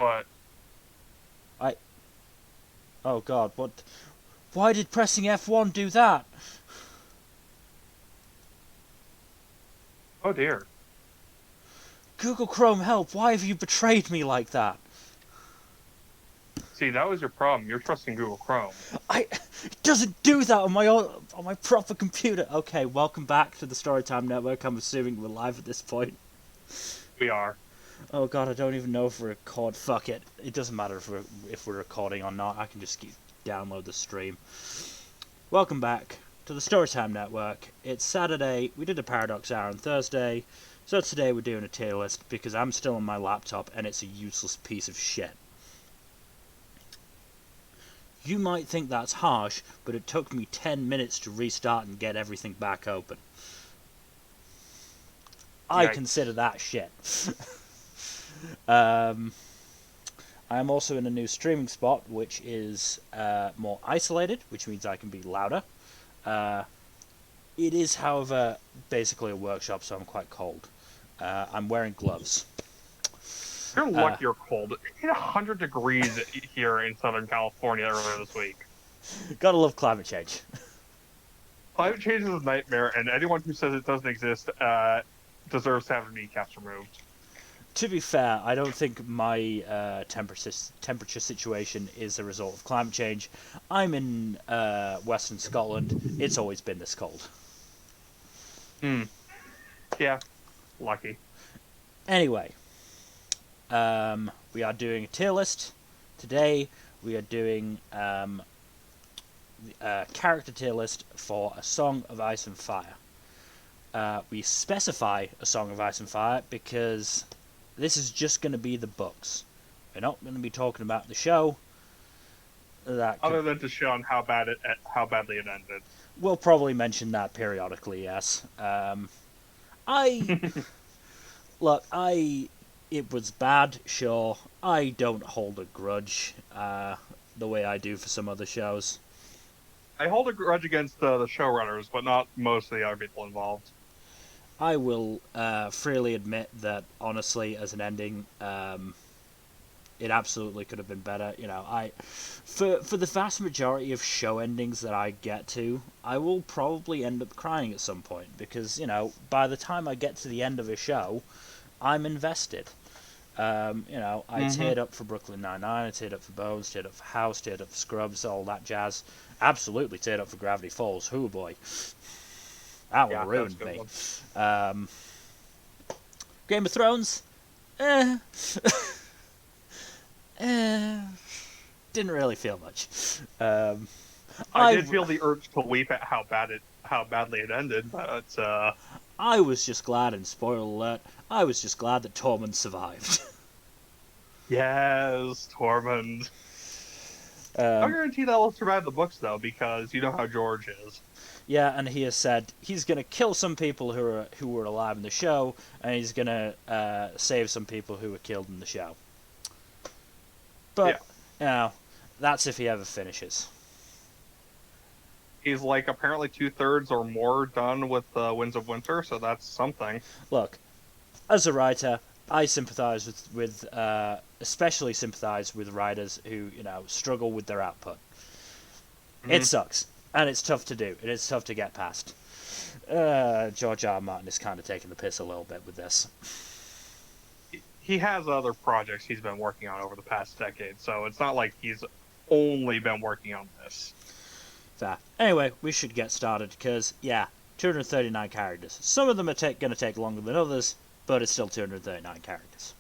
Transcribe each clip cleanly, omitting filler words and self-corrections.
What? I... Oh god, what... Why did pressing F1 do that? Oh dear. Google Chrome, help! Why have you betrayed me like that? See, that was your problem. You're trusting Google Chrome. It doesn't do that on my proper computer. Okay, welcome back to the Storytime Network. I'm assuming we're live at this point. We are. Oh god, I don't even know if we're recording. Fuck it. It doesn't matter if we're recording or not. I can just download the stream. Welcome back to the Storytime Network. It's Saturday. We did a Paradox Hour on Thursday. So today we're doing a tier list because I'm still on my laptop and it's a useless piece of shit. You might think that's harsh, but it took me 10 minutes to restart and get everything back open. I consider that shit. I'm also in a new streaming spot, which is more isolated, which means I can be louder. It is, however, basically a workshop, so I'm quite cold. I'm wearing gloves. You're lucky you're cold. It hit 100 degrees here in Southern California earlier this week. Gotta love climate change. Climate change is a nightmare, and anyone who says it doesn't exist deserves to have their kneecaps removed. To be fair, I don't think my temperature situation is a result of climate change. I'm in Western Scotland. It's always been this cold. Yeah, lucky. Anyway, we are doing a tier list. Today, we are doing a character tier list for A Song of Ice and Fire. We specify A Song of Ice and Fire because this is just going to be the books. We're not going to be talking about the show. Other than to show on how badly it ended. We'll probably mention that periodically, yes. It was bad, sure. I don't hold a grudge the way I do for some other shows. I hold a grudge against the showrunners, but not most of the other people involved. I will freely admit that, honestly, as an ending, it absolutely could have been better. You know, for the vast majority of show endings that I get to, I will probably end up crying at some point because, you know, by the time I get to the end of a show, I'm invested. I teared up for Brooklyn Nine-Nine, I teared up for Bones, teared up for House, teared up for Scrubs, all that jazz. Absolutely teared up for Gravity Falls. Hoo boy. That one ruined me. Game of Thrones? Didn't really feel much. I did feel the urge to weep at how badly it ended, but I was just glad, and spoiler alert, I was just glad that Tormund survived. Yes, Tormund. I guarantee that will survive the books, though, because you know how George is. Yeah, and he has said he's going to kill some people who were alive in the show, and he's going to save some people who were killed in the show. But, you know, that's if he ever finishes. He's like apparently 2/3 or more done with Winds of Winter, so that's something. Look, as a writer, I sympathise especially sympathise with writers who, you know, struggle with their output. It sucks, and it's tough to do, and it's tough to get past. George R. R. Martin is kind of taking the piss a little bit with this. He has other projects he's been working on over the past decade, so it's not like he's only been working on this. Fair. Anyway, we should get started, because, yeah, 239 characters. Some of them are going to take longer than others, but it's still 239 characters.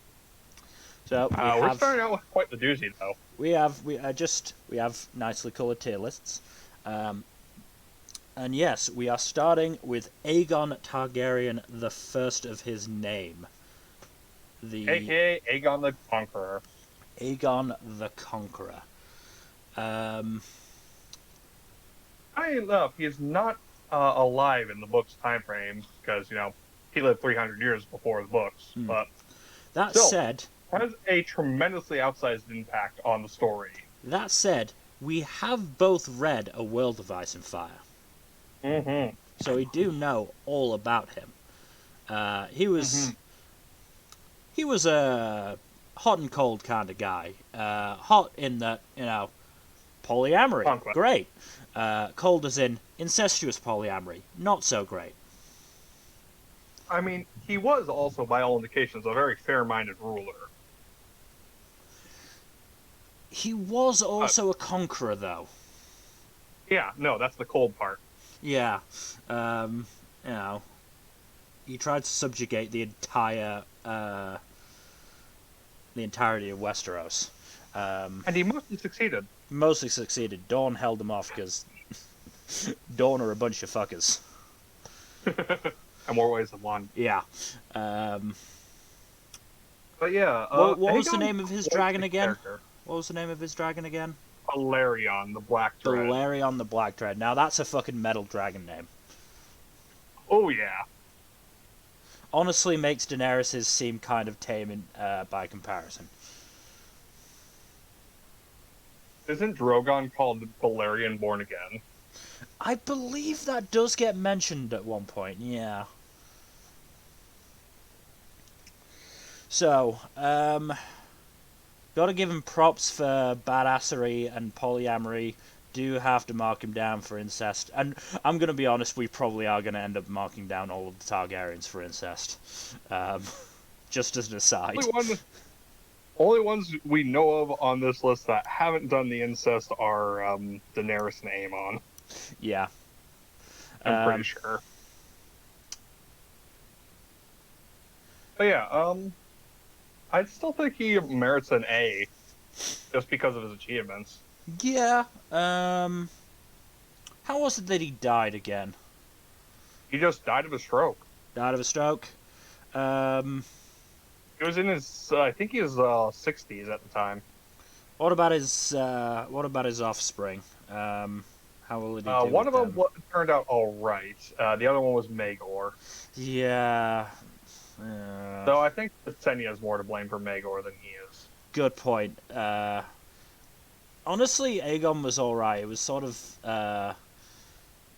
So we're starting out with quite the doozy, though. We have nicely coloured tier lists, and yes, we are starting with Aegon Targaryen, the first of his name, AKA Aegon the Conqueror. Aegon the Conqueror. Funny enough, he is not alive in the book's time frame because he lived 300 years before the books, but that still, said, has a tremendously outsized impact on the story. That said, we have both read A World of Ice and Fire. Mm-hmm. So we do know all about him. He was a hot and cold kind of guy. Hot in that, polyamory, Conquest. great. Cold as in incestuous polyamory, not so great. I mean, he was also, by all indications, a very fair-minded ruler. He was also a conqueror, though. Yeah, no, that's the cold part. Yeah, you know, he tried to subjugate the entirety of Westeros. And he mostly succeeded. Mostly succeeded. Dawn held him off because Dawn are a bunch of fuckers. In more ways than one. Yeah. But yeah, What was the Aegon's name of his quite dragon the again? character. What was the name of his dragon again? Balerion, the Black Dread. Balerion the Black Dread. Now that's a fucking metal dragon name. Oh yeah. Honestly, makes Daenerys seem kind of tame by comparison. Isn't Drogon called Balerion Born Again? I believe that does get mentioned at one point. Yeah. So, gotta give him props for badassery and polyamory. Do have to mark him down for incest. And I'm gonna be honest, we probably are gonna end up marking down all of the Targaryens for incest. Just as an aside. Only ones we know of on this list that haven't done the incest are Daenerys and Aemon. Yeah. I'm pretty sure. But yeah, I still think he merits an A, just because of his achievements. Yeah. How was it that he died again? He just died of a stroke. Died of a stroke. He was in his, I think he was 60s at the time. What about his offspring? How will it do? One of them? them turned out all right. The other one was Maegor. Yeah. So I think Senya is more to blame for Maegor than he is. Good point. Honestly, Aegon was all right. It was sort of,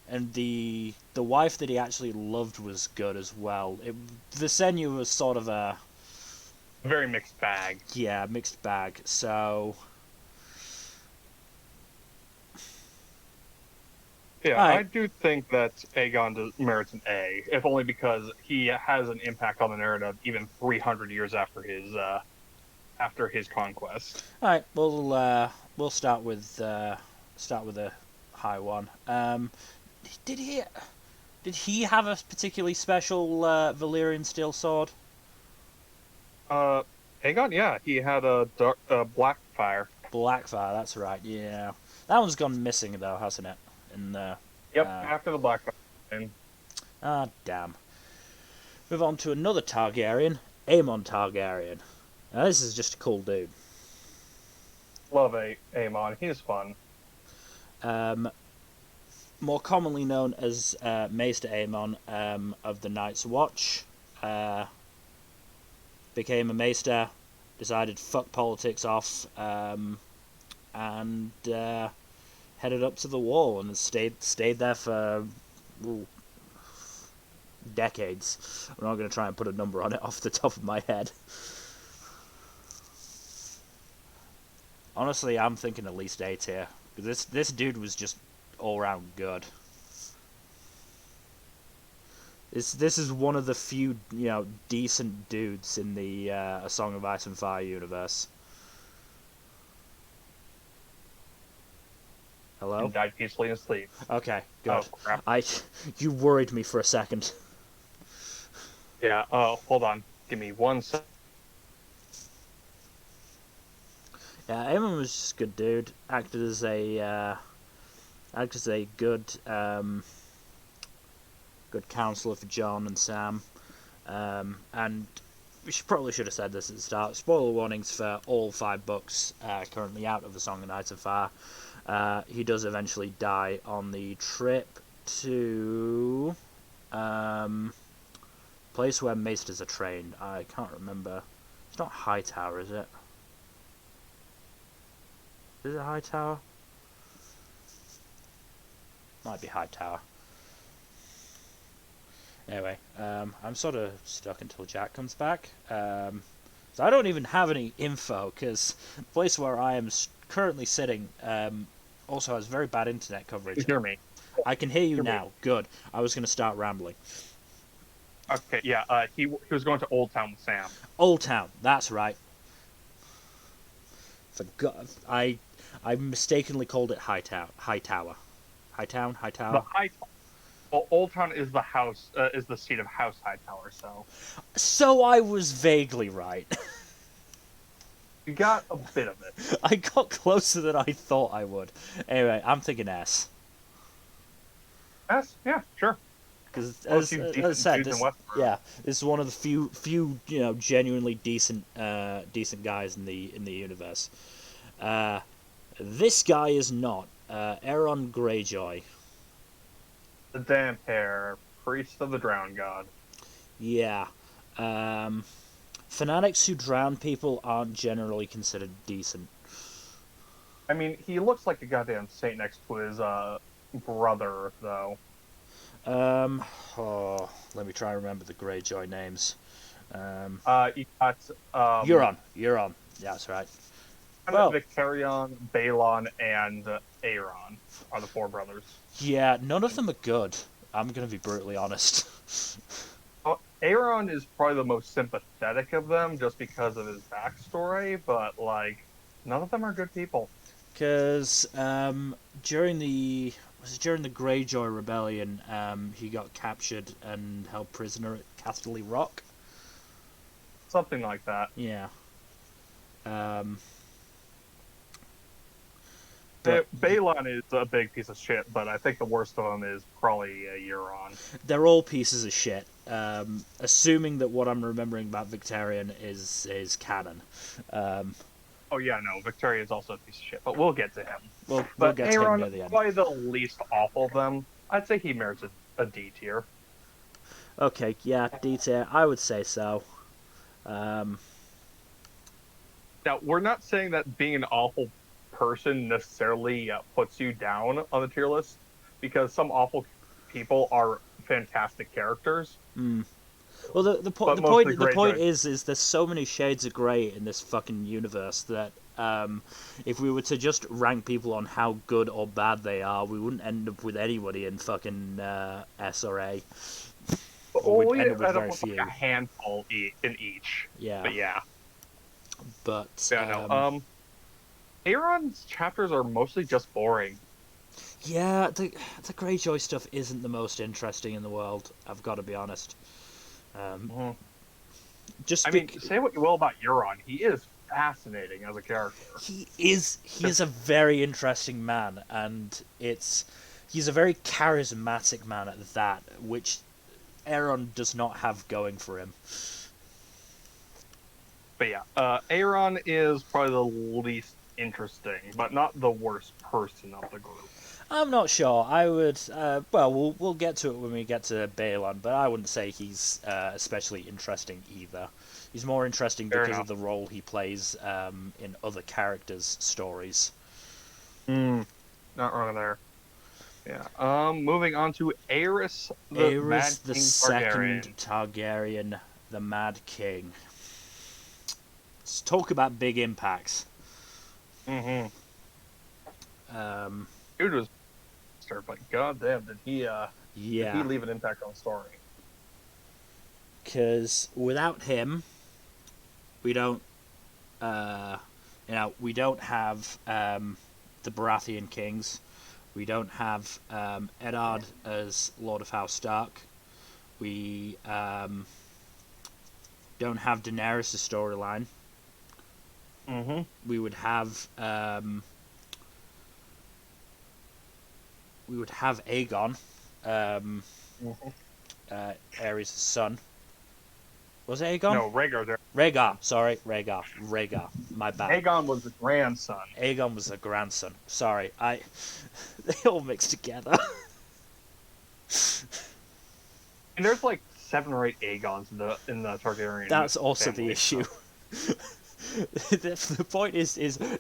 and the wife that he actually loved was good as well. Visenya was sort of a very mixed bag. Yeah, mixed bag. So. Yeah, I do think that Aegon merits an A, if only because he has an impact on the narrative even 300 years after his conquest. All right, we'll start with a high one. Did he have a particularly special Valyrian steel sword? Aegon, yeah, he had a Blackfire. Blackfire, that's right. Yeah, that one's gone missing though, hasn't it? Yep, after the Blackfire. Ah, damn. Move on to another Targaryen, Aemon Targaryen. Now, this is just a cool dude. Love Aemon. He's fun. More commonly known as Maester Aemon of the Night's Watch. Became a Maester, decided to fuck politics off, and headed up to the Wall and stayed there for decades. I'm not going to try and put a number on it off the top of my head. Honestly, I'm thinking at least 8 here. This dude was just all round good. This is one of the few decent dudes in the A Song of Ice and Fire universe. Hello? And died peacefully in sleep. Okay, good. Oh, crap. You worried me for a second. Yeah. Oh, hold on. Give me 1 sec. Yeah, Aemon was just a good dude. Acted as a good good counselor for Jon and Sam. And we probably should have said this at the start. Spoiler warnings for all 5 books currently out of The Song of Ice and Fire. He does eventually die on the trip to place where maesters are trained. I can't remember. It's not Hightower, is it? Is it Hightower? Might be Hightower. Anyway, I'm sort of stuck until Jack comes back. So I don't even have any info, because the place where I am currently sitting also has very bad internet coverage. You hear me? I can hear you Hear me. now. Good. I was going to start rambling. Okay, yeah. He was going to Old Town with Sam. Old Town. That's right. Forgot. I mistakenly called it High Tower. High Tower. High Town. High The Tower. High Well, Old Town is the house, is the seat of House Hightower. So So I was vaguely right. you got a bit of it. I got closer than I thought I would. Anyway, I'm thinking S. Yes, yeah, sure. Because Most as I decent said, dudes in this Westboro. this is one of the few genuinely decent guys in the universe. This guy is not Aeron Greyjoy. The damp hair, priest of the drowned god. Yeah. Fanatics who drown people aren't generally considered decent. I mean, he looks like a goddamn saint next to his brother, though. Let me try and remember the Greyjoy names. You got Euron. Yeah, that's right. Well, Victarion, Balon, and Aeron are the four brothers. yeah, none of them are good. I'm gonna be brutally honest. Aeron is probably the most sympathetic of them, just because of his backstory. But like, none of them are good people. Because during the Greyjoy Rebellion, he got captured and held prisoner at Casterly Rock. Something like that. Yeah. But Balon is a big piece of shit, but I think the worst of them is probably Euron. they're all pieces of shit. Assuming that what I'm remembering about Victarion is canon. Oh yeah, no, Victoria is also a piece of shit, but we'll get to him. We'll But get to him near Aeron, the end. probably the least awful of them. I'd say he merits a D tier. Okay, yeah, D tier. I would say so. Now, we're not saying that being an awful person necessarily puts you down on the tier list, because some awful people are fantastic characters. Mm. Well, the point is there's so many shades of grey in this fucking universe that if we were to just rank people on how good or bad they are, we wouldn't end up with anybody in fucking S or A. Or we'd end up with very few. Like a handful in each. Yeah. But yeah. But yeah, no. Aeron's chapters are mostly just boring. Yeah, the Greyjoy stuff isn't the most interesting in the world. I've got to be honest. I mean, say what you will about Euron, he is fascinating as a character. He is a very interesting man, and he's a very charismatic man at that, which Aeron does not have going for him. But yeah, Aeron is probably the least interesting, but not the worst person of the group. I'm not sure. I would. Well, we'll get to it when we get to Balon, but I wouldn't say he's especially interesting either. He's more interesting because of the role he plays in other characters' stories. Not wrong there. Yeah. Moving on to Aerys the Second Targaryen, the Mad King. Let's talk about big impacts. Dude was, but goddamn, did he leave an impact on the story? Because without him, we don't have the Baratheon kings. We don't have Eddard as Lord of House Stark. We don't have Daenerys' storyline. We would have Aegon, Aerys' son. Was it Aegon? No, Rhaegar. Rhaegar. Sorry, Rhaegar. My bad. Aegon was the grandson. Aegon was the grandson. Sorry, they all mixed together. And there's like 7 or 8 Aegons in the Targaryen. That's also family, the issue. The point is,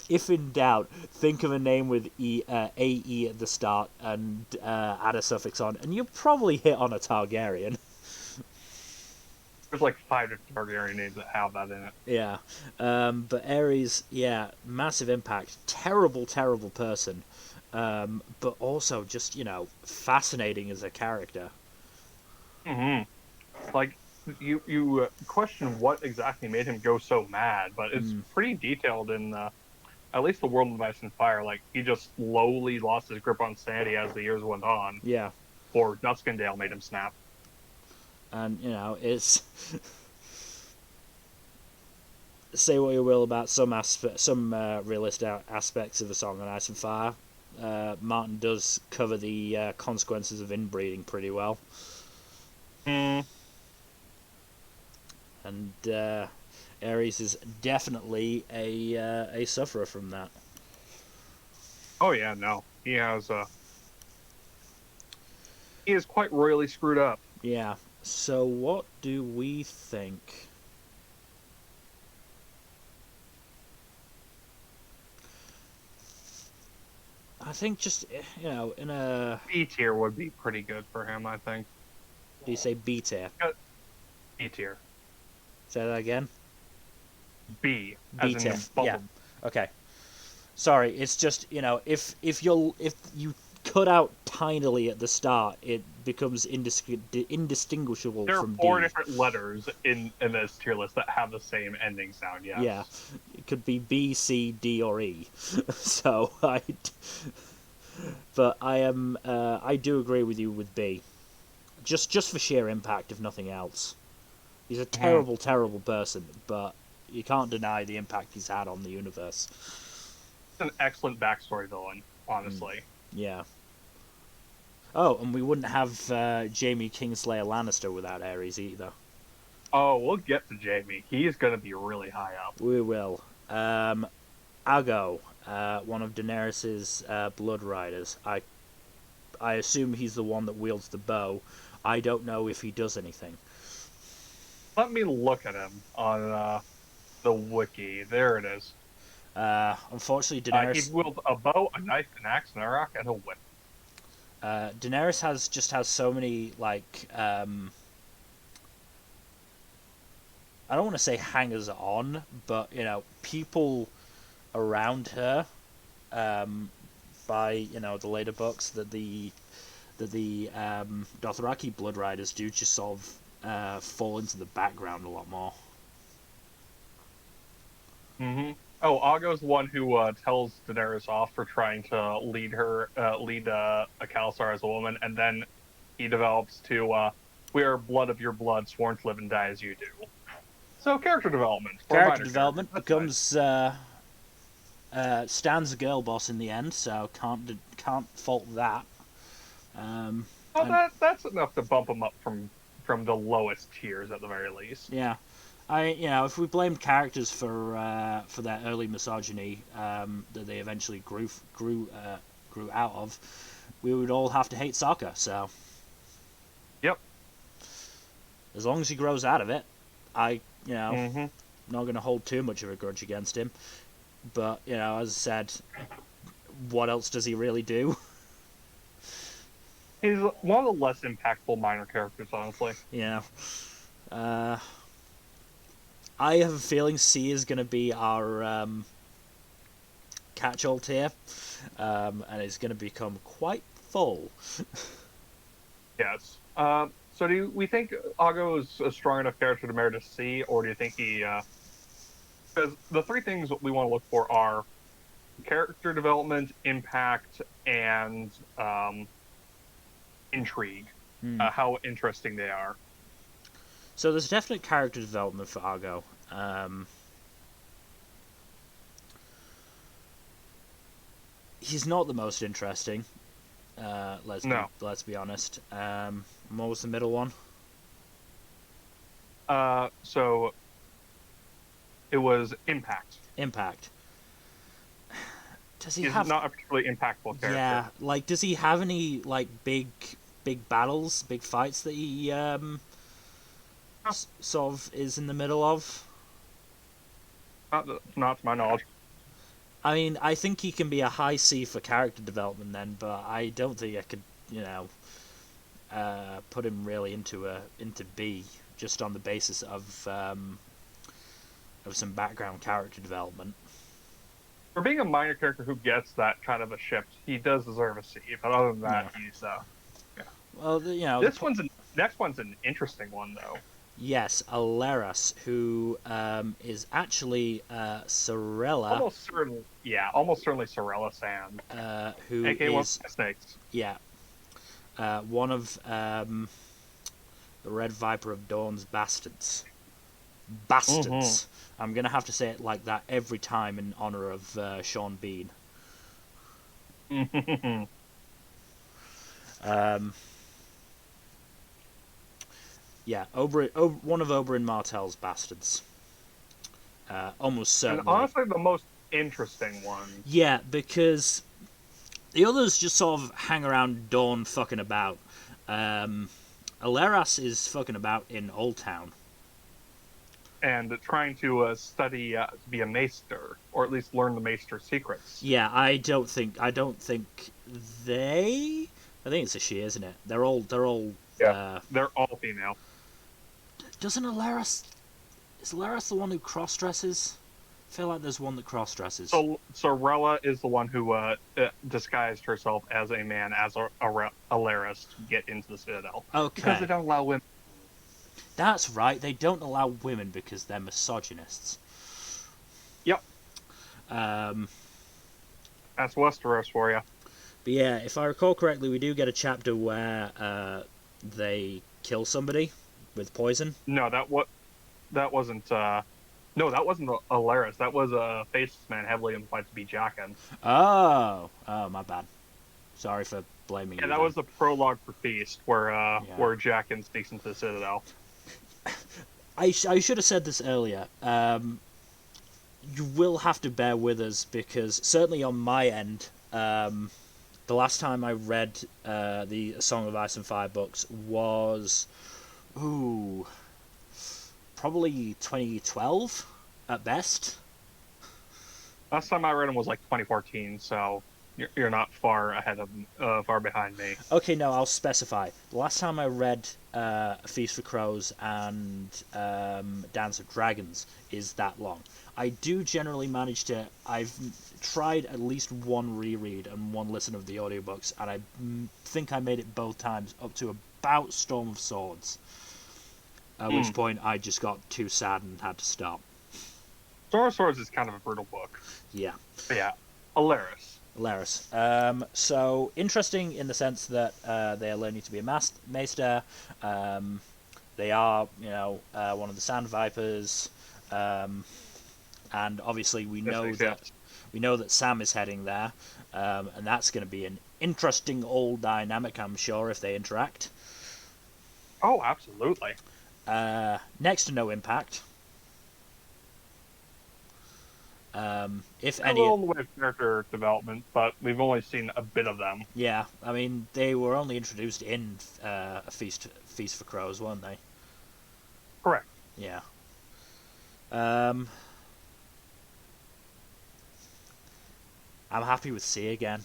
if in doubt, think of a name with AE at the start and add a suffix on, and you'll probably hit on a Targaryen. There's like 5 different Targaryen names that have that in it. Yeah. But Aerys, yeah, massive impact. Terrible, terrible person. But also just, fascinating as a character. Hmm. Like you question what exactly made him go so mad, but it's Mm, pretty detailed in at least the World of Ice and Fire. Like he just slowly lost his grip on sanity as the years went on, yeah. or Duskendale made him snap. And, it's. Say what you will about some realistic aspects of the song on Ice and Fire. Martin does cover the consequences of inbreeding pretty well. Mm. And Ares is definitely a sufferer from that. Oh yeah, no, he is quite royally screwed up. Yeah. So what do we think? I think just in a B tier would be pretty good for him, I think. do you say B tier? B tier, Say that again. B B as in tier. the Yeah. bubble. Okay. Sorry. It's just if you cut out tinily at the start, it becomes indistinguishable There are from 4 D. different letters in this tier list that have the same ending sound. Yeah, Yes. it could be B, C, D, or E. so but I do agree with you with B. Just for sheer impact, if nothing else. He's a Mhm. terrible, terrible person, but you can't deny the impact he's had on the universe. It's an excellent backstory villain, Mm, honestly. yeah. Oh, and we wouldn't have Jaime Kingslayer Lannister without Ares either. Oh, we'll get to Jamie. He's gonna be really high up. We will. Ago, one of Daenerys's blood riders. I assume he's the one that wields the bow. I don't know if he does anything. Let me look at him on the wiki. There it is. Unfortunately, He Daenerys wields a bow, a knife, an axe, an arrow, and a whip. Daenerys has so many like I don't want to say hangers on, but people around her by the later books that the Dothraki blood riders do just sort of fall into the background a lot more. Hmm. Oh, Aggo's the one who tells Daenerys off for trying to lead a Khalasar as a woman, and then he develops to, "We are blood of your blood, sworn to live and die as you do." So character development for Character minor characters. development That's nice. becomes Stan's a girl boss in the end, so can't fault that. Um, Well, and that's enough to bump him up from the lowest tiers at the very least. yeah, if we blamed characters for their early misogyny that they eventually grew out of, we would all have to hate Sokka. So Yep. as long as he grows out of it, I Hmm. not going to hold too much of a grudge against him. But as I said, what else does he really do? He's one of the less impactful minor characters, honestly. Yeah. Uh, I have a feeling C is going to be our catch-all tier, and it's going to become quite full. Yes. So we think Aggo is a strong enough character to merit a C, or do you think he? Because the 3 things we want to look for are character development, impact, and intrigue. Hmm. How interesting they are. So there's definite character development for Argo. He's not the most interesting. No. Let's be honest. What was the middle one? So it was impact. Impact. Does he He's have? not a particularly impactful character. Yeah, like does he have any like big battles, big fights that he sort of is in the middle of? Not to my knowledge. I mean, I think he can be a high C for character development then, but I don't think I could, put him really into B. just on the basis of some background character development. For being a minor character who gets that kind of a shift, he does deserve a C. But other than that, Yeah. he's yeah. Well, Next one's an interesting one though. yes, Aleras, who is actually Sorella, Almost certainly Sorella Sand, who aka one is of the snakes. yeah, one of the Red Viper of Dawn's bastards. Bastards. I'm gonna have to say it like that every time in honor of Sean Bean. Um, yeah, one of Oberyn Martell's bastards. Almost And certainly. honestly, the most interesting one. Yeah, because the others just sort of hang around Dawn fucking about. Aleras is fucking about in Old Town. And trying to study to be a maester, or at least learn the maester secrets. Yeah, I don't think they. I think it's a she, isn't it? They're all. Yeah, they're all female. Doesn't Aleras? Is Aleras the one who cross dresses? I feel like there's one that cross dresses. So Sorella is the one who disguised herself as a man, as Alaris, to get into the Citadel. Okay. Because they don't allow women. That's right. They don't allow women because they're misogynists. Yep. That's Westeros for you. But yeah, if I recall correctly, we do get a chapter where they kill somebody with poison. No, that wasn't. No, that wasn't Alaris. That was a faceless man heavily implied to be Jaqen. Oh, my bad. Sorry for blaming you. Yeah, that was the prologue for Feast, where Jaqen sneaks into the Citadel. I should have said this earlier. You will have to bear with us because certainly on my end, the last time I read the Song of Ice and Fire books was, probably 2012 at best. Last time I read them was like 2014, so you're not far behind me. Okay, no, I'll specify. The last time I read Feast for Crows and Dance of Dragons is that long. I do generally manage to. I've tried at least one reread and one listen of the audiobooks, and I think I made it both times up to about Storm of Swords. At which point I just got too sad and had to stop. Storm of Swords is kind of a brutal book. Yeah. But yeah, Alaris. So interesting in the sense that they are learning to be a maester. They are, one of the Sand Vipers, and obviously we know that Sam is heading there, and that's going to be an interesting old dynamic, I'm sure, if they interact. Oh, absolutely. Next to no impact. If any, a little bit of character development, but we've only seen a bit of them. Yeah, I mean they were only introduced in a Feast for Crows, weren't they? Correct. Yeah. I'm happy with C again.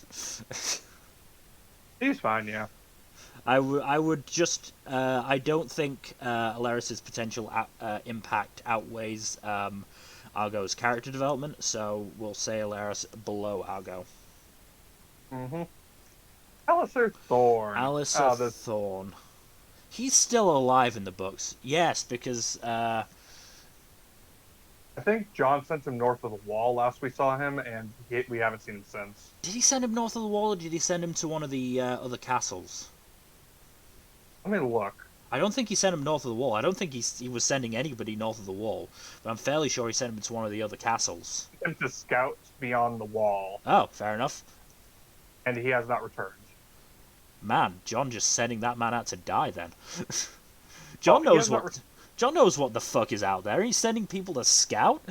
He's fine, yeah. I would just I don't think Alaris's potential impact outweighs Argo's character development, so we'll say Alaris below Argo. Alistair Thorne. Alistair Thorne. He's still alive in the books. Yes, because I think John sent him north of the wall last we saw him, and we haven't seen him since. Did he send him north of the wall, or did he send him to one of the other castles? Let me look. I don't think he sent him north of the wall. I don't think he was sending anybody north of the wall, but I'm fairly sure he sent him to one of the other castles. He sent him to scout beyond the wall. Oh, fair enough. And he has not returned. Man, John just sending that man out to die then. John knows what the fuck is out there. He's sending people to scout?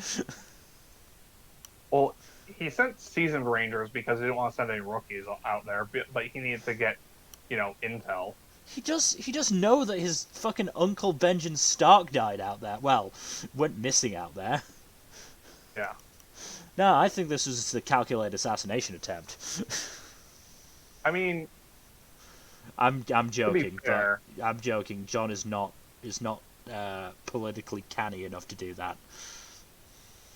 Well, he sent seasoned rangers because he didn't want to send any rookies out there, but he needed to get, intel. He does know that his fucking Uncle Benjamin Stark died out there. Well, went missing out there. Yeah. No, I think this was the calculated assassination attempt. I mean, I'm joking. To be fair. I'm joking. John is not politically canny enough to do that.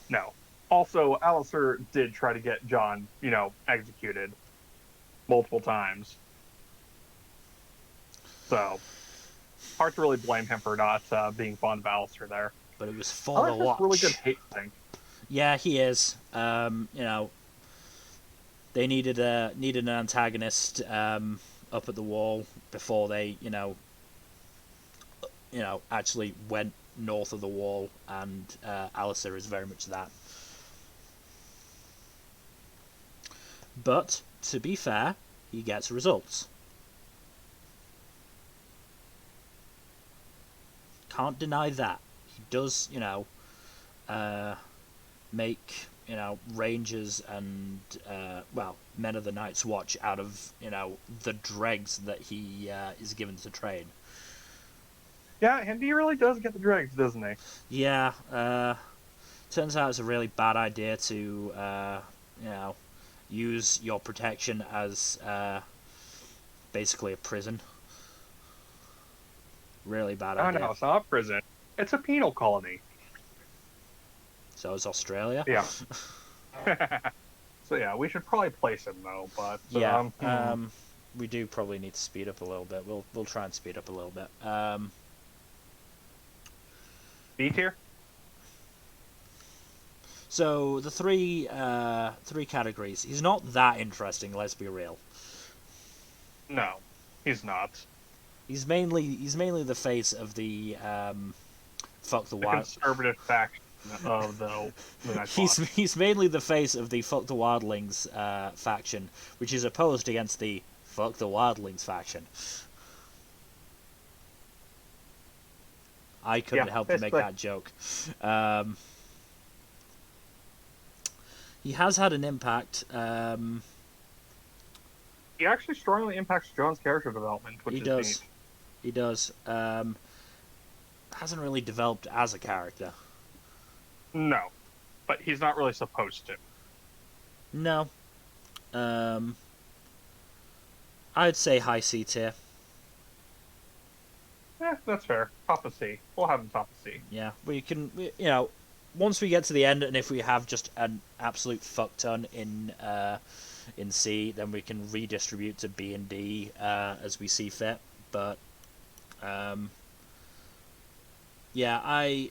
No. Also, Alistair did try to get John, executed multiple times. So, hard to really blame him for not being fond of Alistair there. But it was for the Alistair's really good watch. hate thing. Yeah, he is. They needed an antagonist up at the wall before they, actually went north of the wall, and Alistair is very much that. But to be fair, he gets results. Can't deny that. He does, make rangers and men of the Night's Watch out of the dregs that he is given to train. Yeah, and he really does get the dregs, doesn't he? Yeah. Turns out it's a really bad idea to use your protection as basically a prison. Really bad idea. No, it's not a prison. It's a penal colony. So is Australia. Yeah. So yeah, we should probably place him though. But yeah, we do probably need to speed up a little bit. We'll try and speed up a little bit. B tier. So the three categories. He's not that interesting. Let's be real. No, he's not. He's mainly the face of the fuck the wild conservative faction of the he's mainly the face of the fuck the wildlings faction, which is opposed against the fuck the wildlings faction. I couldn't help to make that joke. He has had an impact. He actually strongly impacts John's character development, which is neat. He does. Hasn't really developed as a character. No, but he's not really supposed to. No. I'd say high C tier. That's fair. Top of C. We'll have him top of C. Yeah, once we get to the end, and if we have just an absolute fuck ton in C, then we can redistribute to B and D as we see fit. But yeah, I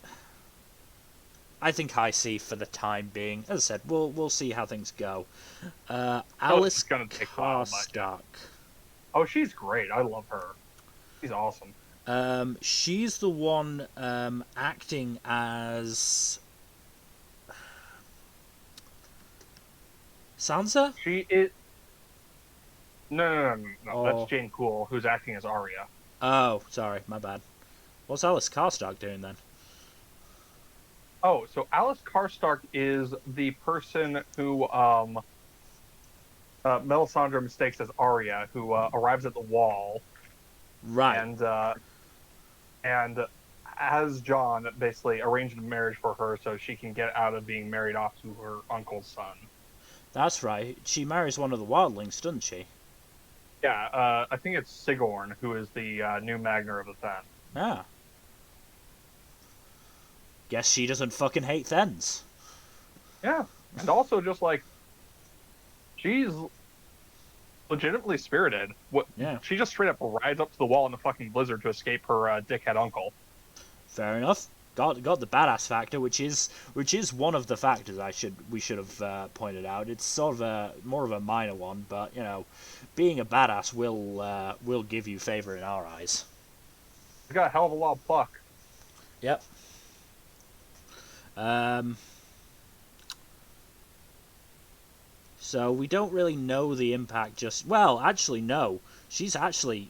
think high C for the time being. As I said, we'll see how things go. Alice Karstark. Oh, she's great. I love her. She's awesome. She's the one acting as Sansa? She is. No. Oh. That's Jane Cool, who's acting as Arya. Oh, sorry, my bad. What's Alice Karstark doing then? Oh, so Alice Karstark is the person who Melisandre mistakes as Arya, who arrives at the wall. Right. And has John basically arranged a marriage for her so she can get out of being married off to her uncle's son. That's right. She marries one of the wildlings, doesn't she? Yeah, I think it's Sigorn, who is the new Magner of the Fen. Ah. Guess she doesn't fucking hate Thens. Yeah, and also just like, she's legitimately spirited. Yeah. She just straight up rides up to the wall in the fucking blizzard to escape her dickhead uncle. Fair enough. Got the badass factor, which is one of the factors we should have pointed out. It's sort of more of a minor one, but being a badass will give you favor in our eyes. He's got a hell of a lot of pluck. Yep. So we don't really know the impact actually no. She's actually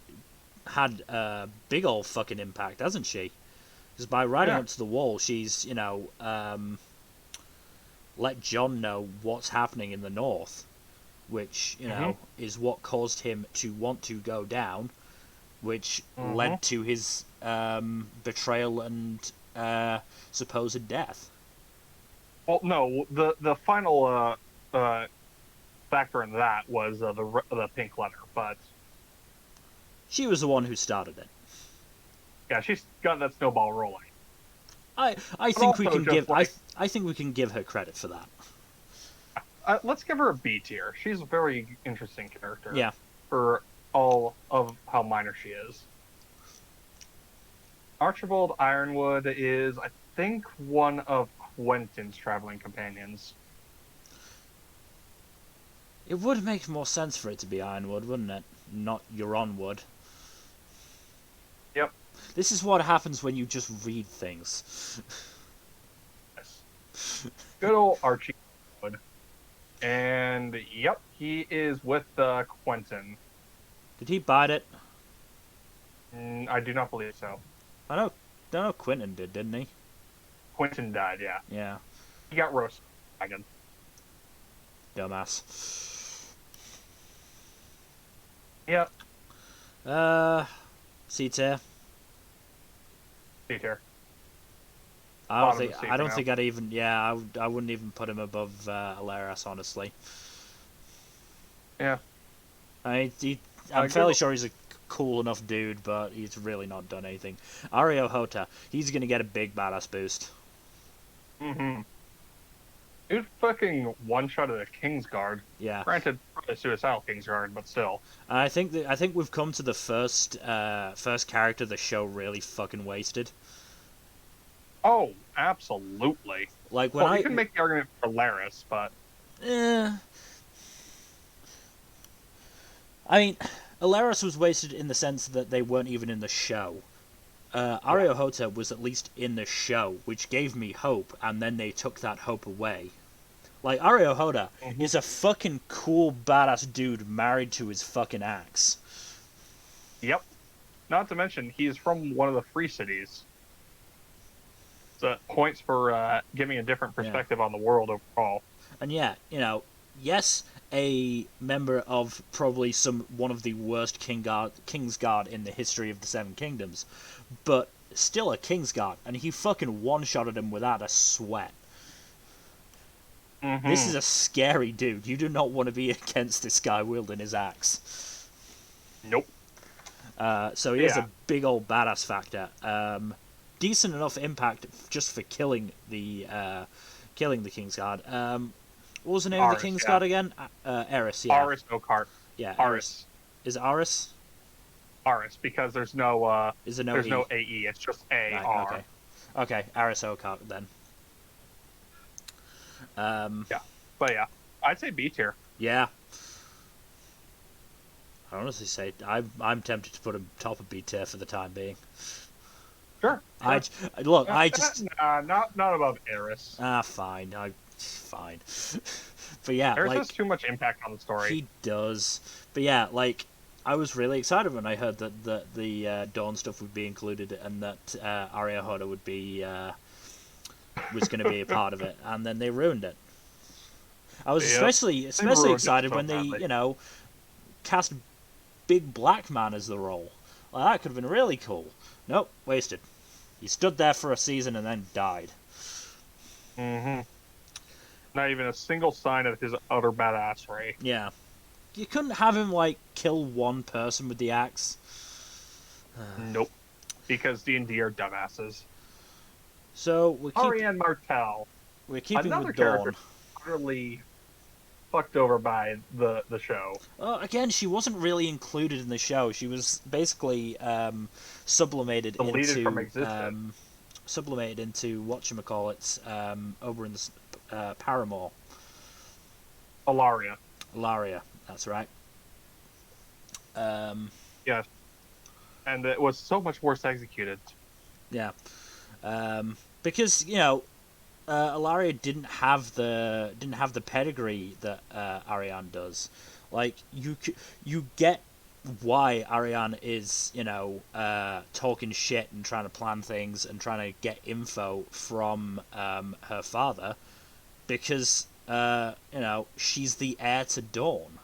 had a big old fucking impact, hasn't she? Because by riding up to the wall, she's, let John know what's happening in the north, which, is what caused him to want to go down, which led to his betrayal and supposed death. Well, no, the final factor in that was the pink letter, but she was the one who started it. Yeah, she's got that snowball rolling. I But think we also can just give like I think we can give her credit for that. let's give her a B tier. She's a very interesting character Yeah. for all of how minor she is. Archibald Ironwood is, I think, one of Quentin's traveling companions. It would make more sense for it to be Ironwood, wouldn't it? Not Euronwood. Yep. This is what happens when you just read things. Yes. Good old Archie Wood. And yep, he is with Quentin. Did he bite it? I do not believe so. I know Quentin did, didn't he? Quentin died, yeah. Yeah. He got roasted. Dragon. Dumbass. Yep. C tier. C tier. I don't think I'd even. Yeah, I wouldn't even put him above Alaris, honestly. Yeah. I'm fairly sure he's a cool enough dude, but he's really not done anything. Ario Hota, he's gonna get a big badass boost. Mm-hmm. Dude fucking one-shot of the Kingsguard. Yeah. Granted, probably suicidal Kingsguard, but still. I think we've come to the first character the show really fucking wasted. Oh, absolutely. Like when you can make the argument for Laris, but I mean, Alaris was wasted in the sense that they weren't even in the show. Ario Hota was at least in the show, which gave me hope, and then they took that hope away. Like, Ario Hota is a fucking cool, badass dude married to his fucking axe. Yep. Not to mention, he's from one of the free cities. So points for giving a different perspective on the world overall. And yeah, yes, a member of probably one of the worst Kingsguard in the history of the Seven Kingdoms, but still a Kingsguard, and he fucking one-shotted him without a sweat. Mm-hmm. This is a scary dude. You do not want to be against this guy wielding his axe. Nope. So he has a big old badass factor. Decent enough impact just for killing the Kingsguard. What was the name of the Kingsguard again? Eris, yeah. Aris Oakheart. Yeah, Aris. Is it Aris? Aris, because there's no Is there no there's E? no AE, it's just AR. Right, okay, Aris Oakheart then. Yeah. But yeah. I'd say B tier. Yeah. I honestly say I'm tempted to put him top of B tier for the time being. Sure. I just not above Eris. Fine. Fine. But yeah, Eris like, has too much impact on the story. He does. But yeah, like, I was really excited when I heard that the Dawn stuff would be included and that Aria Hoda would be was going to be a part of it, and then they ruined it. I was especially excited when they cast Big Black Man as the role. Like, that could have been really cool. Nope, wasted. He stood there for a season and then died. Mm-hmm. Not even a single sign of his utter badassery. Yeah. You couldn't have him, like, kill one person with the axe. Nope. Because D&D are dumbasses. So, Ariane Martel. We're keeping another with Dawn. Character utterly fucked over by the show. Again, she wasn't really included in the show. She was basically sublimated Deleted from existence. Sublimated into whatchamacallit, over in the Paramore. Alaria, that's right. Yes. And it was so much worse executed. Yeah. Because, Alaria didn't have the pedigree that Ariane does. Like, you get why Ariane is talking shit and trying to plan things and trying to get info from her father, because she's the heir to Dawn.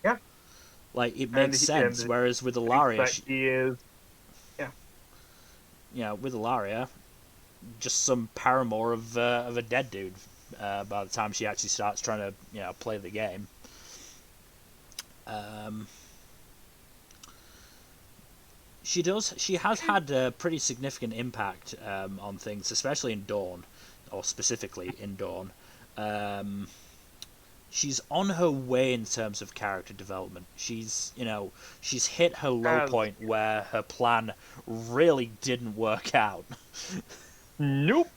Yeah. Like, it makes sense. Whereas with Alaria, he is. Yeah. With Alaria, just some paramour of a dead dude. By the time she actually starts trying to play the game. She does. She has had a pretty significant impact on things, especially in Dawn, or specifically in Dawn. Um, she's on her way in terms of character development. She's hit her low As point where her plan really didn't work out. nope.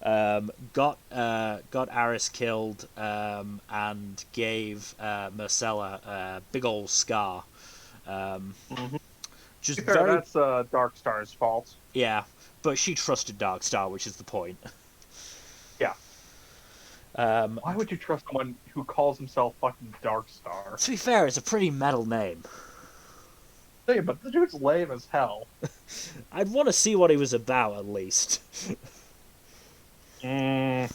Got Aris killed, and gave Marcella a big old scar. Mm-hmm. Just Fair, very, that's Dark Star's fault. yeah, but she trusted Darkstar, which is the point. Yeah. Um, Why would you trust someone who calls himself fucking Dark Star? to be fair, it's a pretty metal name. Hey, but the dude's lame as hell. I'd want to see what he was about at least. Mm,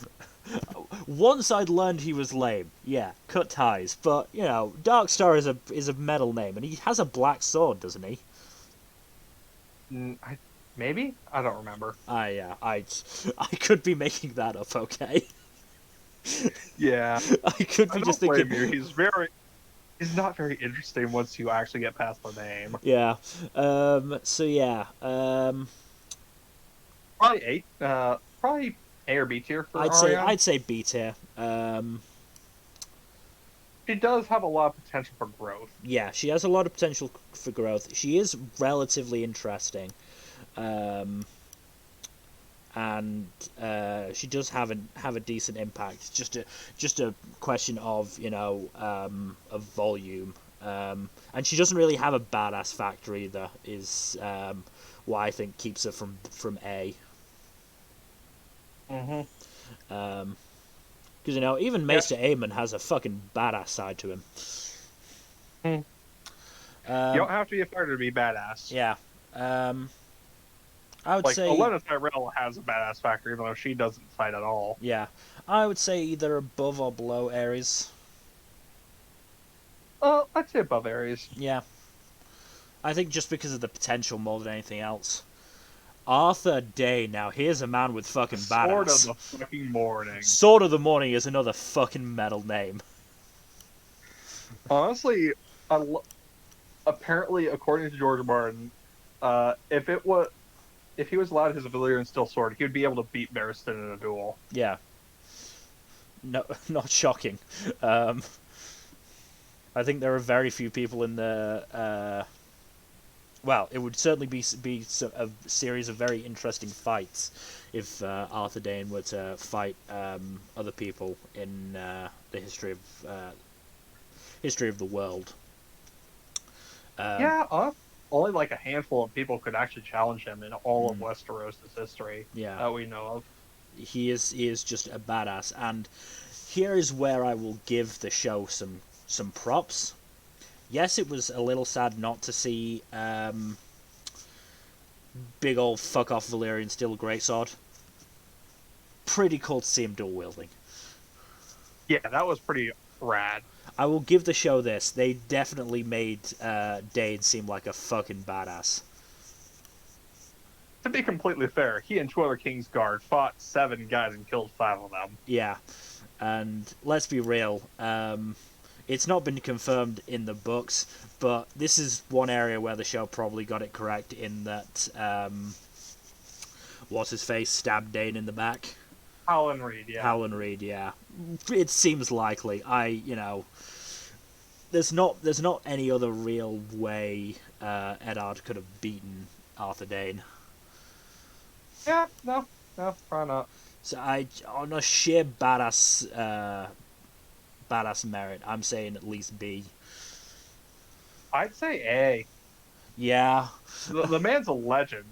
Once I'd learned he was lame, yeah, cut ties. But Darkstar is a metal name, and he has a black sword, doesn't he? maybe? I don't remember. I could be making that up. Okay, Yeah. I could I be don't just blame thinking. you. He's not very interesting once you actually get past the name. Yeah. So yeah. Probably eight. Probably A or B tier for I'd say Ariane. I'd say B tier. She does have a lot of potential for growth. Yeah, she has a lot of potential for growth. She is relatively interesting, um, and she does have a decent impact. It's just a question of of volume, and she doesn't really have a badass factor either. Is what I think keeps her from A. Mm-hmm. Because even Yeah. Maester Aemon has a fucking badass side to him. Hmm. You don't have to be a fighter to be badass. Yeah. Um, I would Like, say, Olenna Tyrell has a badass factor, even though she doesn't fight at all. yeah, I would say either above or below Ares. I'd say above Ares. Yeah, I think just because of the potential more than anything else. Arthur Day. Now here's a man with fucking Sword of badass. the fucking morning. Sword of the Morning is another fucking metal name. Honestly, apparently, according to George Martin, if he was allowed his Valyrian steel sword, he would be able to beat Barristan in a duel. Yeah. No, not shocking. Um, I think there are very few people in the. Well, it would certainly be a series of very interesting fights if Arthur Dane were to fight other people in the history of the world. Yeah, only like a handful of people could actually challenge him in all of Mm. Westeros' history Yeah, that we know of. he is just a badass, and here is where I will give the show some props. Yes, it was a little sad not to see big old fuck off Valyrian steel greatsword. Pretty cool to see him dual wielding. Yeah, that was pretty rad. I will give the show this. They definitely made Dane seem like a fucking badass. To be completely fair, he and two other Kingsguard fought 7 guys and killed 5 of them. Yeah, and let's be real. It's not been confirmed in the books, but this is one area where the show probably got it correct in that what's his face stabbed Dane in the back. Howland Reed, yeah. Howland Reed, yeah. It seems likely. There's not any other real way Eddard could have beaten Arthur Dane. Yeah, no, probably not. So on a sheer badass merit, I'm saying at least B. I'd say A. Yeah, The man's a legend.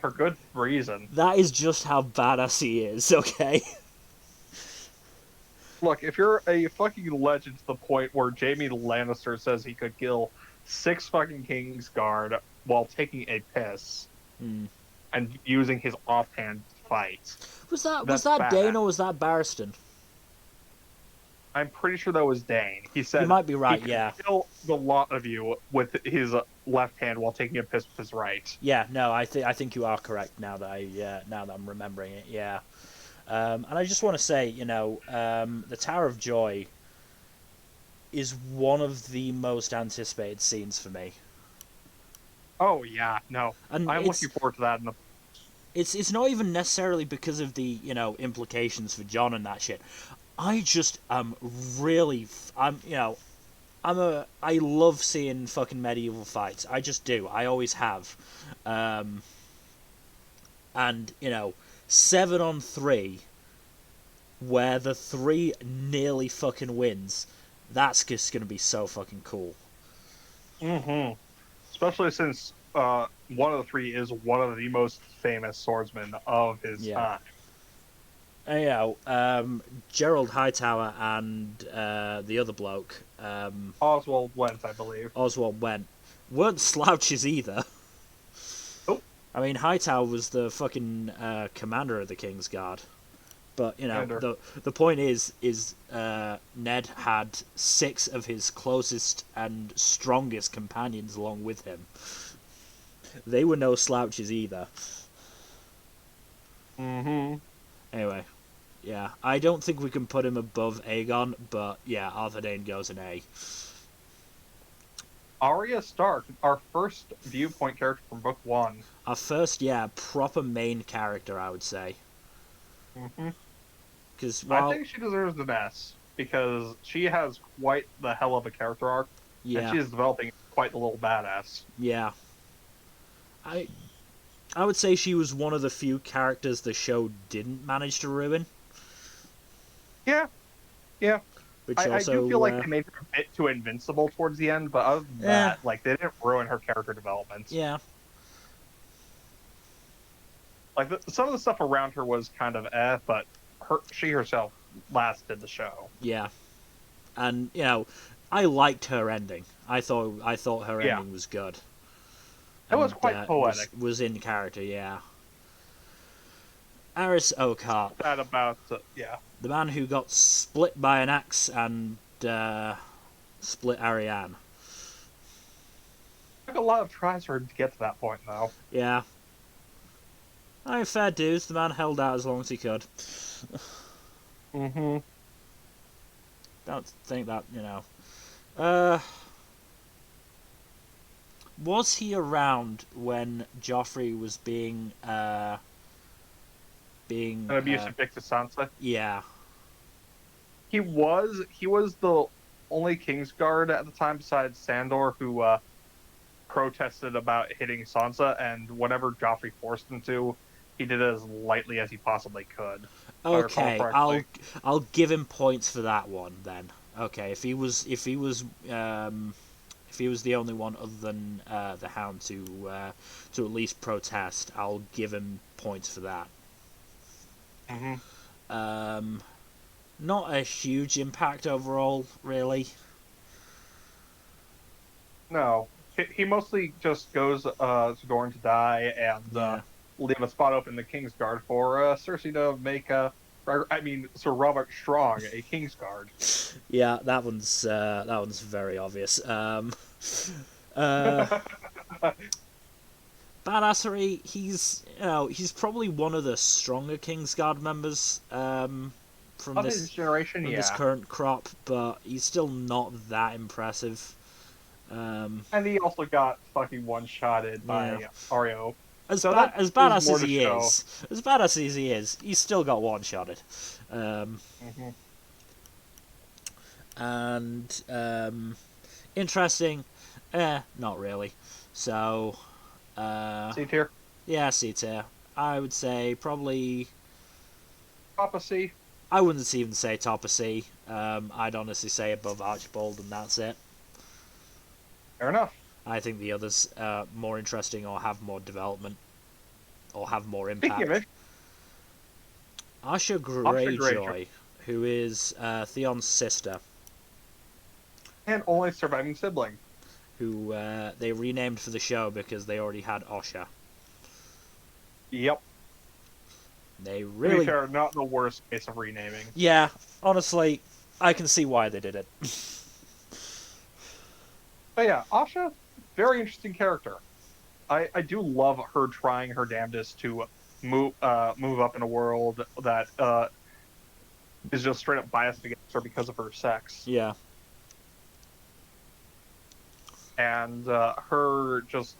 For good reason. that is just how badass he is. Okay. Look, if you're a fucking legend to the point where Jaime Lannister says he could kill 6 fucking Kingsguard while taking a piss and using his offhand fight. Was that That's Dane badass. or was that Barristan? I'm pretty sure that was Dane. He said You might be right. he could Yeah. kill the lot of you with his left hand while taking a piss with his right. Yeah. No, I think you are correct now that I'm remembering it. Yeah. And I just want to say, the Tower of Joy is one of the most anticipated scenes for me. Oh yeah, no, And I'm looking forward to that. it's not even necessarily because of the, you know, implications for John and that shit. I just am really, I'm, you know, I love seeing fucking medieval fights. I just do. I always have. Um, and, you know, 7-on-3, where the 3 nearly fucking wins, that's just gonna be so fucking cool. Hmm. Especially since one of the 3 is one of the most famous swordsmen of his Yeah. time. And, you know, Gerald Hightower and the other bloke, Oswald went, I believe. Oswald Went, weren't slouches either. Oh, I mean, Hightower was the fucking commander of the King's Guard. But you know, Commander. the point is Ned had 6 of his closest and strongest companions along with him. They were no slouches either. Hmm. Anyway, yeah, I don't think we can put him above Aegon, but yeah, Arthur Dayne goes an A. Arya Stark, our first viewpoint character from book 1. Our first, yeah, proper main character, I would say. Hmm. Because I while, think she deserves an S because she has quite the hell of a character arc, and yeah, she is developing quite the little badass. yeah, I I would say she was one of the few characters the show didn't manage to ruin, Yeah, yeah. which I do feel also, like they made her a bit too invincible towards the end, but other than yeah, that, like they didn't ruin her character development. yeah, Like some of the stuff around her was kind of but she herself lasted the show. yeah. And you know, I liked her ending. I thought her Yeah, ending was good, it was and quite was poetic. was in character. Yeah, Aris Oakheart, That about yeah. the man who got split by an axe and split Ariane. Took a lot of tries for her to get to that point, though. Yeah, I mean, fair dues. The man held out as long as he could. Hmm. Don't think that, you know. Uh, was he around when Joffrey was being An abusive dick to Sansa. yeah, He was the only Kingsguard at the time besides Sandor who protested about hitting Sansa, and whenever Joffrey forced him to, he did it as lightly as he possibly could. If I recall okay, correctly. I'll give him points for that one then. Okay, if he was the only one other than the Hound to at least protest, I'll give him points for that. Hmm. Um, Not a huge impact overall, really. No, he mostly just goes going to die and Yeah, leave a spot open in the Kingsguard for Cersei to make I mean Sir Robert Strong a Kingsguard. yeah, that one's very obvious. Uh, Badassery, he's probably one of the stronger Kingsguard members from Of his generation, this yeah. current crop, but he's still not that impressive. And he also got fucking one-shotted Yeah, by Ario. as So that as is badass more as to he show. is, as badass as he is, he's still got one shotted. Um, Hmm. and interesting, not really. So, C tier. yeah, C tier. I would say probably. Prophecy. I wouldn't even say top of C. I'd honestly say above Archibald, and that's it. Fair enough. I think the others are more interesting or have more development or have more Speaking of impact. it, Asha Asha Greyjoy, who is Theon's sister, and only surviving sibling. who they renamed for the show because they already had Osha. Yep. They To be really, fair, not the worst case of renaming. yeah. Honestly, I can see why they did it. But yeah, Asha, very interesting character. I do love her trying her damnedest to move up in a world that is just straight up biased against her because of her sex. Yeah, And her just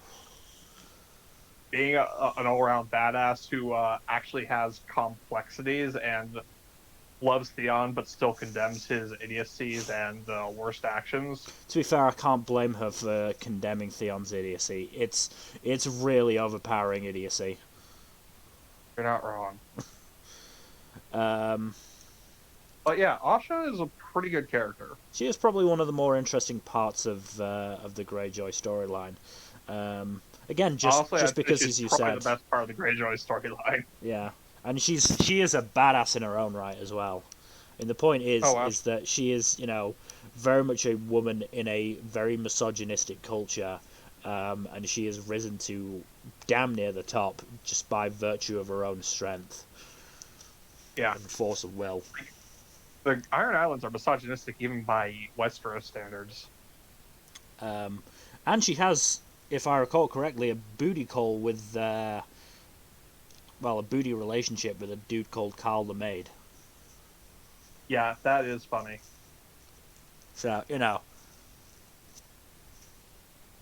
being an all-around badass who actually has complexities and loves Theon, but still condemns his idiocies and worst actions. To be fair, I can't blame her for condemning Theon's idiocy. It's really overpowering idiocy. You're not wrong. Um, But yeah, Asha is a pretty good character. she is probably one of the more interesting parts of the Greyjoy storyline. Again, Honestly, just I'd say because, she's as you probably said, the best part of the Greyjoy storyline. yeah, and she is a badass in her own right as well. And the point Oh, is that she is, very much a woman in a very misogynistic culture, and she has risen to damn near the top just by virtue of her own strength yeah. and force of will. The Iron Islands are misogynistic even by Westeros standards. And she has, if I recall correctly, a booty call with, a booty relationship with a dude called Carl the Maid. Yeah, that is funny. So,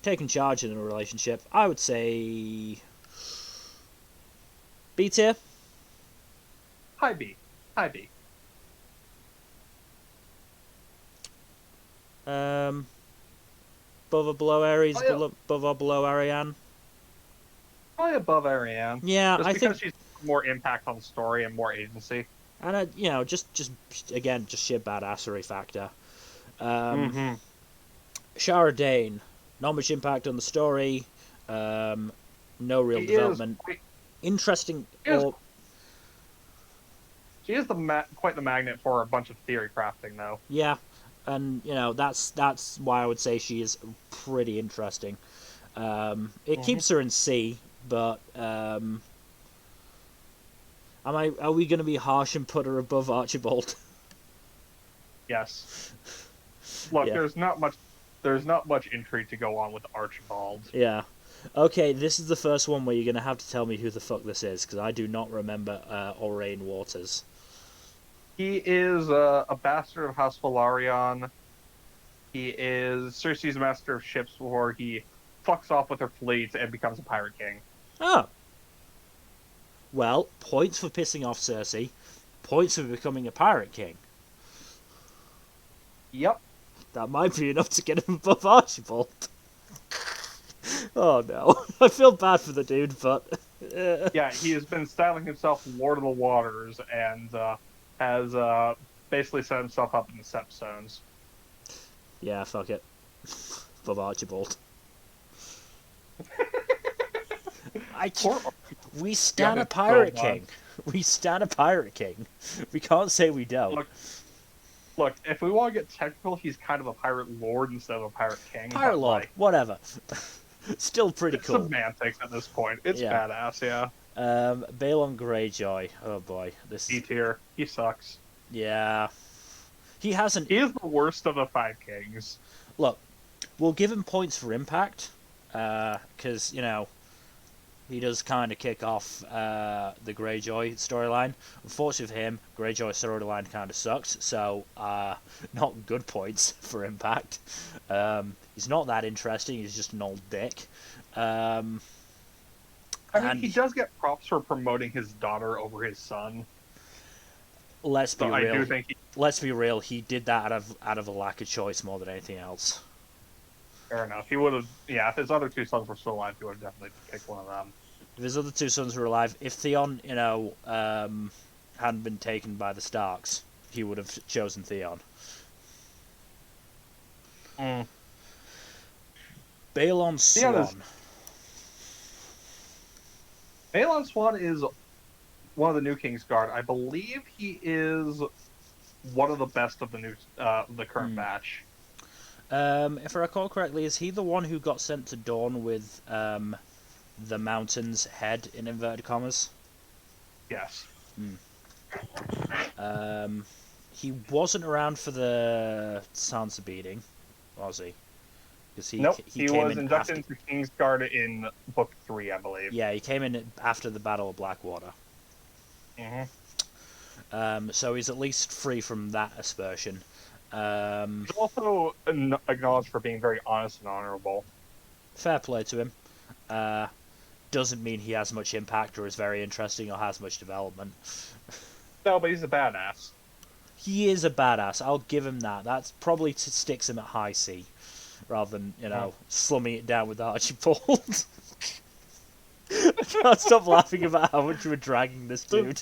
taking charge in a relationship, I would say B tier. Hi B. Hi B. Above or below Ares, Oh, yeah. above or below Ariane. Probably above Ariane. Yeah, Just I because think, she's more impact on the story and more agency. and just again, just sheer badassery factor. Mm-hmm. Shara Dane, not much impact on the story. No real She development. is. Interesting, She is, or she is quite the magnet for a bunch of theory crafting, though. yeah, and that's why I would say she is pretty interesting. It Mm-hmm. keeps her in C, but are we going to be harsh and put her above Archibald? Yes. Look, Yeah. there's not much. There's not much intrigue to go on with Archibald. Yeah. Okay, this is the first one where you're going to have to tell me who the fuck this is, because I do not remember Aurane Waters. He is a bastard of House Velaryon. He is Cersei's master of ships before he fucks off with her fleet and becomes a pirate king. Oh. Well, points for pissing off Cersei, points for becoming a pirate king. Yep. That might be enough to get him above Archibald. Oh no. I feel bad for the dude, but... Yeah, he has been styling himself Lord of the Waters and has basically set himself up in the Stepstones. Yeah, fuck it. Above Archibald. We stand a pirate king. We stand a pirate king. We can't say we don't. Look, if we want to get technical, he's kind of a pirate lord instead of a pirate king. Pirate lord, whatever. Still pretty it's cool. Semantics at this point. It's badass, yeah. Balon Greyjoy. Oh boy, this D tier. He sucks. Yeah. He hasn't. He is the worst of the five kings. Look, we'll give him points for impact, because he does kind of kick off the Greyjoy storyline. Unfortunately for him, Greyjoy storyline kind of sucked, so not good points for impact. He's not that interesting. He's just an old dick. I mean, he does get props for promoting his daughter over his son. Let's be real. I do think Let's be real. He did that out of a lack of choice more than anything else. Fair enough. He would have, yeah, if his other two sons were still alive, he would have definitely kicked one of them. If his other two sons were alive, if Theon, hadn't been taken by the Starks, he would have chosen Theon. Balon Swan. Balon Swan is one of the new King's Guard. I believe he is one of the best of the current batch. If I recall correctly, is he the one who got sent to Dawn with the Mountain's head in inverted commas? Yes. He wasn't around for the Sansa beating, was he? Nope, he was inducted into King's Guard in Book 3, I believe. Yeah, he came in after the Battle of Blackwater. So he's at least free from that aspersion. He's also acknowledged for being very honest and honorable. Fair play to him. doesn't mean he has much impact or is very interesting or has much development. No, but he's a badass. He is a badass. I'll give him that. That's probably sticks him at high C rather than slumming it down with Archibald. I can't stop laughing about how much we're dragging this dude.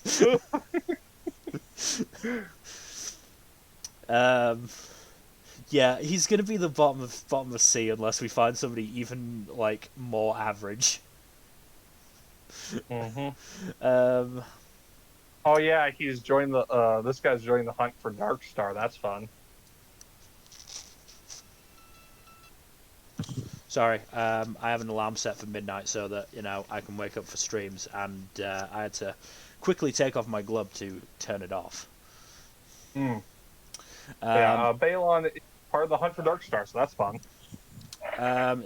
Yeah, he's gonna be the bottom of C unless we find somebody even like more average. Um, Oh yeah, he's joined the. This guy's joined the hunt for Dark Star. That's fun. Sorry, I have an alarm set for midnight so that I can wake up for streams, and I had to quickly take off my glove to turn it off. Yeah, Balon is part of the hunt for Dark Star, so that's fun.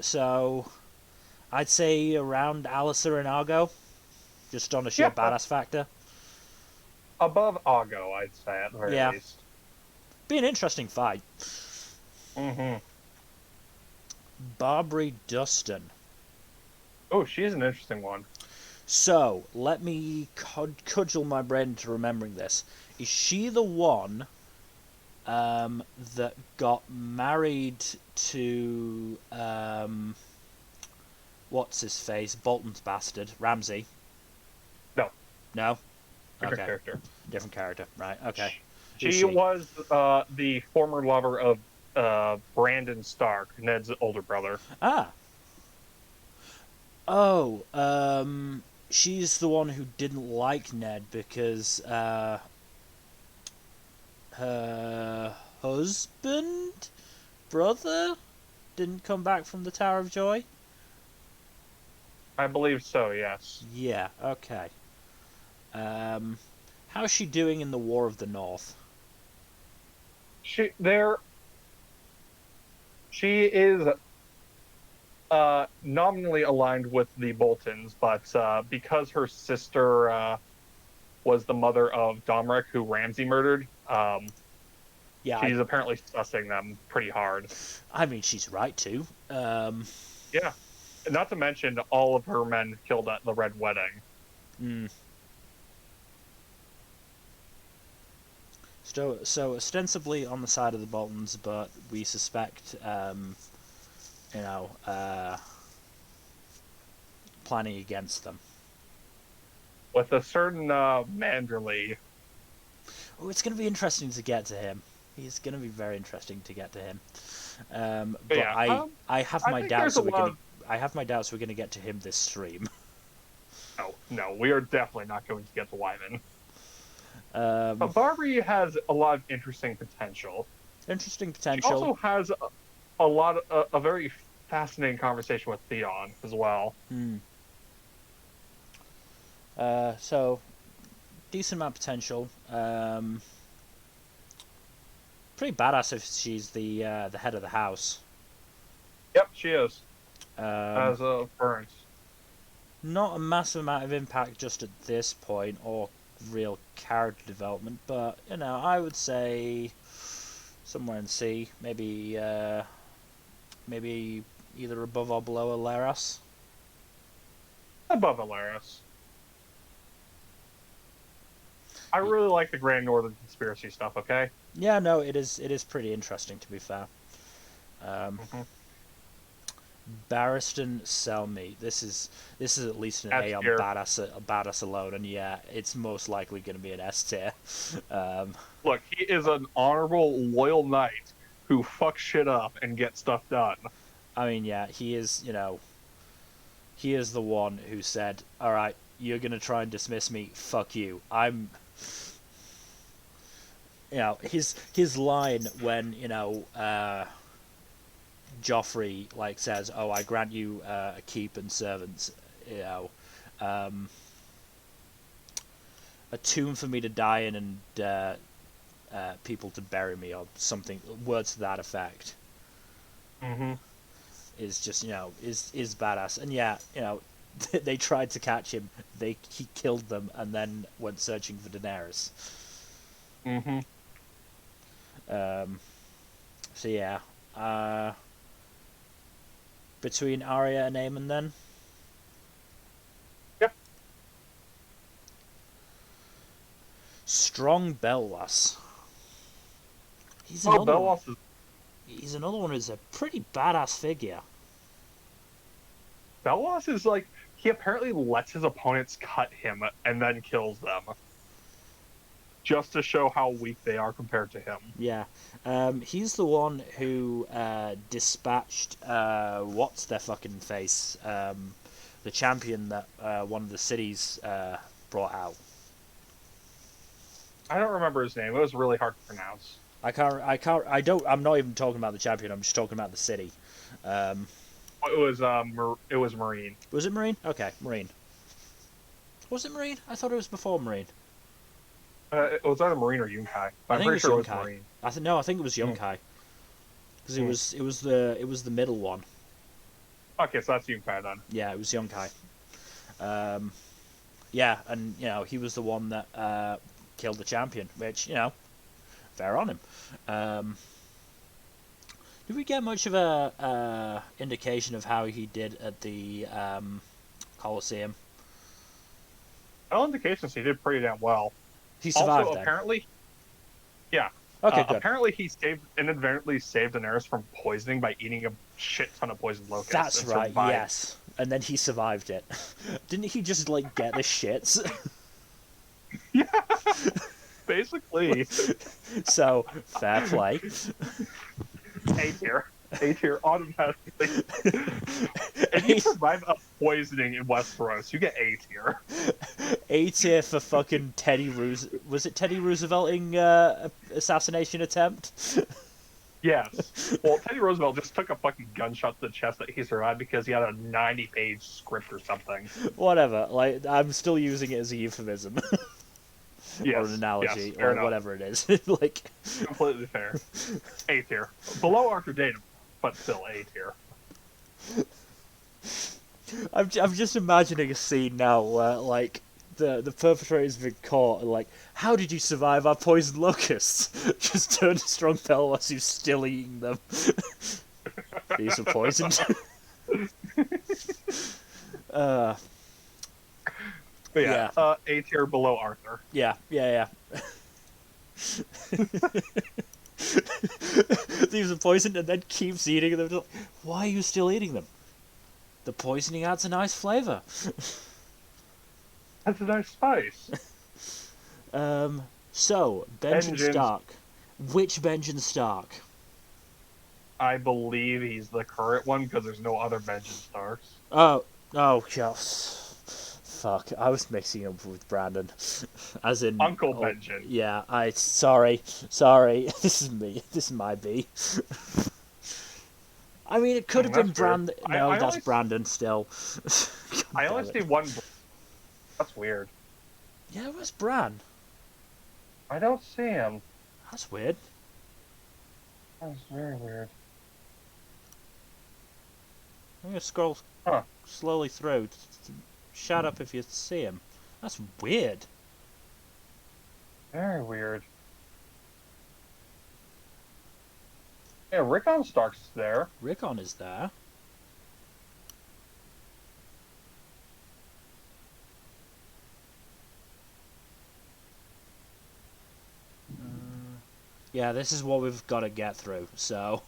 So I'd say around Alliser and Argo, just on a sheer badass factor. Above Argo, I'd say at the very least. Be an interesting fight. Barbary Dustin. Oh, she's an interesting one. So, let me cudgel my brain into remembering this. Is she the one that got married to what's his face? Bolton's bastard, Ramsey? No. No? Different character. Different character, right, okay. She was the former lover of Brandon Stark, Ned's older brother. Ah. Oh, she's the one who didn't like Ned because her brother, didn't come back from the Tower of Joy? I believe so, yes. Yeah, okay. How's she doing in the War of the North? She is nominally aligned with the Boltons, but because her sister was the mother of Domeric, who Ramsay murdered, she's apparently sussing them pretty hard. I mean, she's right to. Yeah. Not to mention all of her men killed at the Red Wedding. So ostensibly on the side of the Boltons, but we suspect, planning against them. With a certain Manderley. Oh, it's going to be interesting to get to him. He's going to be very interesting to get to him. But yeah, I have my doubts. I have my doubts we're going to get to him this stream. No, we are definitely not going to get to Wyvern. But Barbary has a lot of interesting potential. She also has a very fascinating conversation with Theon as well. So decent amount of potential. Pretty badass if she's the head of the house. Yep, she is. As a Burns. Not a massive amount of impact just at this point, or real character development, but I would say somewhere in C, maybe either above or below Alaris. Above Alaris. I really like the Grand Northern Conspiracy stuff. Okay. Yeah, no, it is pretty interesting, to be fair. Barristan Selmy. This is at least an A on badass alone, and yeah, it's most likely going to be an S tier. Look, he is an honorable, loyal knight who fucks shit up and gets stuff done. I mean, yeah, he is. He is the one who said, "All right, you're going to try and dismiss me. Fuck you. I'm." His line when Joffrey says, "Oh, I grant you a keep and servants, a tomb for me to die in and people to bury me," or something, words to that effect. Is just is badass, and yeah, they tried to catch him, he killed them, and then went searching for Daenerys. So yeah. Between Arya and Aemon, then? Strong Belwas. He's Oh, another one. Belos is He's another one who's a pretty badass figure. Belos is like he apparently lets his opponents cut him and then kills them, just to show how weak they are compared to him. Yeah, he's the one who dispatched what's their fucking face, the champion that one of the cities brought out. I don't remember his name. It was really hard to pronounce. I'm not even talking about the champion. I'm just talking about the city. Um, It was Marine. was it Marine? Okay, Marine. Was it Marine? I thought it was before Marine. It was either Marine or Yunkai. I I'm think it pretty was sure it was Yunkai. Marine. I think it was Yunkai because it was the middle one. Okay, so that's Yunkai then. Yeah, it was Yunkai. Yeah, and he was the one that killed the champion, which fair on him. Did we get much of a indication of how he did at the Coliseum? All indications he did pretty damn well. He survived. Also, then. apparently, yeah. Okay, good. Apparently, he inadvertently saved Daenerys from poisoning by eating a shit ton of poisoned locusts. That's and right. survived. Yes, and then he survived it. Didn't he just get the shits? Yeah, basically. So fair play. A tier, automatically. If you survive a poisoning in Westeros, you get A tier. A tier for fucking Teddy Roosevelt. Was it Teddy Roosevelting assassination attempt? Yes. Well, Teddy Roosevelt just took a fucking gunshot to the chest that he survived because he had a 90-page script or something. Whatever. Like, I'm still using it as a euphemism. Yes, or an analogy, yes, fair or enough. whatever it is. Like, Completely fair. A tier. Below Arthur Dayton, but still A tier. I'm just imagining a scene now where, like, the perpetrator's been caught, and, like, how did you survive our poisoned locusts? Just turn to Strong Pelwas who's still eating them. These were poisoned. But yeah, A tier below Arthur. Yeah. These are poisoned and then keeps eating them. Like, why are you still eating them? The poisoning adds a nice flavour. That's a nice spice. So, Benjen Stark. Which Benjen Stark? I believe he's the current one because there's no other Benjen Starks. Oh, yes. Fuck, I was mixing up with Brandon. As in... Uncle Benjen. Yeah, sorry. This is me. This is my B. I mean, it could have been Brandon. No, that's Brandon still. I only see one. That's weird. Yeah, where's Bran? I don't see him. That's weird. That's very weird. I'm gonna scroll slowly through. Shut up if you see him. That's weird. Very weird. Yeah, Rickon Stark's there. Rickon is there. Yeah, this is what we've got to get through, so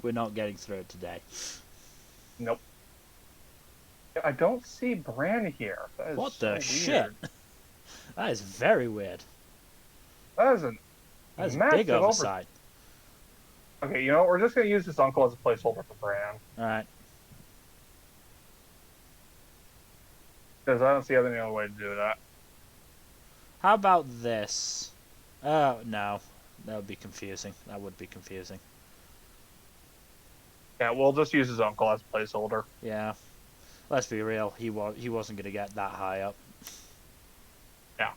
we're not getting through it today. Nope. I don't see Bran here. What the shit? That is very weird. That is a big oversight. Okay, you know what? We're just going to use his uncle as a placeholder for Bran. Alright. Because I don't see any other way to do that. How about this? Oh, no. That would be confusing. That would be confusing. Yeah, we'll just use his uncle as a placeholder. Yeah. Let's be real. He wasn't going to get that high up. Yeah.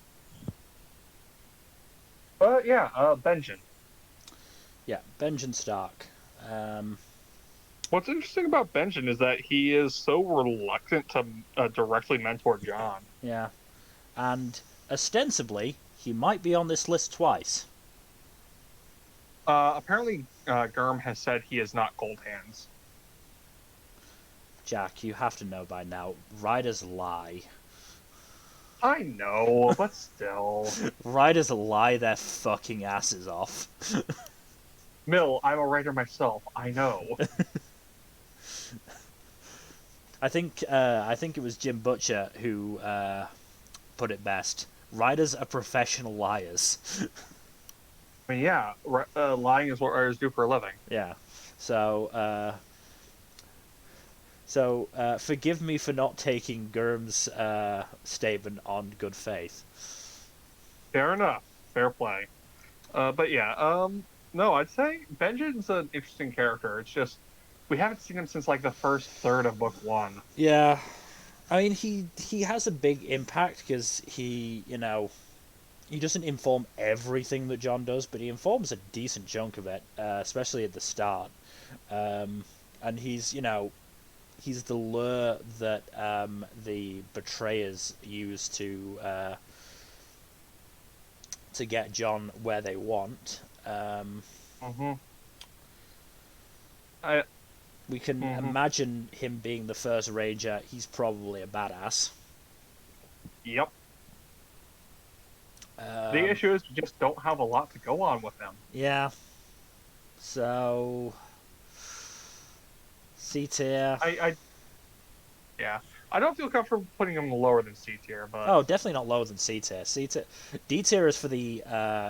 But yeah, Benjen. Yeah, Benjen Stark. What's interesting about Benjen is that he is so reluctant to directly mentor Jon. Yeah. And ostensibly, he might be on this list twice. Apparently, Gurm has said he is not Cold Hands. Jack, you have to know by now, writers lie. I know, but still. Writers lie their fucking asses off. Mill, I'm a writer myself. I know. I think it was Jim Butcher who put it best. Writers are professional liars. I mean, yeah, lying is what writers do for a living. Yeah. So, forgive me for not taking Gurm's statement on good faith. Fair enough. Fair play. But yeah, no, I'd say Benjamin's an interesting character. It's just we haven't seen him since like the first third of book one. Yeah, I mean he has a big impact because he doesn't inform everything that John does, but he informs a decent chunk of it, especially at the start. And he's the lure that the betrayers use to get John where they want. Mm-hmm. I We can imagine him being the first ranger. He's probably a badass. Yep. The issue is we just don't have a lot to go on with him. Yeah. So C tier. Yeah. I don't feel comfortable putting him lower than C tier, but Oh, definitely not lower than C tier. C tier, D tier is for the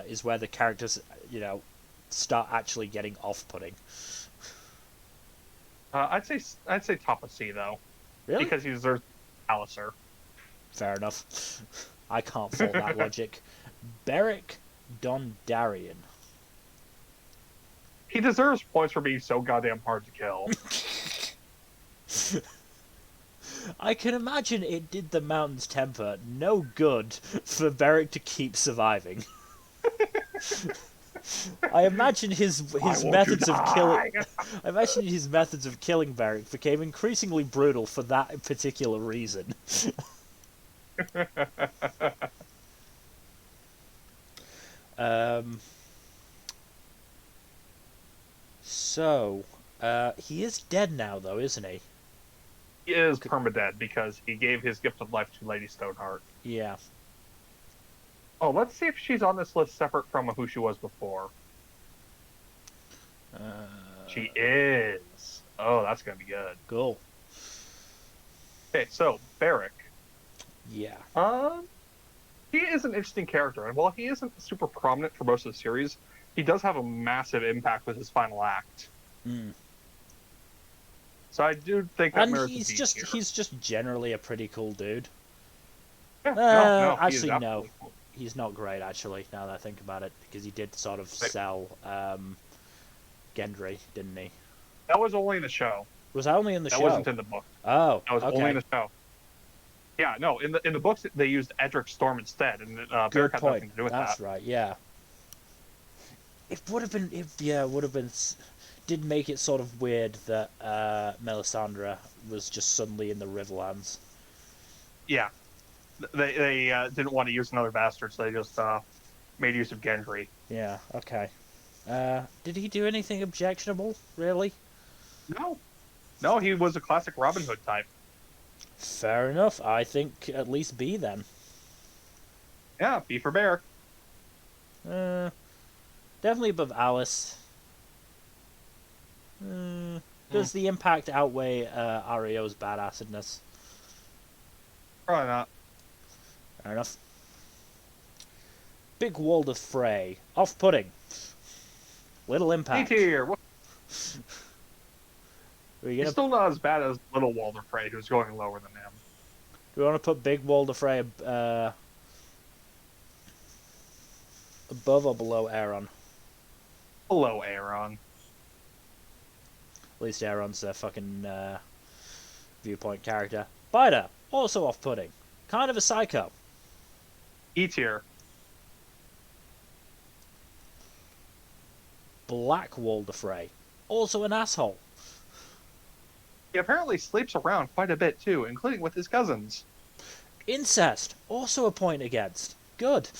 is where the characters start actually getting off-putting. I'd say top of C though, Really? because he deserves Alistair. Fair enough. I can't fault that logic. Beric Dondarrion. He deserves points for being so goddamn hard to kill. I can imagine it did the Mountain's temper no good for Beric to keep surviving. I imagine his methods of killing. I imagine his methods of killing Beric became increasingly brutal for that particular reason. So, he is dead now, though, isn't he? He is permadead because he gave his gift of life to Lady Stoneheart. Yeah. Oh, let's see if she's on this list separate from who she was before. She is. Oh, that's gonna be good. Cool. Okay, so Beric. Yeah. He is an interesting character, and while he isn't super prominent for most of the series, he does have a massive impact with his final act. Mm. So I do think that And he's just generally a pretty cool dude. Yeah, no, actually, no. Cool. He's not great, actually, now that I think about it, because he did sort of sell Gendry, didn't he? That was only in the show. Was that only in the show? That wasn't in the book. Oh, that was only in the show. Yeah, no, in the books they used Edric Storm instead, and Beric had nothing to do with that. That's right. Yeah. It would have been. Did make it sort of weird that Melisandre was just suddenly in the Riverlands. Yeah, they didn't want to use another bastard, so they just made use of Gendry. Yeah. Okay. Did he do anything objectionable? Really? No, he was a classic Robin Hood type. Fair enough. I think at least B then. Yeah, B for Beric. Definitely above Alice. Does the impact outweigh Ario's badassedness? Probably not. Fair enough. Big Walder Frey. Off-putting. Little impact. A tier. He's still not as bad as Little Walder Frey, who's going lower than him. Do we want to put Big Walder Frey above or below Aeron? Below Aeron. At least Aeron's a fucking viewpoint character. Bida, also off-putting. Kind of a psycho. E tier. Black Walder Frey, also an asshole. He apparently sleeps around quite a bit too, including with his cousins. Incest, also a point against. Good.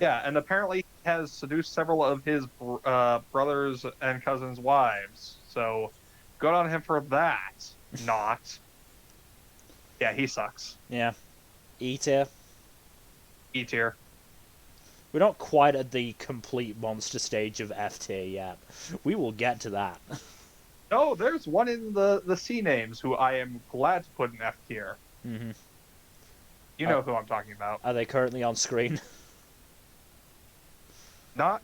Yeah, and apparently he has seduced several of his brothers and cousins' wives. So, good on him for that. Not. Yeah, he sucks. Yeah. E tier. E tier. We're not quite at the complete monster stage of F tier yet. We will get to that. No, there's one in the C names who I am glad to put in F tier. Mm-hmm. You know who I'm talking about. Are they currently on screen? Not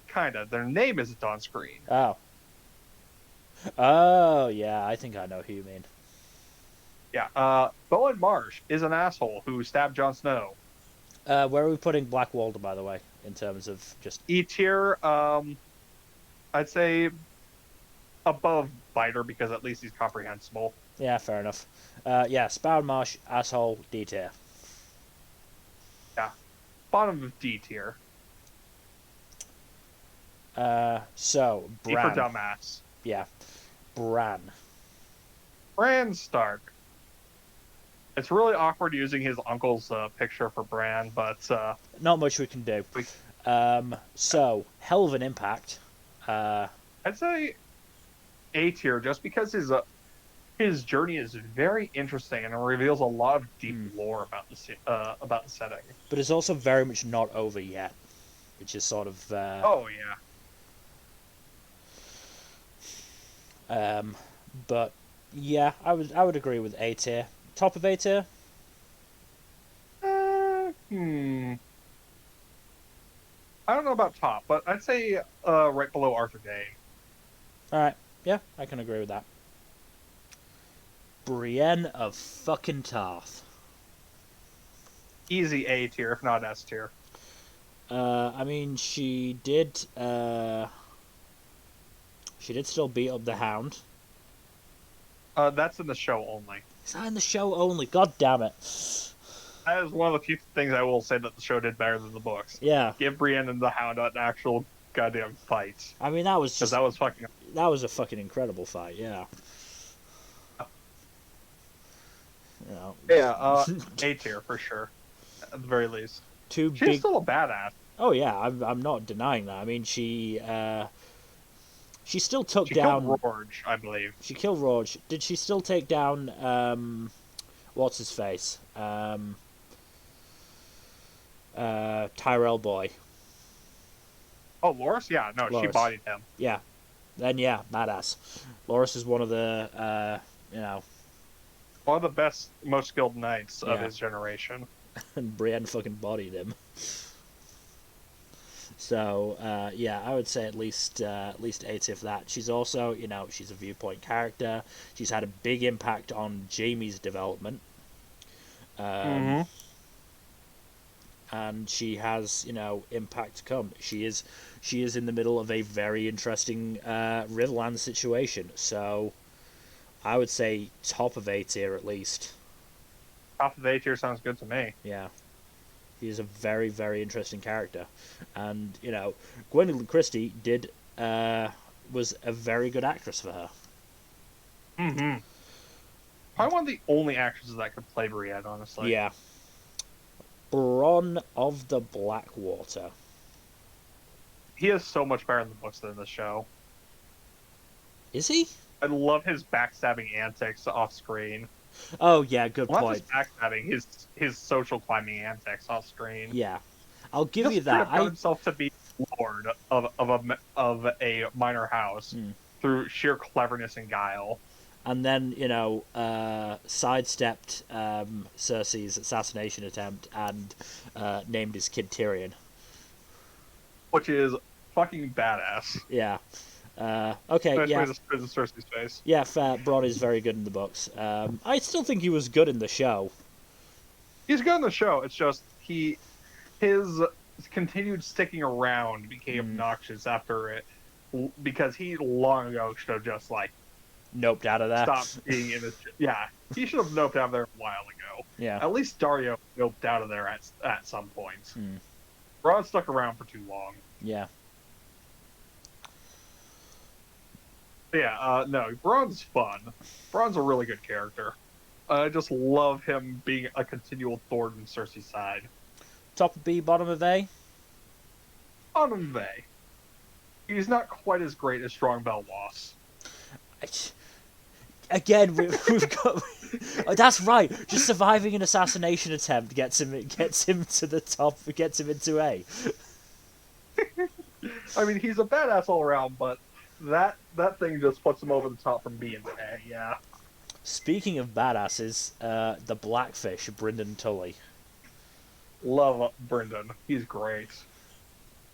kinda. Their name isn't on screen. Oh. Oh, yeah, I think I know who you mean. Yeah, Bowen Marsh is an asshole who stabbed Jon Snow. Where are we putting Black Walder, by the way, in terms of just... E tier, I'd say above Biter because at least he's comprehensible. Yeah, fair enough. Yeah, Spound Marsh, asshole, D tier. Yeah. Bottom of D tier. So, D for Bran. dumbass. Yeah. Bran. Bran Stark. It's really awkward using his uncle's picture for Bran, but Not much we can do. So, hell of an impact. I'd say A tier just because his journey is very interesting and it reveals a lot of deep lore about the setting. But it's also very much not over yet, which is sort of... Oh yeah. But yeah, I would agree with A tier. Top of A tier? I don't know about top, but I'd say right below Arthur Dayne. Alright, yeah, I can agree with that. Brienne of fucking Tarth. Easy A tier, if not S tier. I mean, she did still beat up the Hound. That's in the show only. Is that in the show only? God damn it. That is one of the few things I will say that the show did better than the books. Yeah. Give Brienne and the Hound an actual goddamn fight. I mean, that was just... that was fucking... That was a fucking incredible fight, yeah. You know, yeah, A tier for sure, at the very least. She's still a badass. Oh yeah, I'm not denying that. I mean, she still took she down killed Rorge, I believe. She killed Rorge. Did she still take down what's his face? Tyrell boy. Oh, Loras? Yeah, no, Loras. She bodied him. Yeah. Then yeah, badass. Loras is one of the one of the best, most skilled knights of his generation. And Brienne fucking bodied him. So yeah, I would say at least A tier for that. She's also, she's a viewpoint character. She's had a big impact on Jaime's development. And she has, impact to come. She is in the middle of a very interesting Riverland situation. So I would say top of A tier at least. Top of A tier sounds good to me. Yeah. He is a very, very interesting character. And, Gwendolyn Christie was a very good actress for her. Probably one of the only actresses that could play Brienne, honestly. Yeah. Bronn of the Blackwater. He is so much better in the books than in the show. Is he? I love his backstabbing antics off screen. Oh yeah, good point. Not just backstabbing, his social climbing antics off screen. Yeah, I'll give you that. He himself to be lord of a minor house through sheer cleverness and guile. And then sidestepped Cersei's assassination attempt and named his kid Tyrion, which is fucking badass. Yeah. Okay, yeah. Cersei's face. Yeah, fair. Bronn is very good in the books. I still think he was good in the show. He's good in the show. It's just his continued sticking around became obnoxious after it, because he long ago should have just noped out of there. Stopped being in his. Yeah, he should have noped out of there a while ago. Yeah. At least Dario noped out of there at some point. Bronn stuck around for too long. Yeah. Yeah, no, Bronn's fun. Bronn's a really good character. I just love him being a continual thorn in Cersei's side. Top of B, bottom of A? Bottom of A. He's not quite as great as Strongbell Loss. Again, we've got Oh, that's right. Just surviving an assassination attempt gets him to the top. Gets him into A. I mean, he's a badass all around, but that thing just puts him over the top from being A. Yeah, Speaking of badasses, the Blackfish, Brynden Tully. love Brendan. He's great.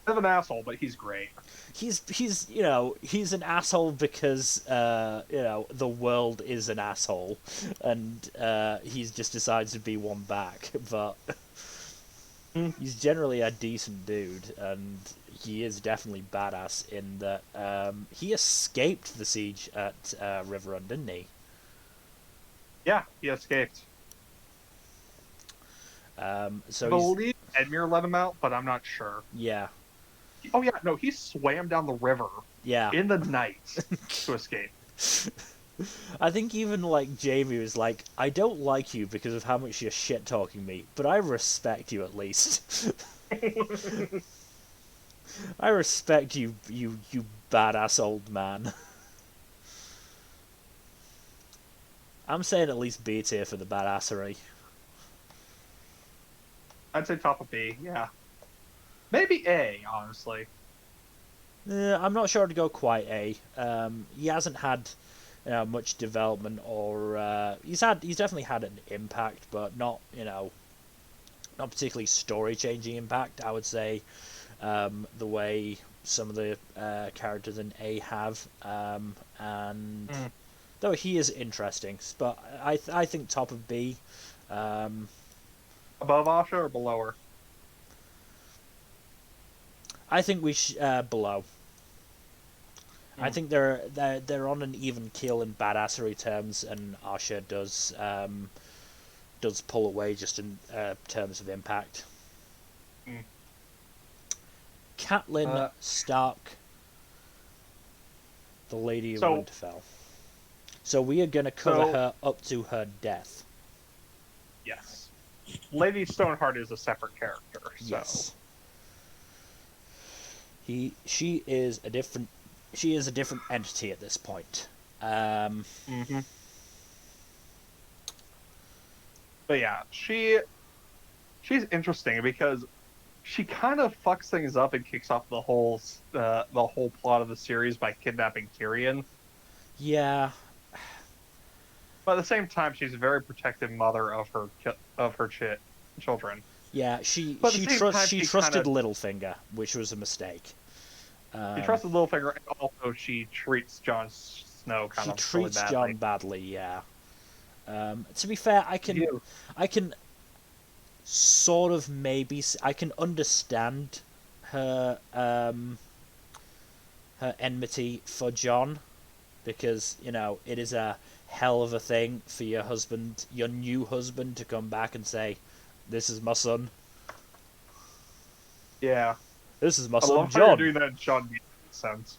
Bit of an asshole, but he's great. He's an asshole because the world is an asshole, and he's just decides to be one back. But he's generally a decent dude, and he is definitely badass in that he escaped the siege at Riverrun, didn't he? Yeah, he escaped. So I believe Edmure let him out, but I'm not sure. yeah, Oh yeah, no, he swam down the river yeah. in the night to escape. I think even like Jamie was like, I don't like you because of how much you're shit talking me, but I respect you at least. I respect you, you badass old man. I'm saying at least B tier for the badassery. I'd say top of B. Yeah, maybe A. Honestly, I'm not sure to go quite A. He hasn't had much development, or he's definitely had an impact, but not not particularly story changing impact. I would say the way some of the characters in A have, and though he is interesting, but I think top of B. above Asha or below her? I think below. I think they're on an even keel in badassery terms, and Asha does pull away just in terms of impact. Mm. Catelyn Stark, the Lady of Winterfell. So we are going to cover her up to her death. Yes. Lady Stoneheart is a separate character. So. Yes. She is a different entity at this point. Mm-hmm. But yeah, she's interesting because she kind of fucks things up and kicks off the whole plot of the series by kidnapping Tyrion. Yeah. But at the same time, she's a very protective mother of her children. Yeah, she trusted Littlefinger, which was a mistake. She trusted Littlefinger, and also she treats Jon Snow kind of really badly. She treats Jon badly, yeah. To be fair, I can sort of I can understand her her enmity for Jon, because it is a hell of a thing for your new husband, to come back and say, "This is my son." Yeah, this is my son, love Jon. How you're doing that, Jon. Makes sense.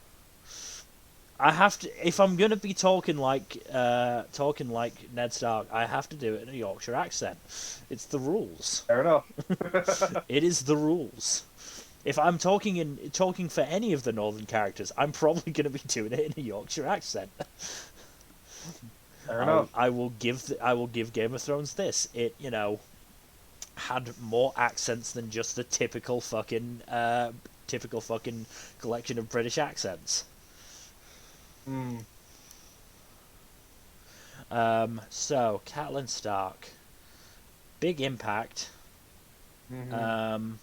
I have to, if I'm gonna be talking like Ned Stark, I have to do it in a Yorkshire accent. It's the rules. Fair enough. It is the rules. If I'm talking for any of the northern characters, I'm probably gonna be doing it in a Yorkshire accent. Fair enough. I will give Game of Thrones this. It had more accents than just the typical fucking collection of British accents. So Catelyn Stark, big impact. Mm-hmm.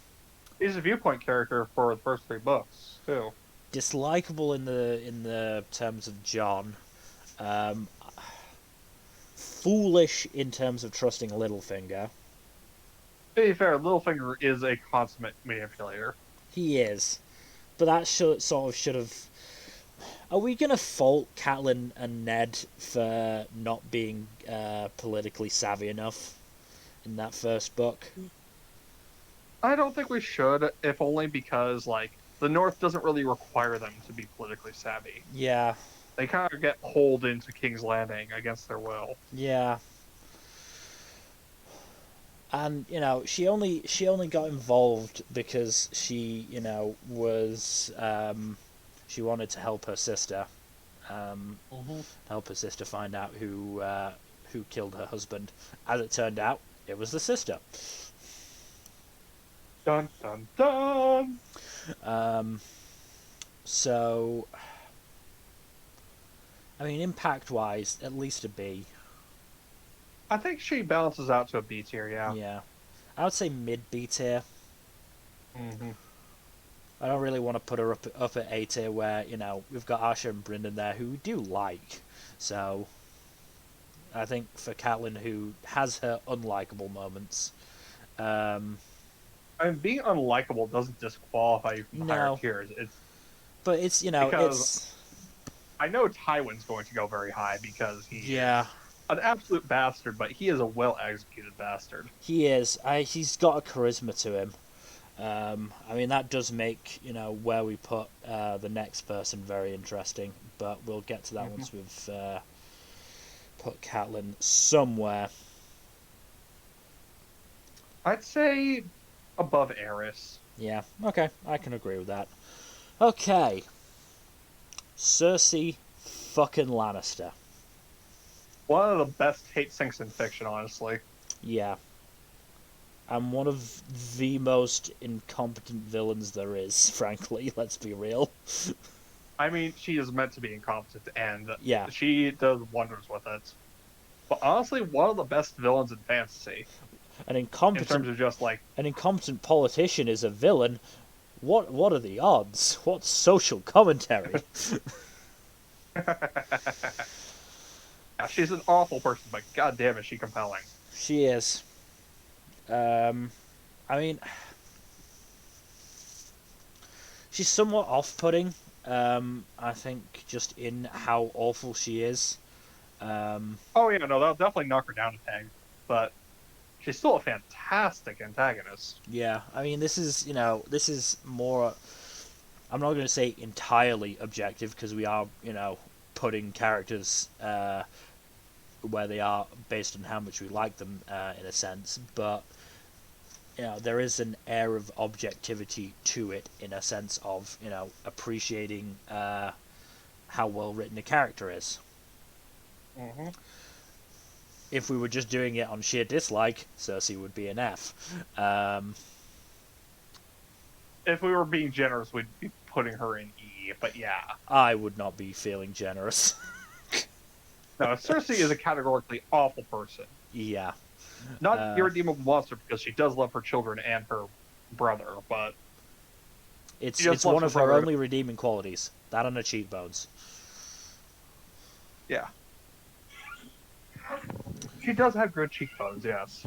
He's a viewpoint character for the first 3 books too. Dislikable in the terms of Jon. Foolish in terms of trusting Littlefinger. To be fair, Littlefinger is a consummate manipulator. He is, but that should have. Are we gonna fault Catelyn and Ned for not being politically savvy enough in that first book? I don't think we should, if only because the North doesn't really require them to be politically savvy. Yeah. They kind of get pulled into King's Landing against their will. Yeah. And she only got involved because she was she wanted to help her sister, help her sister find out who who killed her husband. As it turned out, it was the sister. Dun dun dun. So, I mean, impact-wise, at least a B. I think she balances out to a B tier. Yeah. Yeah, I would say mid B tier. Mm-hmm. I don't really want to put her up at A tier, where we've got Asha and Brendan there who we do like. So, I think for Catelyn, who has her unlikable moments, I mean, being unlikable doesn't disqualify you from higher no, tiers. It's but it's because it's I know Tywin's going to go very high because he yeah. is an absolute bastard, but he is a well executed bastard. He is. He's got a charisma to him. I mean, that does make where we put the next person very interesting. But we'll get to that once we've put Catelyn somewhere. I'd say above Eris. Yeah. Okay, I can agree with that. Okay. Cersei fucking Lannister. One of the best hate sinks in fiction, honestly. Yeah. And one of the most incompetent villains there is, frankly, let's be real. I mean, she is meant to be incompetent, and Yeah. she does wonders with it. But honestly, one of the best villains in fantasy. An In terms incompetent of just like, an incompetent politician is a villain. What are the odds? What social commentary? yeah, she's an awful person, but goddamn is she compelling. She is. I mean, she's somewhat off-putting. I think just in how awful she is. Oh yeah, no, that'll definitely knock her down a peg, but she's still a fantastic antagonist. Yeah, I mean, this is more. I'm not going to say entirely objective because we are, putting characters where they are based on how much we like them, in a sense. But there is an air of objectivity to it, in a sense of appreciating how well written a character is. Mm-hmm. If we were just doing it on sheer dislike, Cersei would be an F. If we were being generous, we'd be putting her in E. But yeah, I would not be feeling generous. no, Cersei is a categorically awful person. Yeah. Not an irredeemable monster because she does love her children and her brother, but It's just one loves of her her brother. only redeeming qualities. That and her cheekbones. Yeah. She does have good cheekbones, yes.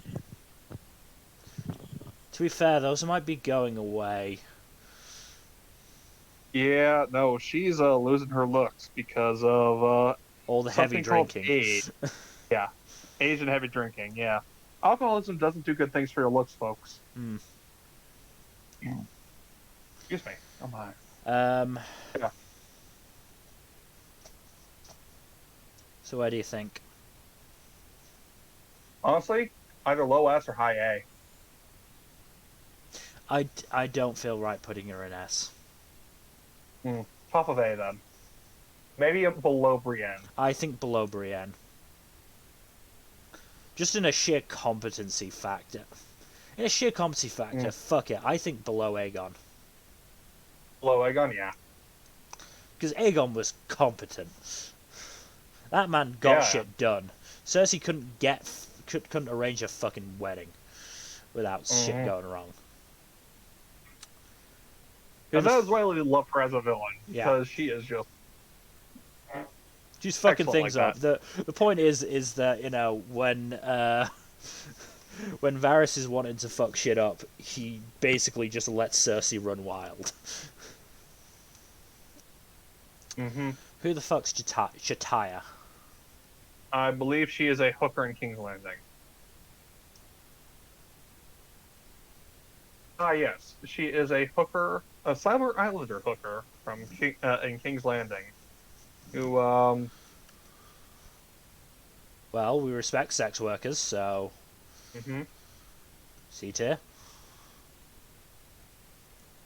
To be fair, those might be going away. Yeah, no, she's losing her looks because of All the heavy something called drinking. age. Yeah, age and heavy drinking. Yeah, alcoholism doesn't do good things for your looks, folks. Mm. Excuse me. Oh my. Yeah. So where do you think? Honestly, either low S or high A. I don't feel right putting her in S. Top of A then. Maybe below Brienne. I think below Brienne. Just in a sheer competency factor. Fuck it. I think below Aegon. Below Aegon, yeah. Because Aegon was competent. That man got shit done. Cersei couldn't arrange a fucking wedding without shit going wrong. And that is why I love her as a villain. Yeah. Because she is just... She's fucking excellent things like up. The point is that, when Varys is wanting to fuck shit up, he basically just lets Cersei run wild. Mm-hmm. Who the fuck's Chitaya? I believe she is a hooker in King's Landing. Ah, yes. She is a hooker, a Cyber Islander hooker from in King's Landing. Who, Well, we respect sex workers, so... Mm-hmm. C tier.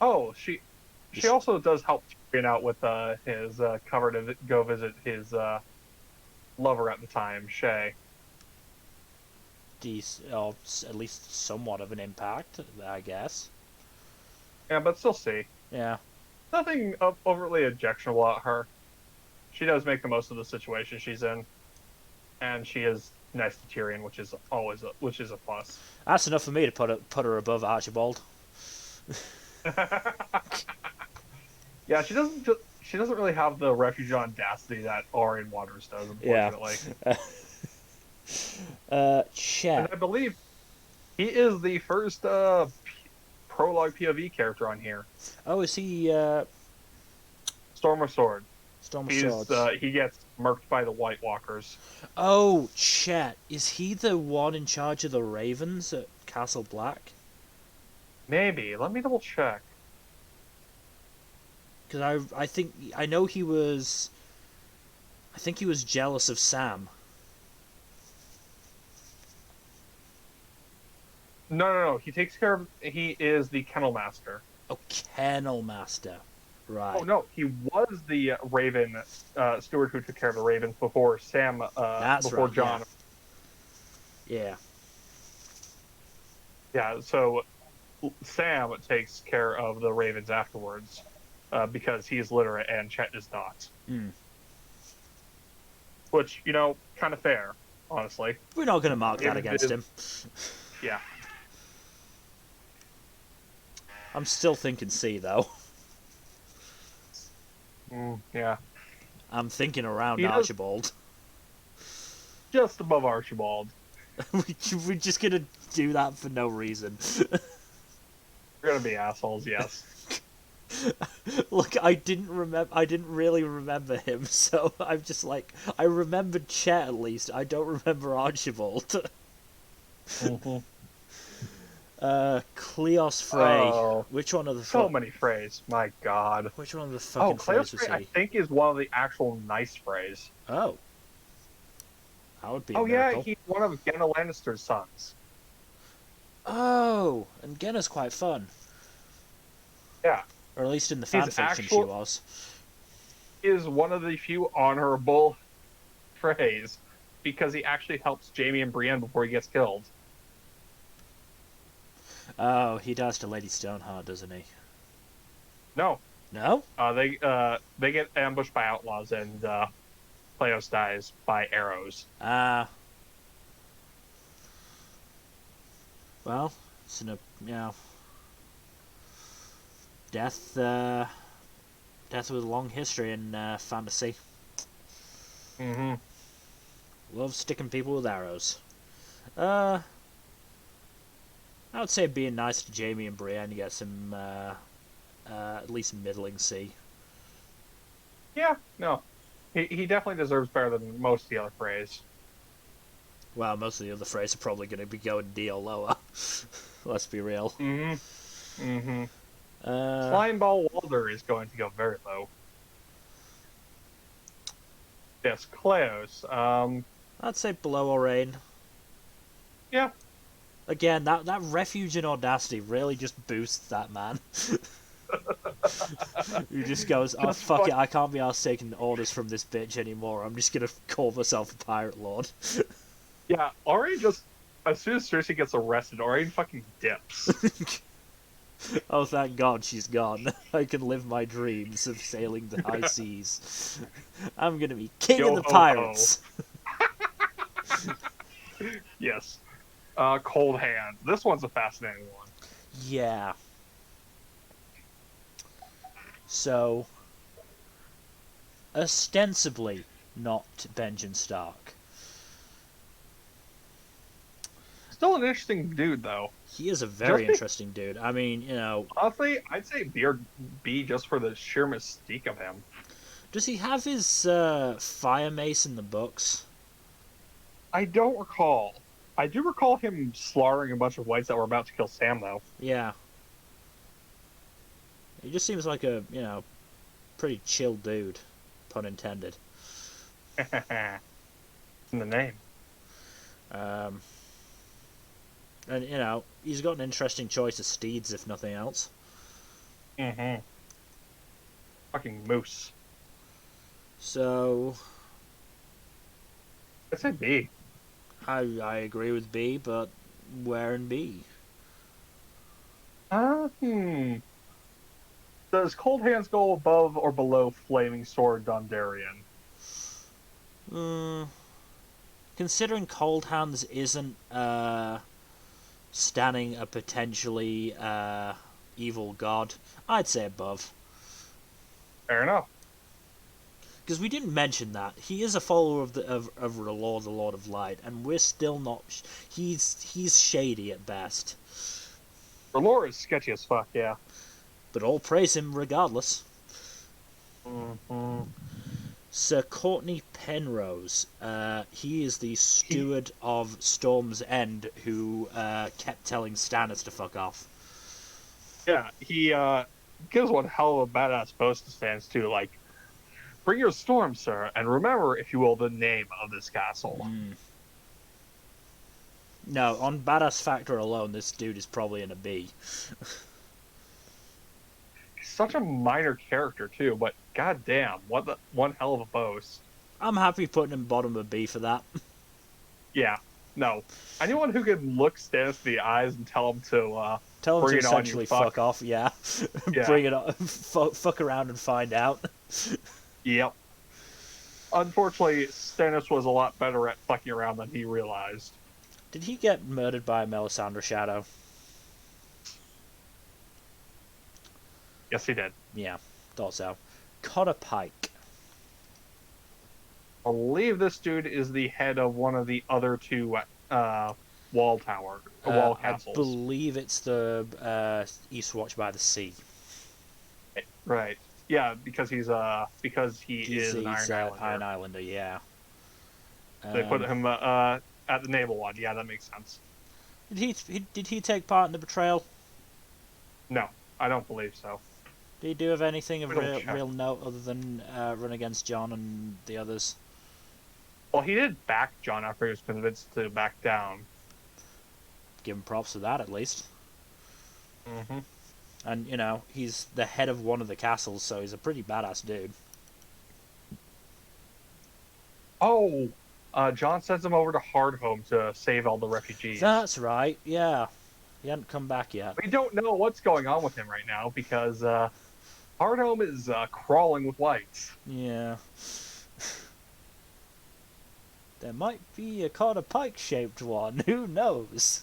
Oh, she also does help Tyrion out with his cover to go visit his lover at the time, Shay. at least somewhat of an impact, I guess. Yeah, but still see. Yeah. Nothing overtly objectionable about her. She does make the most of the situation she's in, and she is nice to Tyrion, which is a plus. That's enough for me to put her above Archibald. Yeah, she doesn't really have the refuge audacity that Oren Waters does, Yeah. unfortunately. And Chet. I believe he is the first prologue POV character on here. Oh, is he Storm of Sword. Storm of Swords? He gets murked by the White Walkers. Oh, Chet. Is he the one in charge of the Ravens at Castle Black? Maybe. Let me double check. Because I think I know he was. I think he was jealous of Sam. No. He takes care of. He is the Kennel Master. Oh, Kennel Master. Right. Oh no, he was the Raven steward who took care of the Ravens before Sam. That's before right. John. Yeah. Yeah. So Sam takes care of the Ravens afterwards, because he's literate and Chet is not. Mm. Which, kind of fair, honestly. We're not going to mark that against him. Yeah. I'm still thinking C though. Yeah. I'm thinking around He Archibald. Just above Archibald. We're just gonna do that for no reason. We're gonna be assholes, yes. Look, I didn't really remember him, so I'm just like, I remembered Chet at least. I don't remember Archibald. Mm-hmm. Cleos Frey. Oh, Which one of the so many Freys? My God. Which one of the fucking Cleos Freys was Frey, I he? think, is one of the actual nice Freys. Oh, that would be. A Oh miracle. yeah, he's one of Genna Lannister's sons. Oh, and Genna's quite fun. Yeah. Or at least in the He's fanfiction she was. Is one of the few honorable Freys because he actually helps Jaime and Brienne before he gets killed. Oh, he does to Lady Stoneheart, doesn't he? No. No? They get ambushed by outlaws and Cleos dies by arrows. Ah. Well, it's death with a long history in fantasy. Mm-hmm. Love sticking people with arrows. I would say being nice to Jaime and Brienne gets him at least middling C. Yeah, no. He definitely deserves better than most of the other Freys. Well, most of the other Freys are probably going to be going D or lower. Let's be real. Mm-hmm. Mm-hmm. Slimeball Walder is going to go very low. Yes, Cleos. I'd say below Orain. Yeah. Again, that refuge and audacity really just boosts that man. He just goes, oh fuck it, I can't be arsed taking orders from this bitch anymore. I'm just gonna call myself a pirate lord. Yeah, Oren just, as soon as Cersei gets arrested, Oren fucking dips. Oh, thank God she's gone. I can live my dreams of sailing the high seas. I'm gonna be king of the pirates. Yes. Cold Hand. This one's a fascinating one. Yeah. So, ostensibly not Benjen Stark. Still an interesting dude, though. He is a very interesting dude. I mean, honestly, I'd say B just for the sheer mystique of him. Does he have his fire mace in the books? I don't recall. I do recall him slaughtering a bunch of whites that were about to kill Sam, though. Yeah. He just seems like a, pretty chill dude. Pun intended. In the name. And, he's got an interesting choice of steeds, if nothing else. Mm-hmm. Fucking moose. So... I'd say B. I agree with B, but where in B? Hmm. Does Cold Hands go above or below Flaming Sword Dondarian? Mm, considering Cold Hands isn't standing a potentially evil god, I'd say above. Fair enough. Because we didn't mention that he is a follower of the Lord of Light, and we're still not. He's shady at best, Her lore is sketchy as fuck, yeah. but all praise him regardless. Hmm. Sir Courtney Penrose. He is the He, steward of Storm's End who kept telling Stannis to fuck off. yeah, he gives one hell of a badass boast to fans too. Like, bring your storm, sir, and remember, if you will, the name of this castle. Mm. No, on badass factor alone, this dude is probably in a B. He's such a minor character too, but goddamn, what the one hell of a boast. I'm happy putting him bottom of B for that. Yeah, no. Anyone who can look Stannis in the eyes and tell him to Tell him to bring it on, you essentially fuck. fuck off, yeah. Yeah, Bring it on, fuck around and find out. yep. Unfortunately, Stannis was a lot better at fucking around than he realized. Did he get murdered by Melisandre Shadow? Yes, he did. Yeah, thought so. Cotter Pike. I believe this dude is the head of one of the other two wall wall I castles. believe it's the Eastwatch by the Sea. Right. Yeah, because he is an He's Iron Islander. Iron Islander, yeah. They put him at the naval one. Yeah, that makes sense. Did he take part in the betrayal? No, I don't believe so. Did he do have anything of We don't check. real note other than run against Jon and the others? Well, he did back John after he was convinced to back down. Give him props for that, at least. Mm-hmm. And, you know, he's the head of one of the castles, so he's a pretty badass dude. Oh, John sends him over to Hardhome to save all the refugees. That's right, yeah. He hadn't come back yet. We don't know what's going on with him right now because Hardhome is crawling with whites. Yeah. There might be a Cotter Pike shaped one, who knows?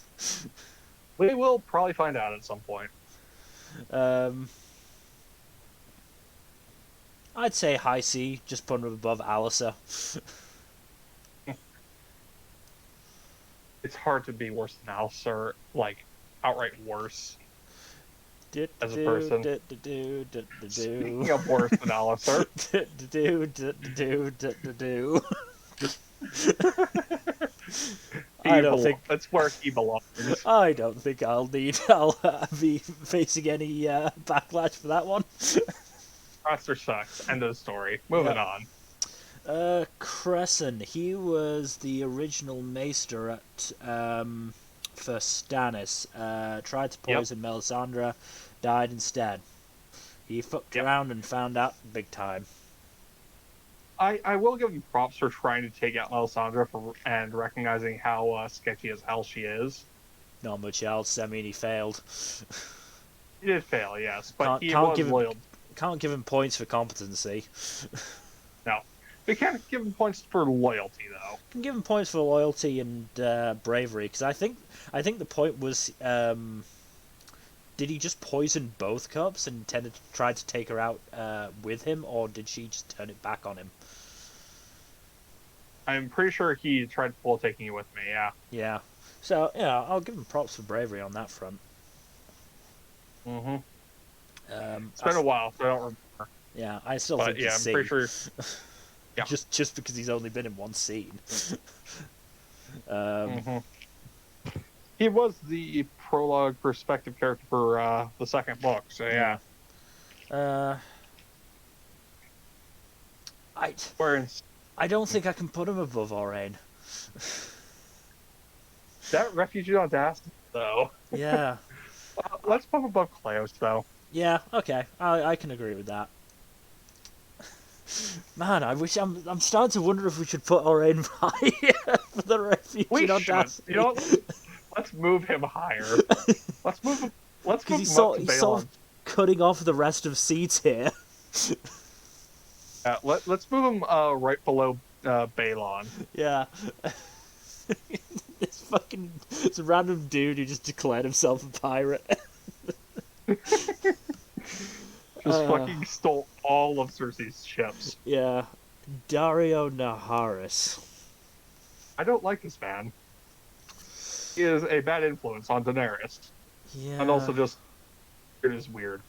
We will probably find out at some point. I'd say high C, just put him above Alliser. It's hard to be worse than Alistair, like outright worse as a person. Speaking of worse than Alistair, I don't think that's where he belongs. I don't think I'll be facing any backlash for that one. Alistair sucks. End of the story. Moving on. Crescent. He was the original maester at for Stannis. Tried to poison Melisandre, died instead. He fucked around and found out big time. I will give him props for trying to take out Melisandre and recognizing how sketchy as hell she is. Not much else. I mean, he failed. He did fail, yes, but he can't was give him, loyal. Can't give him points for competency. No. We can't give him points for loyalty, though. Can give him points for loyalty and bravery, because I think the point was, did he just poison both cups and intended to try to take her out with him, or did she just turn it back on him? I'm pretty sure he tried to pull taking you with me, yeah. Yeah. So, yeah, I'll give him props for bravery on that front. Mm-hmm. It's been a while, so I don't remember. Yeah, I still think he's I'm pretty sure. Yeah. just because he's only been in one scene. He was the prologue perspective character for the second book, so yeah. I don't think I can put him above Aurane. That refugee audacity, though. Yeah. Let's put him above Kleos, though. Yeah, okay. I can agree with that. Man, I'm starting to wonder if we should put Aurane higher. for the refuge We in should. You know Audacity. what? Let's move him higher. Let's move him. Let's Because move him up to he's sort of Balon. cutting off the rest of seeds here. Let's move him right below Balon. Yeah. It's a random dude who just declared himself a pirate. Just fucking stole all of Cersei's ships. Yeah. Dario Naharis. I don't like this man. He is a bad influence on Daenerys, and Yeah. also just it is weird.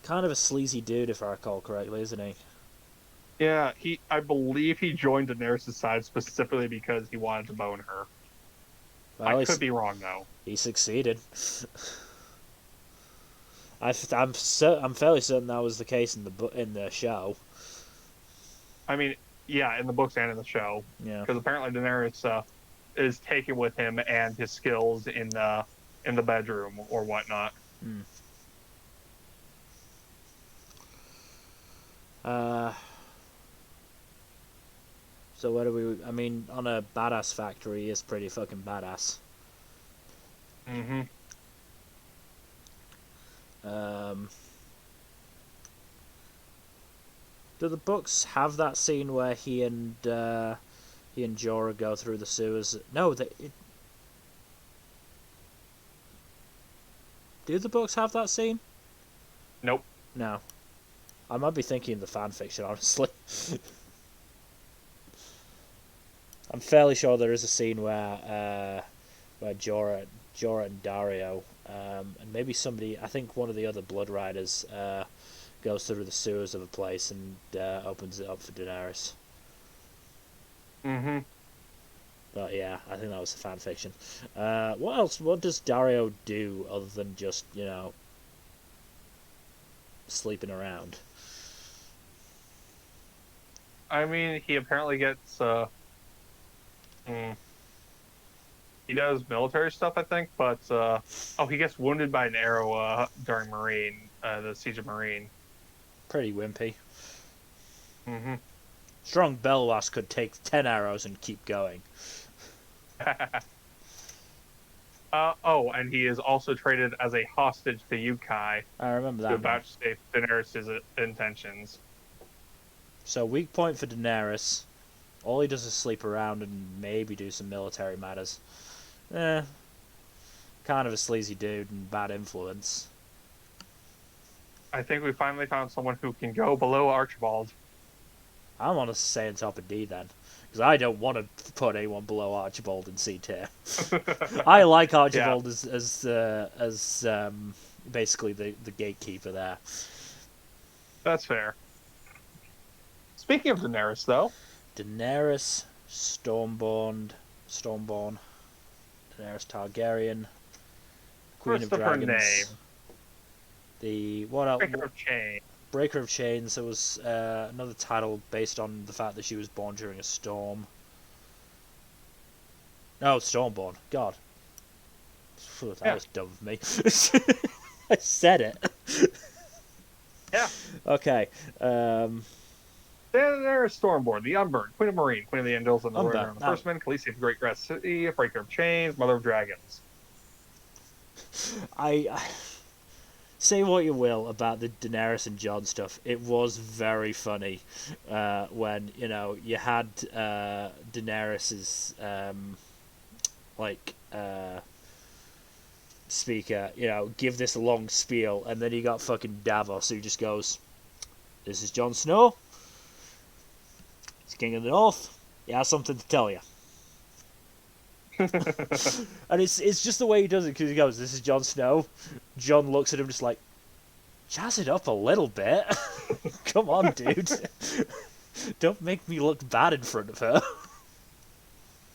Kind of a sleazy dude, if I recall correctly, isn't he? Yeah, I believe he joined Daenerys' side specifically because he wanted to bone her. Well, I could be wrong though. he succeeded. I'm fairly certain that was the case in the show. I mean, yeah, in the books and in the show, Yeah. because apparently Daenerys is taken with him and his skills in the bedroom or whatnot. Hmm. Uh. So what do we? I mean, on a badass factory, he is pretty fucking badass. Mm-hmm. Do the books have that scene where he and Jorah go through the sewers? No, do the books have that scene? Nope. No. I might be thinking of the fan fiction, honestly. I'm fairly sure there is a scene where Jorah and Dario, and maybe somebody, I think one of the other Blood Riders, goes through the sewers of a place and opens it up for Daenerys. Mm-hmm. But yeah, I think that was a fan fiction. What else? What does Dario do other than just, sleeping around? I mean, he apparently gets he does military stuff, I think, but he gets wounded by an arrow during the siege of Marine. Pretty wimpy. Mm-hmm. Strong Belwas could take 10 arrows and keep going. And he is also traded as a hostage to Yukai I remember that. to vouchsafe Daenerys' intentions. So weak point for Daenerys. All he does is sleep around and maybe do some military matters. Kind of a sleazy dude and bad influence. I think we finally found someone who can go below Archibald. I'm honestly saying top of D then. Because I don't want to put anyone below Archibald in C tier. I like Archibald as basically the gatekeeper there. That's fair. Speaking of Daenerys, though. Daenerys, Stormborn, Daenerys Targaryen, Queen of Dragons. Name. The what else? Breaker of Chains. Breaker of Chains. There was another title based on the fact that she was born during a storm. No, Stormborn. God, that was dumb of me. I said it. Yeah. Okay. Daenerys Stormborn, the Unburned, Queen of Marine, Queen of the Angels, and the Warrior of the Unbound. First Men, Khaleesi of the Great Grass City, Breaker of Chains, Mother of Dragons. I say what you will about the Daenerys and Jon stuff. It was very funny when you had Daenerys's speaker, give this long spiel, and then you got fucking Davos who just goes, "This is Jon Snow. He's King of the North. He has something to tell you." And it's just the way he does it, because he goes, "This is Jon Snow." Jon looks at him just like, "Jazz it up a little bit." Come on, dude. Don't make me look bad in front of her.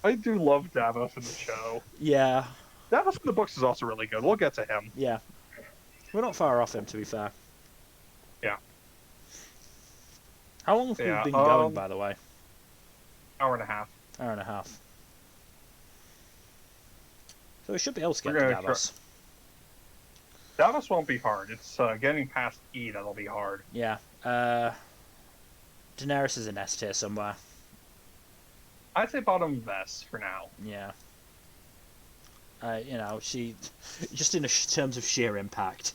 I do love Davos in the show. Yeah. Davos in the books is also really good. We'll get to him. Yeah. We're not far off him, to be fair. Yeah. How long have we been going, by the way? Hour and a half. Hour and a half. So we should be able to get to Davos. Davos won't be hard. It's getting past E that'll be hard. Yeah. Daenerys is in S tier somewhere. I'd say bottom vest for now. Yeah. She just in terms of sheer impact.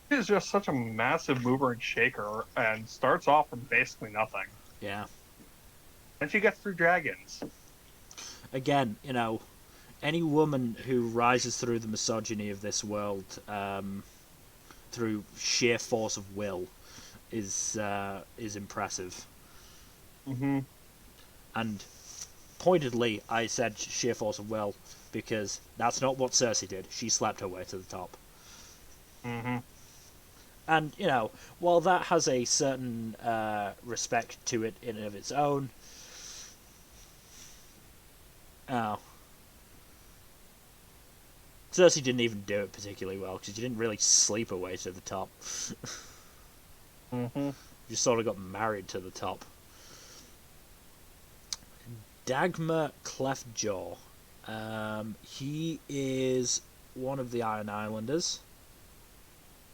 She is just such a massive mover and shaker, and starts off from basically nothing. Yeah. And she gets through dragons. Again, any woman who rises through the misogyny of this world through sheer force of will is impressive. Mm-hmm. And pointedly, I said sheer force of will because that's not what Cersei did. She slapped her way to the top. Mm-hmm. And while that has a certain respect to it in and of its own, oh, Cersei didn't even do it particularly well because she didn't really sleep her way to the top. Mm-hmm. She sort of got married to the top. Dagmar Cleftjaw. He is one of the Iron Islanders.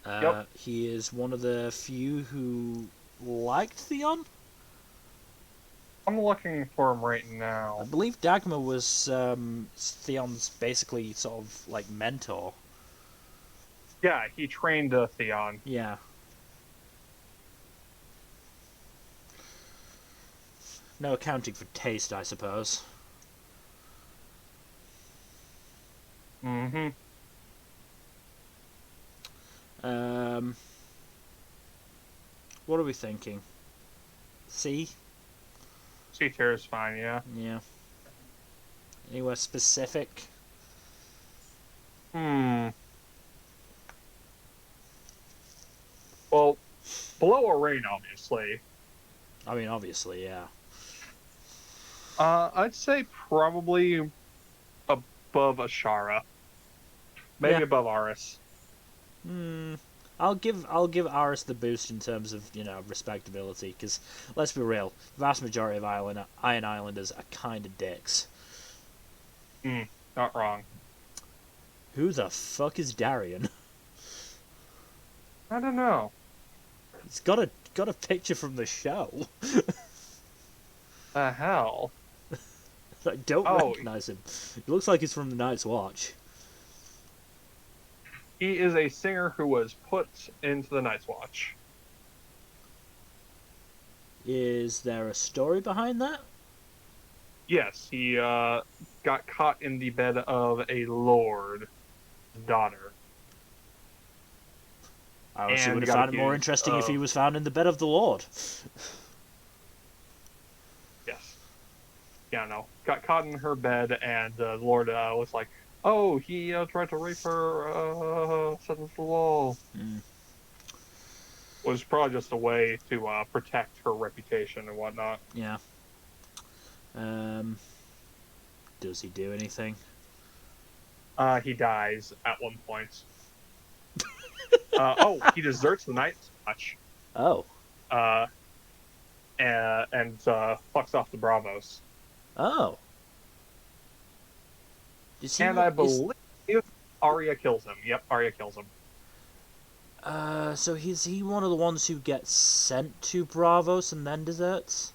Yep. He is one of the few who liked Theon. I'm looking for him right I now. believe Dagmar was Theon's basically sort of like mentor. Yeah, he trained Theon. Yeah. No accounting for taste, I suppose. Mm-hmm. Um, what are we thinking? C? C tier is fine, yeah. Yeah. Anywhere specific? Hmm. Well, below a rain, obviously. I mean, obviously, yeah. I'd say probably above Ashara. Maybe Yeah. above Aris. I'll give Aris the boost in terms of respectability because let's be real, the vast majority of Iron Islanders are kind of dicks. Not wrong. Who the fuck is Darian? I don't know. He's got a picture from the show. The hell? I don't recognize him. He looks like he's from the Night's Watch. He is a singer who was put into the Night's Watch. Is there a story behind that? Yes, he got caught in the bed of a lord's daughter. I honestly And would have got found it more accused interesting if of... he was found in the bed of the Lord. Yes. Yeah, no. Got caught in her bed, and the Lord was like, oh, he tried to rape her, sentence the law. Was probably just a way to protect her reputation and whatnot. Yeah. Does he do anything? He dies at one point. He deserts the Night's Watch. Oh. And fucks off the Bravos. Oh. And I believe Arya kills him. Yep, Arya kills him. So is he one of the ones who gets sent to Bravos and then deserts?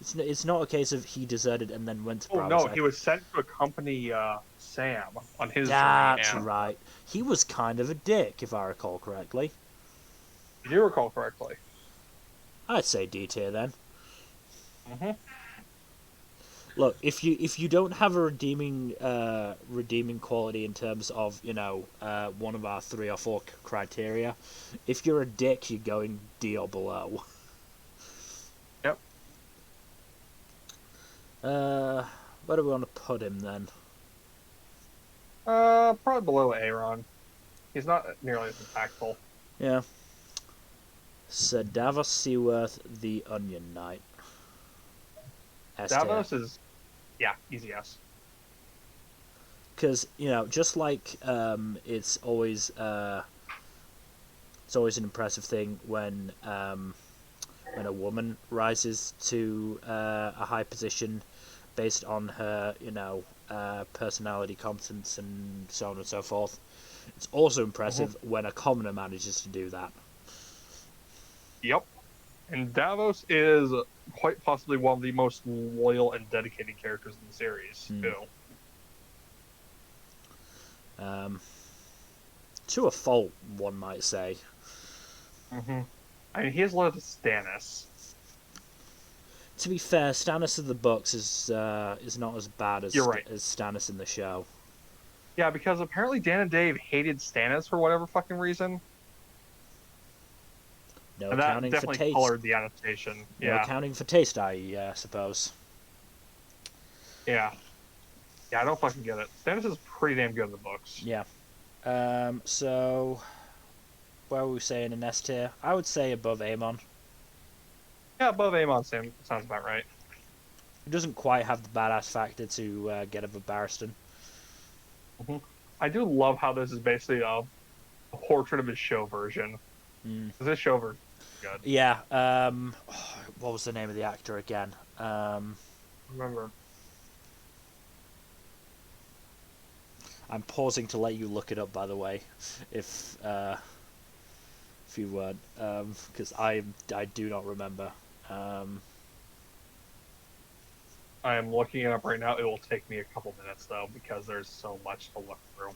It's not a case of he deserted and then went to Bravos. Oh no, he was sent to accompany Sam on his journey. That's right. He was kind of a dick, if I recall correctly. You do recall correctly. I'd say D tier then. Mm-hmm. Look, if you don't have a redeeming quality in terms of one of our 3 or 4 criteria, if you're a dick, you're going D or below. Yep. Where do we want to put him then? Probably below Aaron. He's not nearly as impactful. Yeah. Sir Davos Seaworth, the Onion Knight. Davos is, yeah, easy S. Because just like it's always an impressive thing when a woman rises to a high position based on her personality, competence, and so on and so forth. It's also impressive when a commoner manages to do that. Yep. And Davos is quite possibly one of the most loyal and dedicated characters in the series, Hmm. too. Um, to a fault, one might say. Hmm. I mean, he has led to Stannis. To be fair, Stannis in the books is not as bad You're right. as Stannis in the show. Yeah, because apparently Dan and Dave hated Stannis for whatever fucking reason, No and that accounting for definitely taste. colored the adaptation. No Yeah, accounting for taste, I suppose. yeah, yeah. I don't fucking get it. Stannis is pretty damn good in the books. Yeah. So where were we saying in S tier? I would say above Aemon. Yeah, above Aemon sounds about right. It doesn't quite have the badass factor to get above Barristan. Hmm. I do love how this is basically a portrait of his show version. Mm. This show version is good. Yeah. What was the name of the actor again? Remember, I'm pausing to let you look it up. By the way, if you weren't, because I do not remember. I am looking it up right now. It will take me a couple minutes though because there's so much to look through.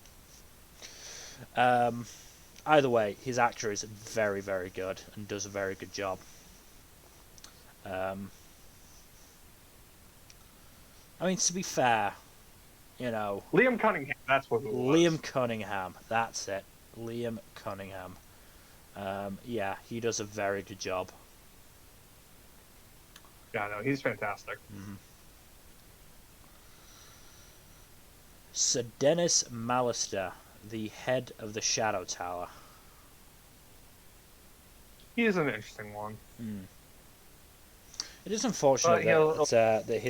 Um, Either way, his actor is very, very good and does a very good job. Um, I mean, to be fair, you know, Liam Cunningham, that's what it was. Liam Cunningham, that's it. Liam Cunningham. Yeah, he does a very good job. Yeah, no, he's fantastic. Mm-hmm. Sir Dennis Mallister, the head of the Shadow Tower. He is an interesting one. Mm. It is unfortunate that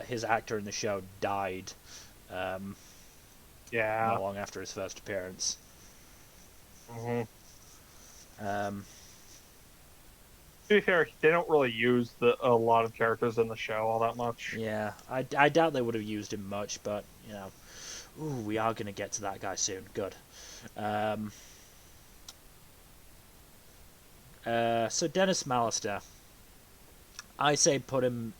his actor in the show died. Yeah. Not long after his first appearance. Mm-hmm. Um, To be fair, they don't really use a lot of characters in the show all that much. yeah, I doubt they would have used him much, but you know, ooh, we are going to get to that guy soon. Good. So Dennis Mallister, I say put him.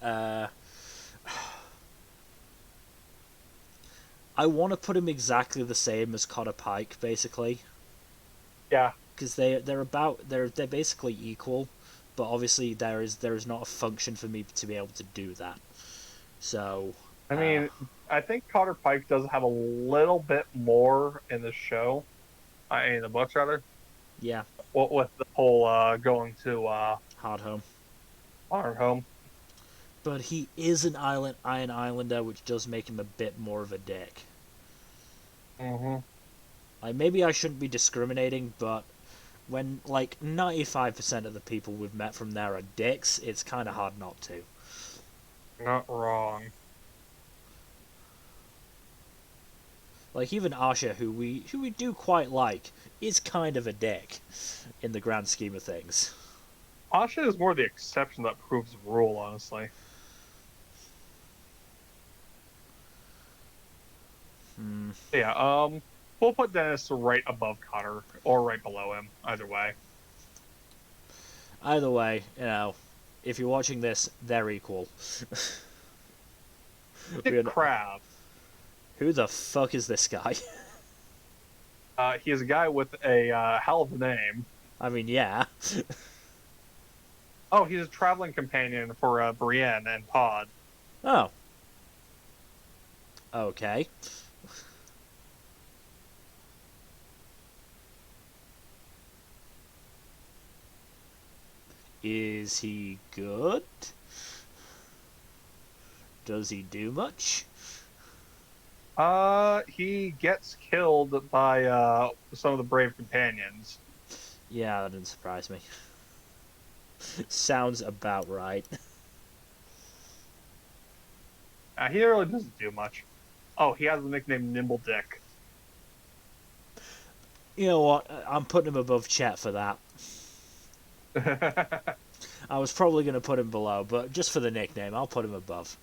I want to put him exactly the same as Cotter Pike, basically. Yeah. Because they're basically equal, but obviously there is not a function for me to be able to do that. So I mean, I think Cotter Pike does have a little bit more in the show, in the books rather. yeah, What with the whole going to hard home. our home. But he is an Iron Islander, which does make him a bit more of a dick. Mm-hmm. Like maybe I shouldn't be discriminating, but when like 95% of the people we've met from there are dicks, it's kind of hard not to. Not wrong. Like even Asha, who we do quite like, is kind of a dick in the grand scheme of things. Asha is more the exception that proves the rule, honestly. Hmm. Yeah, we'll put Dennis right above Cotter, or right below him, either way. Either way, you know, if you're watching this, they're equal. Dick Crab. Who the fuck is this guy? He is a guy with a hell of a name. I mean, yeah. Oh, he's a traveling companion for Brienne and Pod. Oh. Okay. Is he good? Does he do much? He gets killed by some of the brave companions. Yeah, that didn't surprise me. Sounds about right. He really doesn't do much. Oh, he has the nickname Nimble Dick. You know what? I'm putting him above Chet for that. I was probably going to put him below, but just for the nickname, I'll put him above.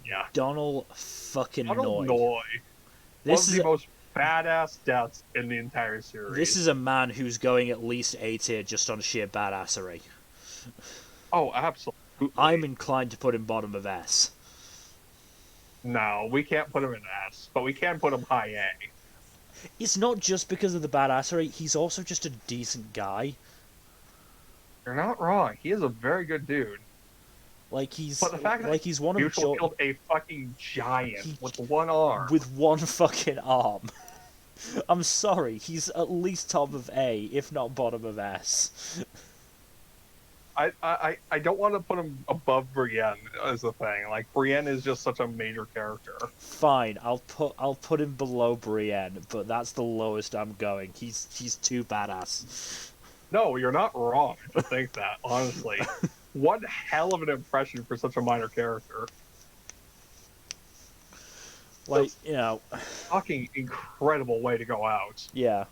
Yeah. Donald fucking Donald Noy. Noy. This One of the most badass deaths in the entire series. This is a man who's going at least A tier just on sheer badassery. Oh, absolutely. I'm inclined to put him bottom of S. No, we can't put him in S, but we can put him high A. It's not just because of the badassery, he's also just a decent guy. You're not wrong. He is a very good dude. Like But the fact that he's one of Mutual jo- killed a fucking giant he with one arm. with one fucking arm. I'm sorry, he's at least top of A, if not bottom of S. I don't want to put him above Brienne as the thing. Like Brienne is just such a major character. Fine, I'll put him below Brienne, but that's the lowest I'm going. He's too badass. No, you're not wrong to think that, honestly. One hell of an impression for such a minor character. Like, Just you know, fucking incredible way to go out. yeah.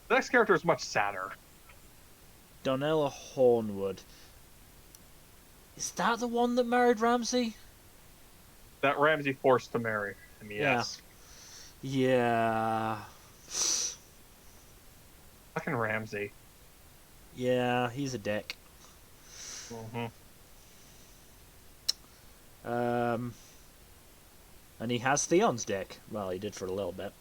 The next character is much sadder. Donella Hornwood. Is that the one that married Ramsay? That Ramsay forced to marry him, yes. Yeah. Fucking Ramsay. Yeah, he's a dick. Mm-hmm. And he has Theon's dick. Well, he did for a little bit.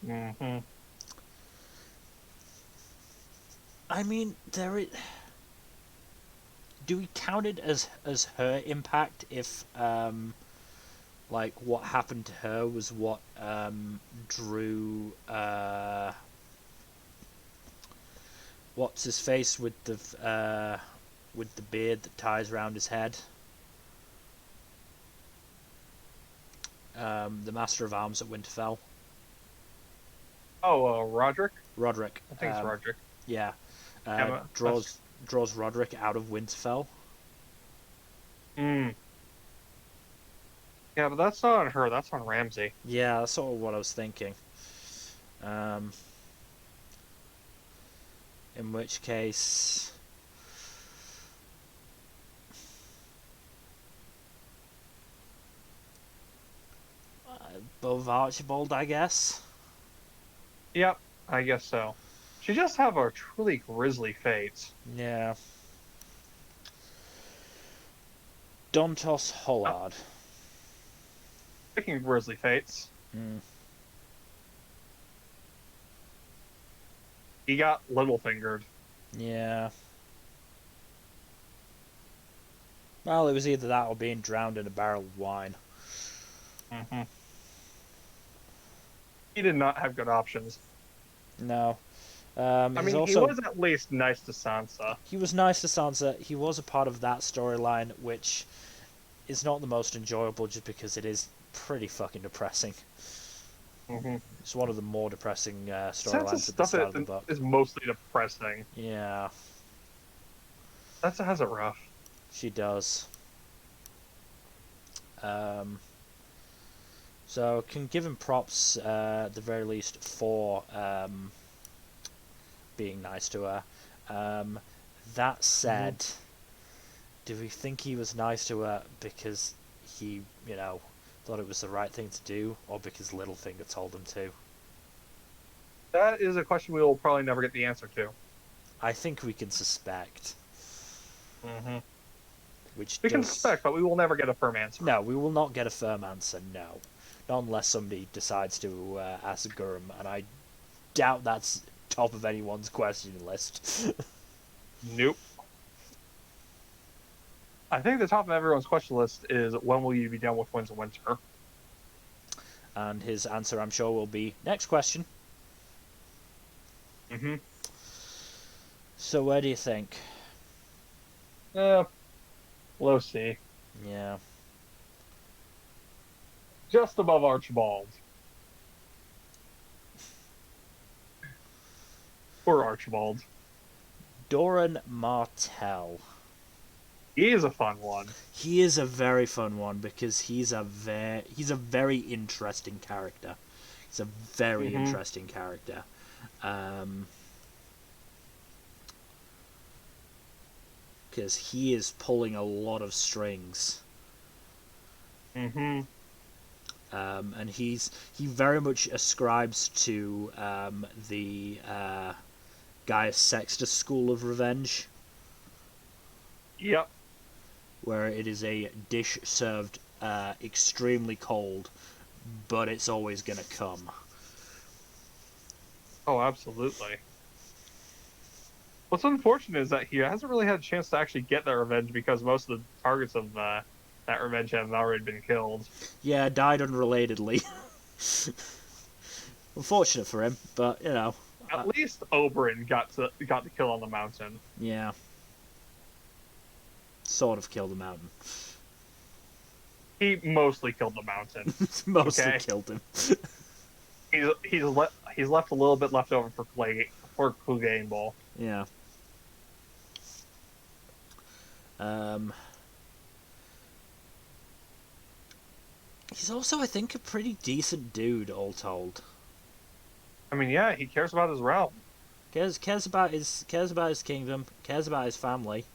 Mm-hmm. I mean, do we count it as her impact if like what happened to her was what drew what's his face with the beard that ties around his head? The Master of Arms at Winterfell. Oh, Roderick? Roderick. I think it's Roderick. Yeah. Yeah, Draws Roderick out of Winterfell. Mm. Yeah, but that's not on her. That's on Ramsay. Yeah, that's sort of what I was thinking. In which case, above Archibald, I guess. Yep, I guess so. She just have a truly grisly fate. Yeah. Dontos Hollard. Speaking of grisly fates, he got Littlefingered. Yeah. Well, it was either that or being drowned in a barrel of wine. Mm-hmm. He did not have good options. No. I mean, he was at least nice to Sansa. He was nice to Sansa. He was a part of that storyline, which is not the most enjoyable just because it is pretty fucking depressing. Mm-hmm. It's one of the more depressing storylines Sansa's at the stuff start of the book. is mostly depressing. Yeah. Sansa has it rough. She does. So can give him props at the very least for being nice to her. That said, do we think he was nice to her because he, thought it was the right thing to do, or because Littlefinger told him to? That is a question we will probably never get the answer to. I think we can suspect. Mm-hmm. We can suspect, but we will never get a firm answer. No, we will not get a firm answer, no. Not unless somebody decides to ask Gurm, and I doubt that's top of anyone's question list. Nope. I think the top of everyone's question list is, when will you be done with Winds of Winter? And his answer, I'm sure, will be, next question. Mm-hmm. So where do you think? Low C. Yeah. Just above Archibald. Poor Archibald. Doran Martell. He is a fun one. He is a very fun one because he's a very interesting character. He's a very interesting character. Because he is pulling a lot of strings. Mm-hmm. And he very much ascribes to the Gaius Sextus school of revenge, Yep. where it is a dish served extremely cold, but it's always gonna come. Oh, absolutely. What's unfortunate is that he hasn't really had a chance to actually get that revenge because most of the targets of that revenge have already been killed. Yeah, died unrelatedly. Unfortunate for him, but you know, At least Oberyn got the kill on the mountain. yeah, sort of killed the mountain. He mostly killed the mountain. Mostly Okay, killed him. he's left a little bit left over for Clegane Bowl. Yeah. Um, he's also, I think, a pretty decent dude, all told. I mean, yeah, he cares about his realm. Cares about his kingdom, cares about his family.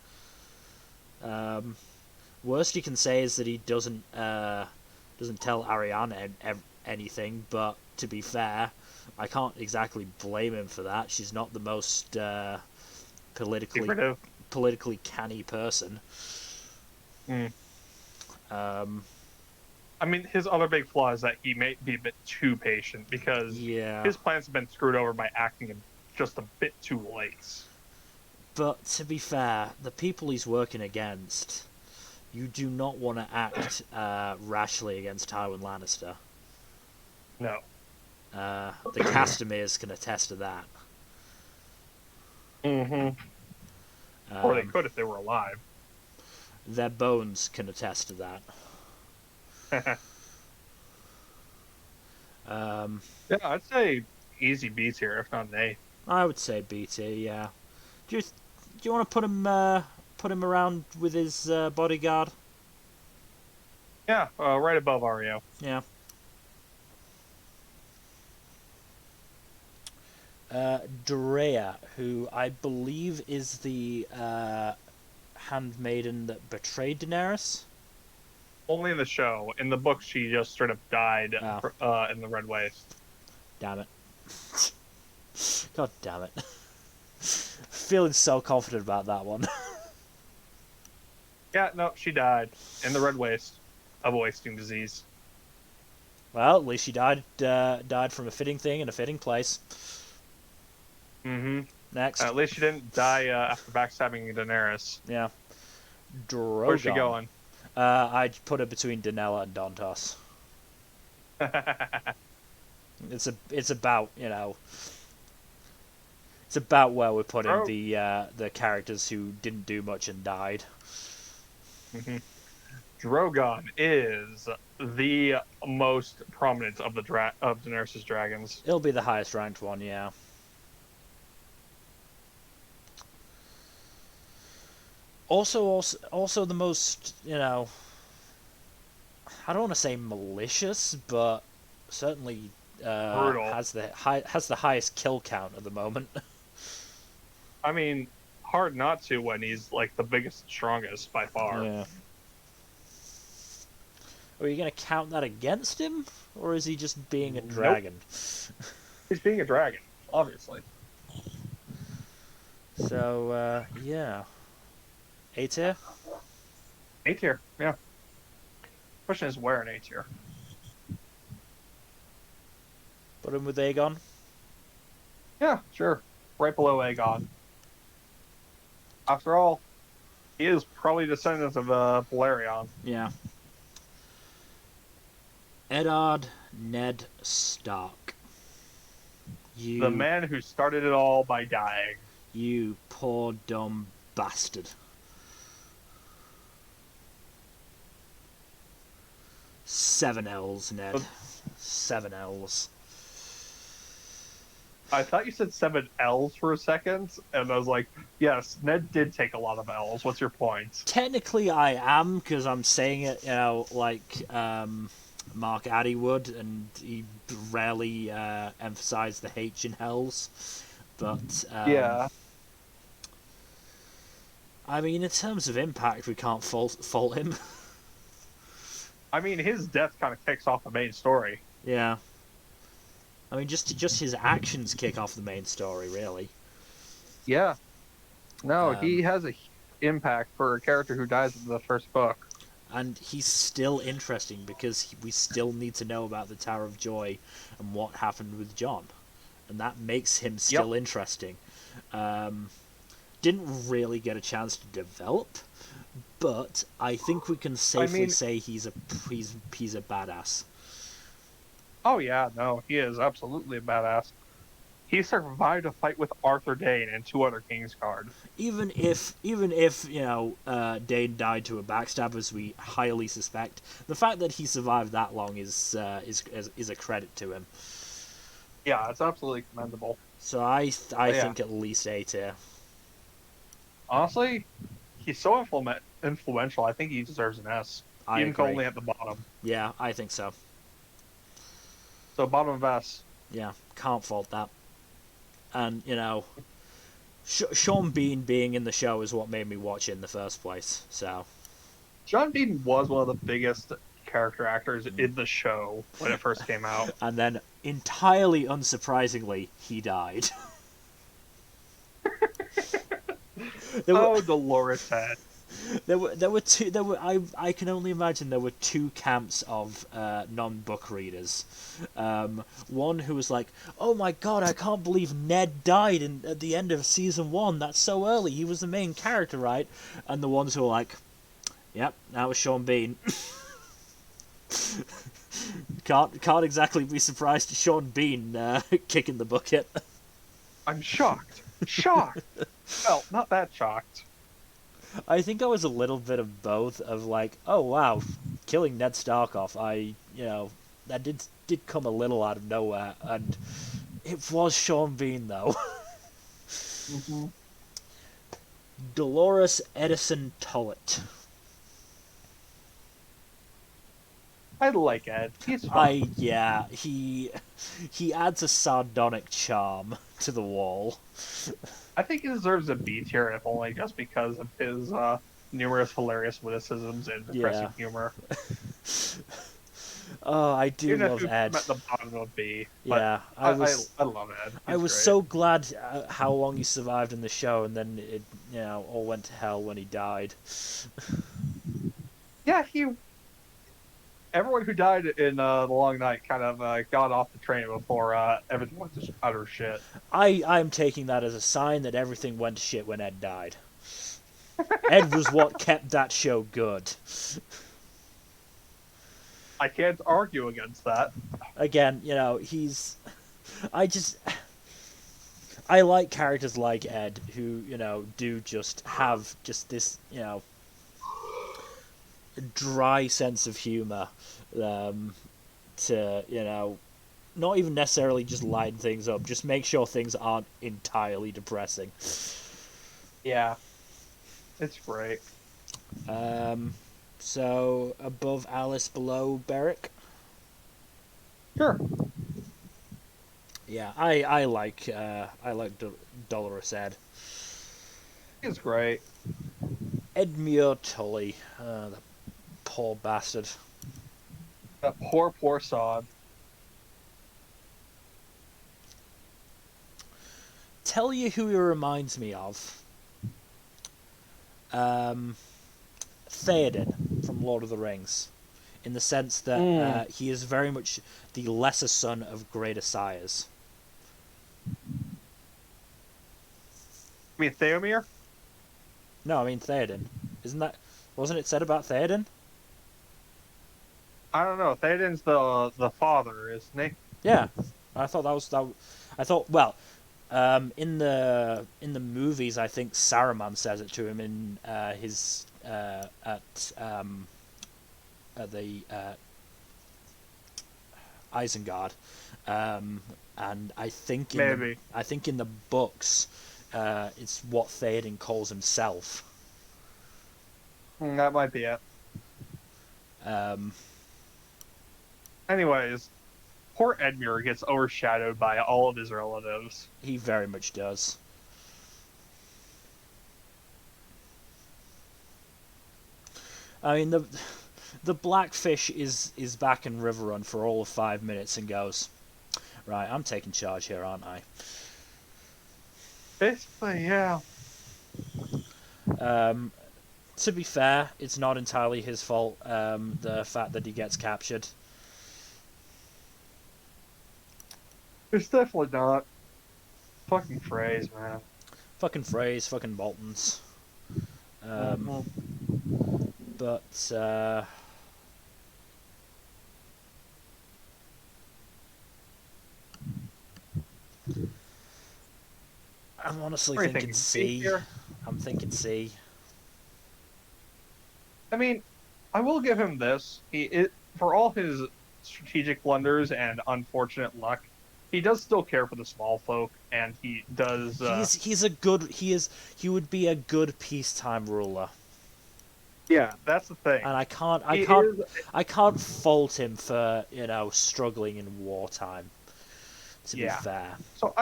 Worst you can say is that he doesn't tell Ariane anything. But to be fair, I can't exactly blame him for that. She's not the most politically canny person. Mm. Um, I mean, his other big flaw is that he may be a bit too patient because yeah. his plans have been screwed over by acting just a bit too late. But to be fair, the people he's working against, you do not want to act rashly against Tywin Lannister. No. The Castamirs can attest to that. Mm-hmm. Or they could if they were alive. Their bones can attest to that. Yeah, I'd say easy beats here, if not an A. I would say BT. Yeah. Do you want to put him around with his bodyguard? Yeah, right above Ario. Yeah. Drea, who I believe is the handmaiden that betrayed Daenerys. Only in the show. In the book, she just straight up died Oh. in the Red Waste. Damn it. God damn it. Feeling so confident about that one. Yeah, no, she died in the Red Waste of wasting disease. Well, at least she died from a fitting thing in a fitting place. Mm-hmm. Next. At least she didn't die after backstabbing Daenerys. Yeah. Drogon. Where's she going? I'd put her between Danella and Dontos. It's about, you know, it's about where we're putting the characters who didn't do much and died. Mm-hmm. Drogon is the most prominent of of Daenerys' dragons. It'll be the highest ranked one, yeah. Also the most, you know, I don't want to say malicious, but certainly has the highest kill count at the moment. I mean, hard not to when he's like the biggest and strongest by far. Yeah. Are you going to count that against him, or is he just being a dragon? Nope. He's being a dragon, obviously. So, yeah. A tier? A tier, yeah. Question is where in A tier? Put him with Aegon? Yeah, sure. Right below Aegon. After all, he is probably descendant of Balerion. Yeah. Eddard Ned Stark. The man who started it all by dying. You poor dumb bastard. Seven L's, Ned. 7 L's. I thought you said 7 L's for a second, and I was like, yes, Ned did take a lot of L's. What's your point? Technically, I am, because I'm saying it, you know, like Mark Addy would, and he rarely emphasised the H in Hells. But, yeah. I mean, in terms of impact, we can't fault him. I mean, his death kind of kicks off the main story. Yeah. I mean, just his actions kick off the main story, really. Yeah. No, Um, he has a impact for a character who dies in the first book. and he's still interesting because we still need to know about the Tower of Joy and what happened with John, and that makes him Yep. still interesting. Um, didn't really get a chance to develop, but I think we can I safely mean, say he's a badass. oh yeah, no, he is absolutely a badass. He survived a fight with Arthur Dane and two other Kingsguard. Even if Dane died to a backstab, as we highly suspect, the fact that he survived that long is a credit to him. Yeah, it's absolutely commendable. So I Yeah, think at least A tier. honestly, he's so influential. I think he deserves an S, I even agree. only at the bottom. Yeah, I think so. So bottom of S. Yeah, can't fault that. And Sean Bean being in the show is what made me watch it in the first place. So John Bean was one of the biggest character actors in the show when it first came out. and then entirely unsurprisingly, he died. there were Oh, Dolores Head. there were two there were I can only imagine there were two camps of non-book readers. One who was like, "Oh my god, I can't believe Ned died at the end of season 1. That's so early. He was the main character, right?" And the ones who were like, "Yep, that was Sean Bean." Can't exactly be surprised to Sean Bean kicking the bucket. I'm shocked. Shocked. Well, not that shocked. I think I was a little bit of both. Of like, oh wow, killing Ned Stark off. That did come a little out of nowhere, and it was Sean Bean though. Mm-hmm. Dolores Edison Tollett. I like Ed. He's fun. He adds a sardonic charm to the wall. I think he deserves a B tier, if only just because of his numerous hilarious witticisms and depressing Yeah. humor. Oh, I do Even if love he's Ed. at the bottom of B. But Yeah, I love Ed. I He's was great. so glad how long he survived in the show, and then it all went to hell when he died. Yeah, everyone who died in the Long Night kind of got off the train before everything went to utter shit. I'm taking that as a sign that everything went to shit when Ed died. Ed was what kept that show good. I can't argue against that. Again, I just I like characters like Ed who do just have just this dry sense of humor, to not even necessarily just lighten things up, just make sure things aren't entirely depressing. Yeah, it's great. So above Alice, below Beric. Sure. Yeah, I like Dolores Ed. He's great. Edmure Tully, the poor bastard. That poor sod. Tell you who he reminds me of. Theoden from Lord of the Rings, in the sense that he is very much the lesser son of greater sires. I mean, Theomir? No, I mean Theoden. Wasn't it said about Theoden? I don't know. Theoden's the father, isn't he? Yeah, I thought that was that. I thought in the movies, I think Saruman says it to him in his at the Isengard, and I think in the books, it's what Theoden calls himself. That might be it. Anyways, poor Edmure gets overshadowed by all of his relatives. He very much does. I mean, the Blackfish is back in Riverrun for all of 5 minutes and goes, right, I'm taking charge here, aren't I? Basically, yeah. To be fair, it's not entirely his fault. The fact that he gets captured. It's definitely not. Fucking phrase, man. Fucking phrase, fucking Boltons. Um, Mm-hmm. but I'm honestly What are you thinking thinking? B C. here? I'm thinking C. I mean, I will give him this. For all his strategic blunders and unfortunate luck, he does still care for the small folk, and he does. He's a good he would be a good peacetime ruler, Yeah, that's the thing. and He is. I can't fault him for struggling in wartime. To be Yeah. fair, So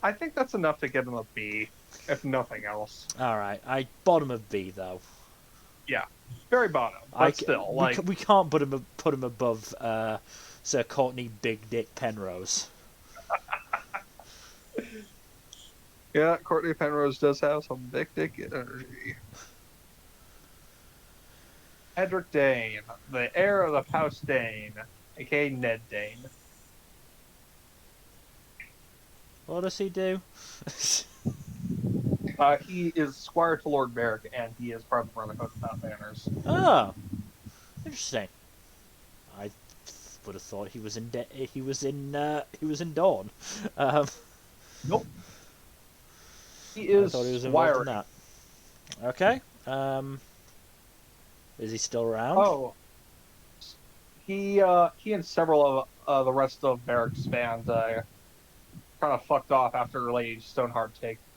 I think that's enough to get him a B, if nothing else. all right. I bottom of B though. Yeah, very bottom, but still, like, we can't put him above Sir Courtney Big Dick Penrose. yeah, Courtney Penrose does have some big dick energy. Edric Dane, the heir of the House Dane, aka Ned Dane. What does he do? He is squire to Lord Beric, and he is part of the Brotherhood without banners. Oh, interesting. I would have thought he was in Dawn. Um, Nope. He I is thought he was involved in squire. that. Okay. Is he still around? Oh, he and several of the rest of Beric's band kind of fucked off after Lady Stoneheart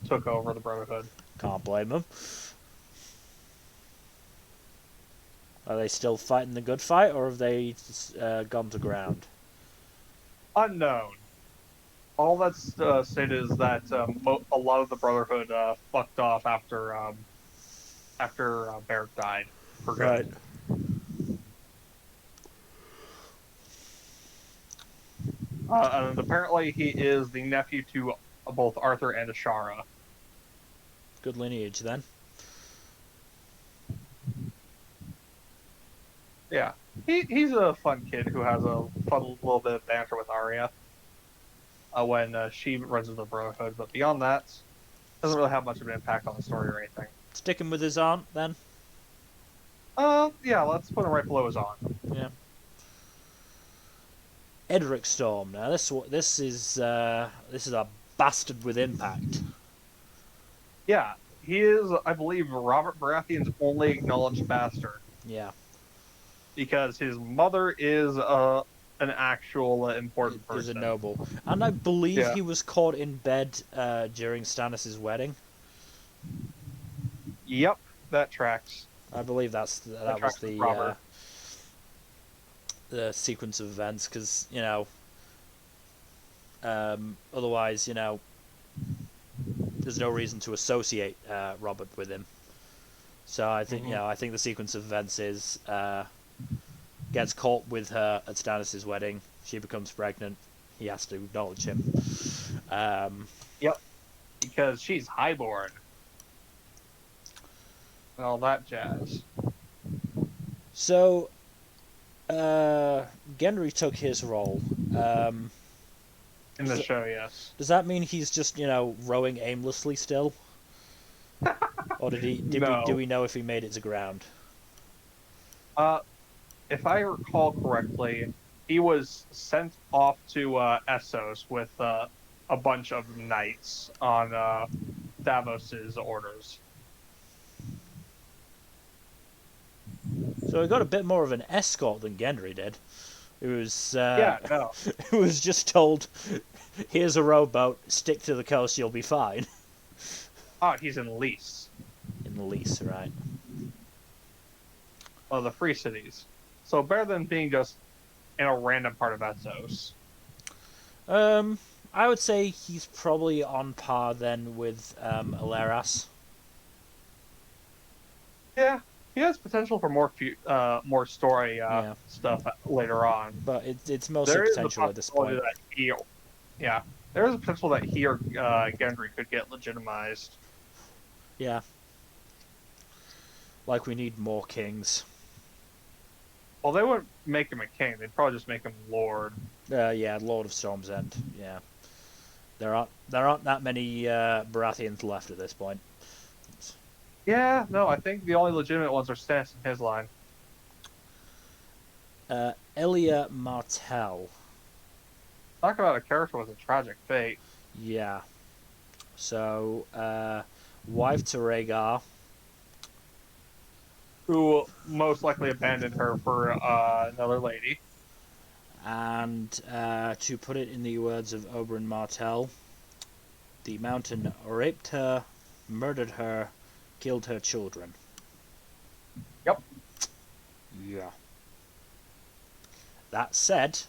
took over the Brotherhood. Can't blame him. Are they still fighting the good fight, or have they gone to ground? Unknown. All that's stated is that a lot of the Brotherhood fucked off after Beric died for good. And apparently, he is the nephew to both Arthur and Ashara. Good lineage then. Yeah, he's a fun kid who has a fun little bit of banter with Arya when she runs into the Brotherhood. But beyond that, doesn't really have much of an impact on the story or anything. Sticking with his aunt then. Yeah, let's put him right below his aunt. Yeah. Edric Storm. Now this is a bastard with impact. Yeah, he is, I believe, Robert Baratheon's only acknowledged bastard. Yeah. Because his mother is an actual important person. He's a noble, and I believe he was caught in bed during Stannis' wedding. Yep, that tracks. I believe that was the sequence of events, because otherwise there's no reason to associate Robert with him. So I think I think the sequence of events is gets caught with her at Stannis' wedding. She becomes pregnant. He has to acknowledge him. Yep, because she's highborn. And all that jazz. So, Gendry took his role. In the show, yes. Does that mean he's just rowing aimlessly still, or do we know if he made it to ground? If I recall correctly, he was sent off to Essos with a bunch of knights on Davos's orders. So he got a bit more of an escort than Gendry did. It was it was just told, "Here's a rowboat. Stick to the coast. You'll be fine." Oh, he's in Lys. In Lys, right? Oh, the Free Cities. So better than being just in a random part of Essos. I would say he's probably on par then with Aleras. Yeah, he has potential for more story Yeah, stuff later on. but it's mostly There is a potential at this possibility point. that yeah, there is a potential that he or Gendry could get legitimized. Yeah, like we need more kings. Well, they wouldn't make him a king; they'd probably just make him lord. Yeah, Lord of Storm's End. Yeah, there aren't that many Baratheons left at this point. Yeah, no, I think the only legitimate ones are Stannis and his line. Elia Martell. Talk about a character with a tragic fate. Yeah. So, wife to Rhaegar. Who most likely abandoned her for another lady. And to put it in the words of Oberyn Martell, the mountain raped her, murdered her, killed her children. Yep. Yeah. That said,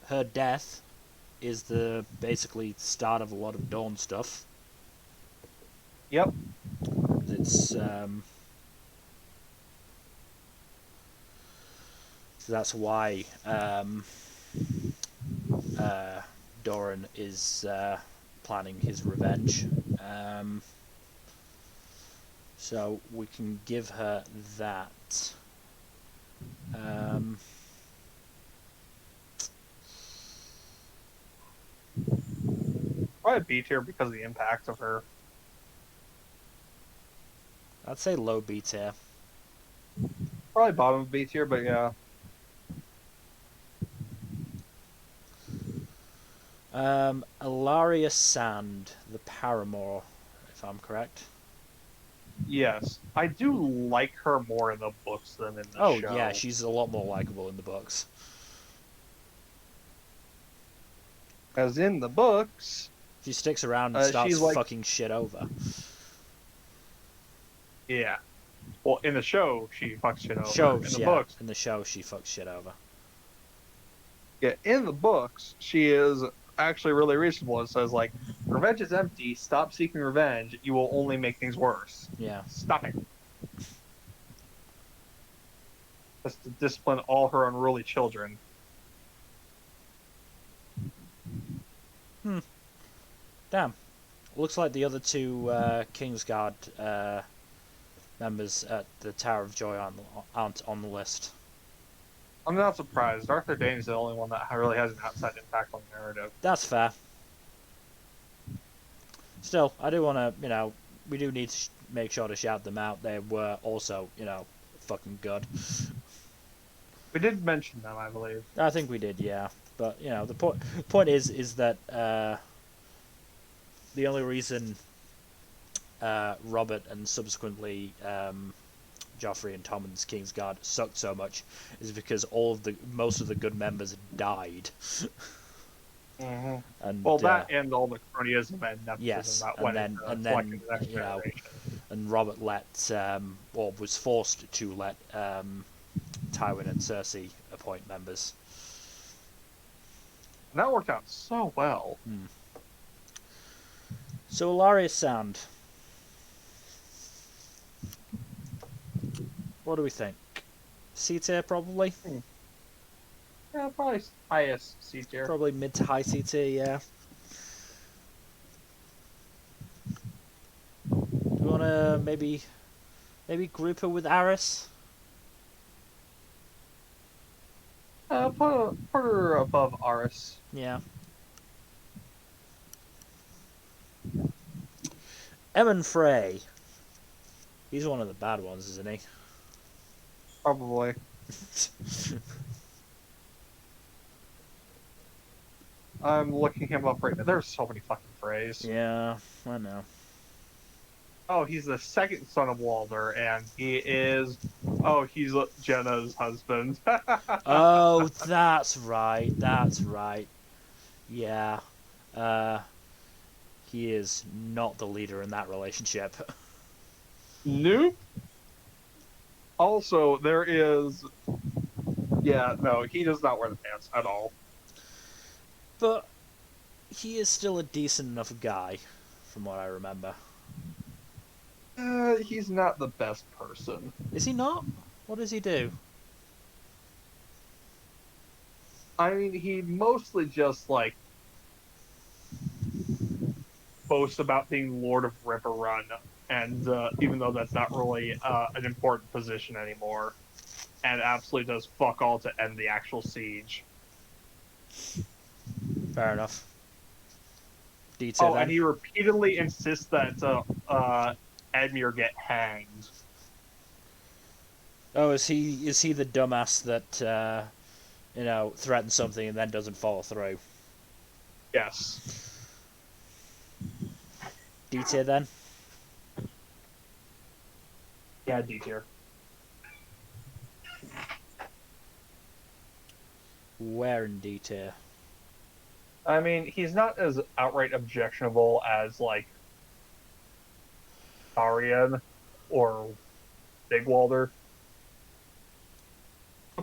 her death is the basically start of a lot of Dawn stuff. Yep. It's that's why Doran is planning his revenge. So we can give her that. Probably B tier because of the impact of her. I'd say low B tier. Probably bottom of B tier, but yeah. Ilaria Sand, the paramour, if I'm correct. Yes. I do like her more in the books than in the Oh show. yeah, she's a lot more likable in the books. As in the books, She sticks around and starts she's like, fucking shit over. yeah. Well, in the show, she fucks shit over. Shows, In the yeah. books, In the show, she fucks shit over. yeah. In the books, she is actually really reasonable. It says like, revenge is empty. Stop seeking revenge. You will only make things worse. Yeah. Stop it. That's to discipline all her unruly children. Damn. Looks like the other two Kingsguard members at the Tower of Joy aren't on the list. I'm not surprised. Arthur Dayne is the only one that really has an outside impact on the narrative. That's fair. Still, I do want to, we do need to make sure to shout them out. They were also, fucking good. We did mention them, I believe. I think we did, yeah. But, the point is that the only reason Robert and subsequently Joffrey and Tommen's Kingsguard sucked so much is because most of the good members died. Mm-hmm. And well, that and all the cronyism and nepotism yes, that went into selecting the next generation. And Robert or was forced to let Tywin and Cersei appoint members. And that worked out so well. So Ilaria Sand. What do we think? C tier probably? Yeah, probably highest C tier. Probably mid to high C tier, yeah. Do you want to maybe group her with Aerys? Put her above Aris. Yeah. Emmon Frey. He's one of the bad ones, isn't he? Probably. I'm looking him up right now. There's so many fucking Freys. Yeah, I know. Oh, he's the second son of Walder, and he's Jenna's husband. Oh, that's right. That's right. Yeah. He is not the leader in that relationship. Nope. Also, there is... Yeah, no, he does not wear the pants at all. But he is still a decent enough guy, from what I remember. He's not the best person. Is he not? What does he do? I mean, he mostly just like boasts about being Lord of River Run, and even though that's not really an important position anymore, and absolutely does fuck all to end the actual siege. Fair enough. D-tier Oh, and then. he repeatedly insists that Edmure get hanged. Oh, is he the dumbass that threatens something and then doesn't follow through? Yes. D-tier then. Yeah, D tier. Where in D-tier? I mean, he's not as outright objectionable as like Arian or Big Walder.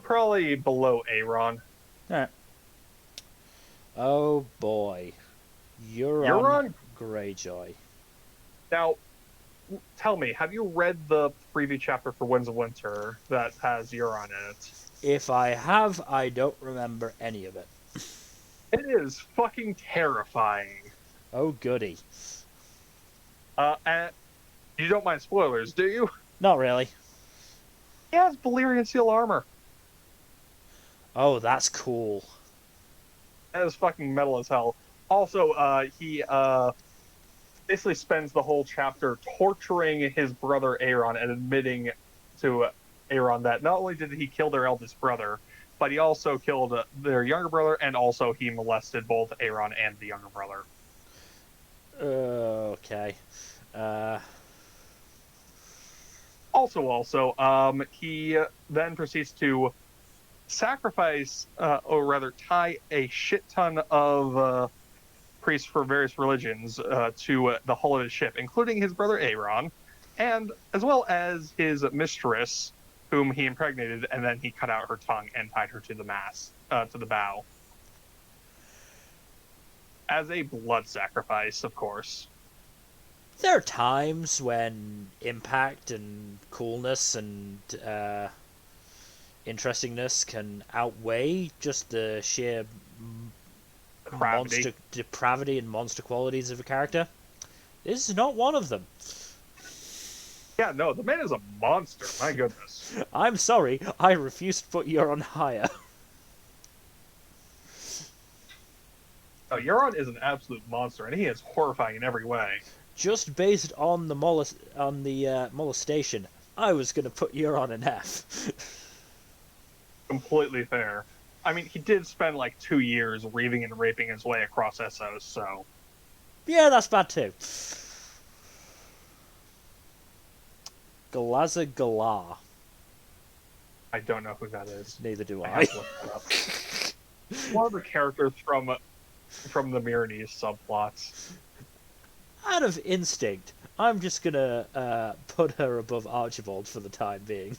Probably below Aaron. Alright. Oh boy. Euron Euron? Greyjoy. Now, tell me, have you read the preview chapter for Winds of Winter that has Euron in it? If I have, I don't remember any of it. It is fucking terrifying. Oh goody. And you don't mind spoilers, do you? Not really. He has Valyrian seal armor. Oh, that's cool. That is fucking metal as hell. Also, he basically spends the whole chapter torturing his brother Aeron and admitting to Aeron that not only did he kill their eldest brother, but he also killed their younger brother, and also he molested both Aeron and the younger brother. Okay. He then proceeds to sacrifice, or rather, tie a shit ton of priests for various religions to the hull of his ship, including his brother Aeron, and as well as his mistress, whom he impregnated, and then he cut out her tongue and tied her to the mast, to the bow, as a blood sacrifice, of course. There are times when impact and coolness and interestingness can outweigh just the sheer monster depravity and monster qualities of a character. This is not one of them. Yeah, no, the man is a monster. My goodness. I'm sorry, I refuse to put Euron higher. Oh, Euron is an absolute monster, and he is horrifying in every way. Just based on the molestation, I was going to put Euron in F. Completely fair. I mean, he did spend like 2 years reaving and raping his way across Essos, so... Yeah, that's bad too. Galaza Galar. I don't know who that is. Neither do I I. One of the characters from the Myronese subplots. Out of instinct, I'm just gonna put her above Archibald for the time being.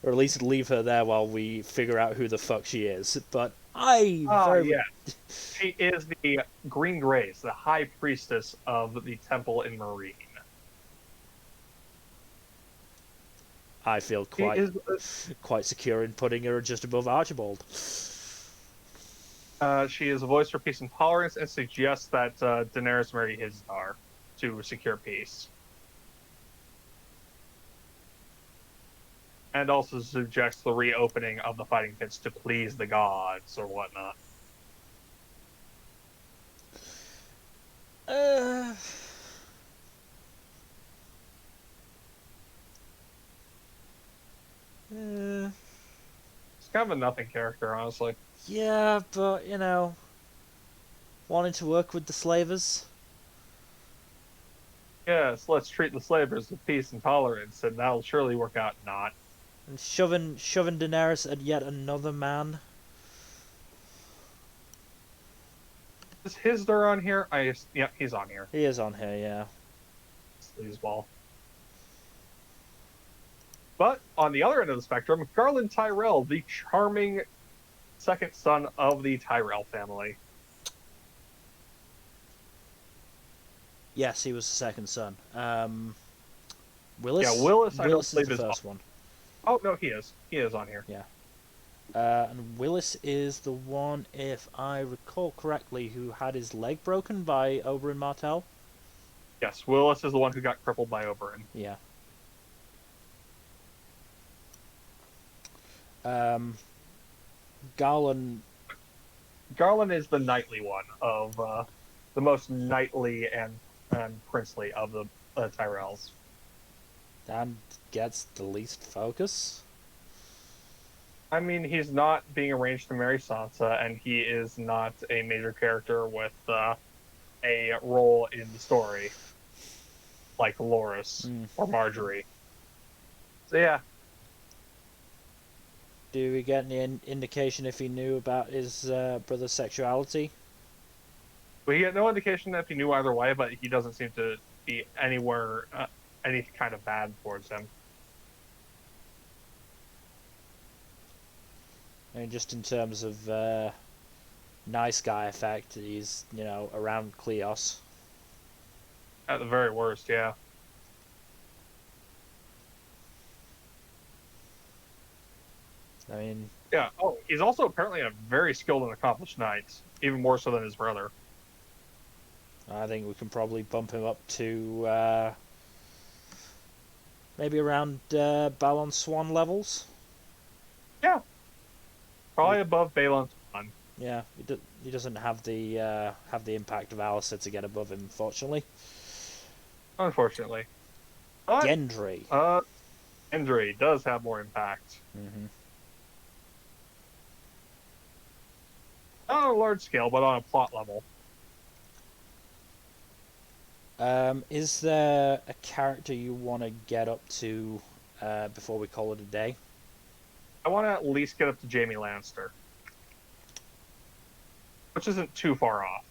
Or at least leave her there while we figure out who the fuck she is. But Yeah. She is the Green Grace, the high priestess of the temple in Marine. I feel quite secure in putting her just above Archibald. She is a voice for peace and tolerance, and suggests that Daenerys marry his Hizdahr to secure peace. And also suggests the reopening of the fighting pits to please the gods or whatnot. It's kind of a nothing character, honestly. Yeah, but, wanting to work with the slavers. Yes, let's treat the slavers with peace and tolerance, and that'll surely work out not. And shoving Daenerys at yet another man. Is Hizdahr on here? Yep, he's on here. He is on here, yeah. Sleazeball. But on the other end of the spectrum, Garland Tyrell, the charming second son of the Tyrell family. Yes, he was the second son. Yeah, Willis. Willis, I don't Willis is believe the is. first one. Oh no, he is. He is on here. Yeah. And Willis is the one, if I recall correctly, who had his leg broken by Oberyn Martell. Yes, Willis is the one who got crippled by Oberyn. Yeah. Um, Garland. Garland is the knightly one of the most knightly and princely of the Tyrells. And gets the least focus. I mean, he's not being arranged to marry Sansa, and he is not a major character with a role in the story like Loras or Marjorie. So yeah, Do we get any indication if he knew about his brother's sexuality? we get no indication if he knew either way, but he doesn't seem to be any kind of bad towards him. I mean, just in terms of nice guy effect, he's, around Cleos. At the very worst, yeah. I mean, Yeah. Oh, he's also apparently a very skilled and accomplished knight, even more so than his brother. I think we can probably bump him up to maybe around Balon Swan levels. Yeah. Probably above Balon's one. Yeah, he doesn't have the impact of Alistair to get above him, unfortunately. Unfortunately. But Gendry. Gendry does have more impact. Mm-hmm. Not on a large scale, but on a plot level. Is there a character you want to get up to before we call it a day? I want to at least get up to Jaime Lannister, which isn't too far off.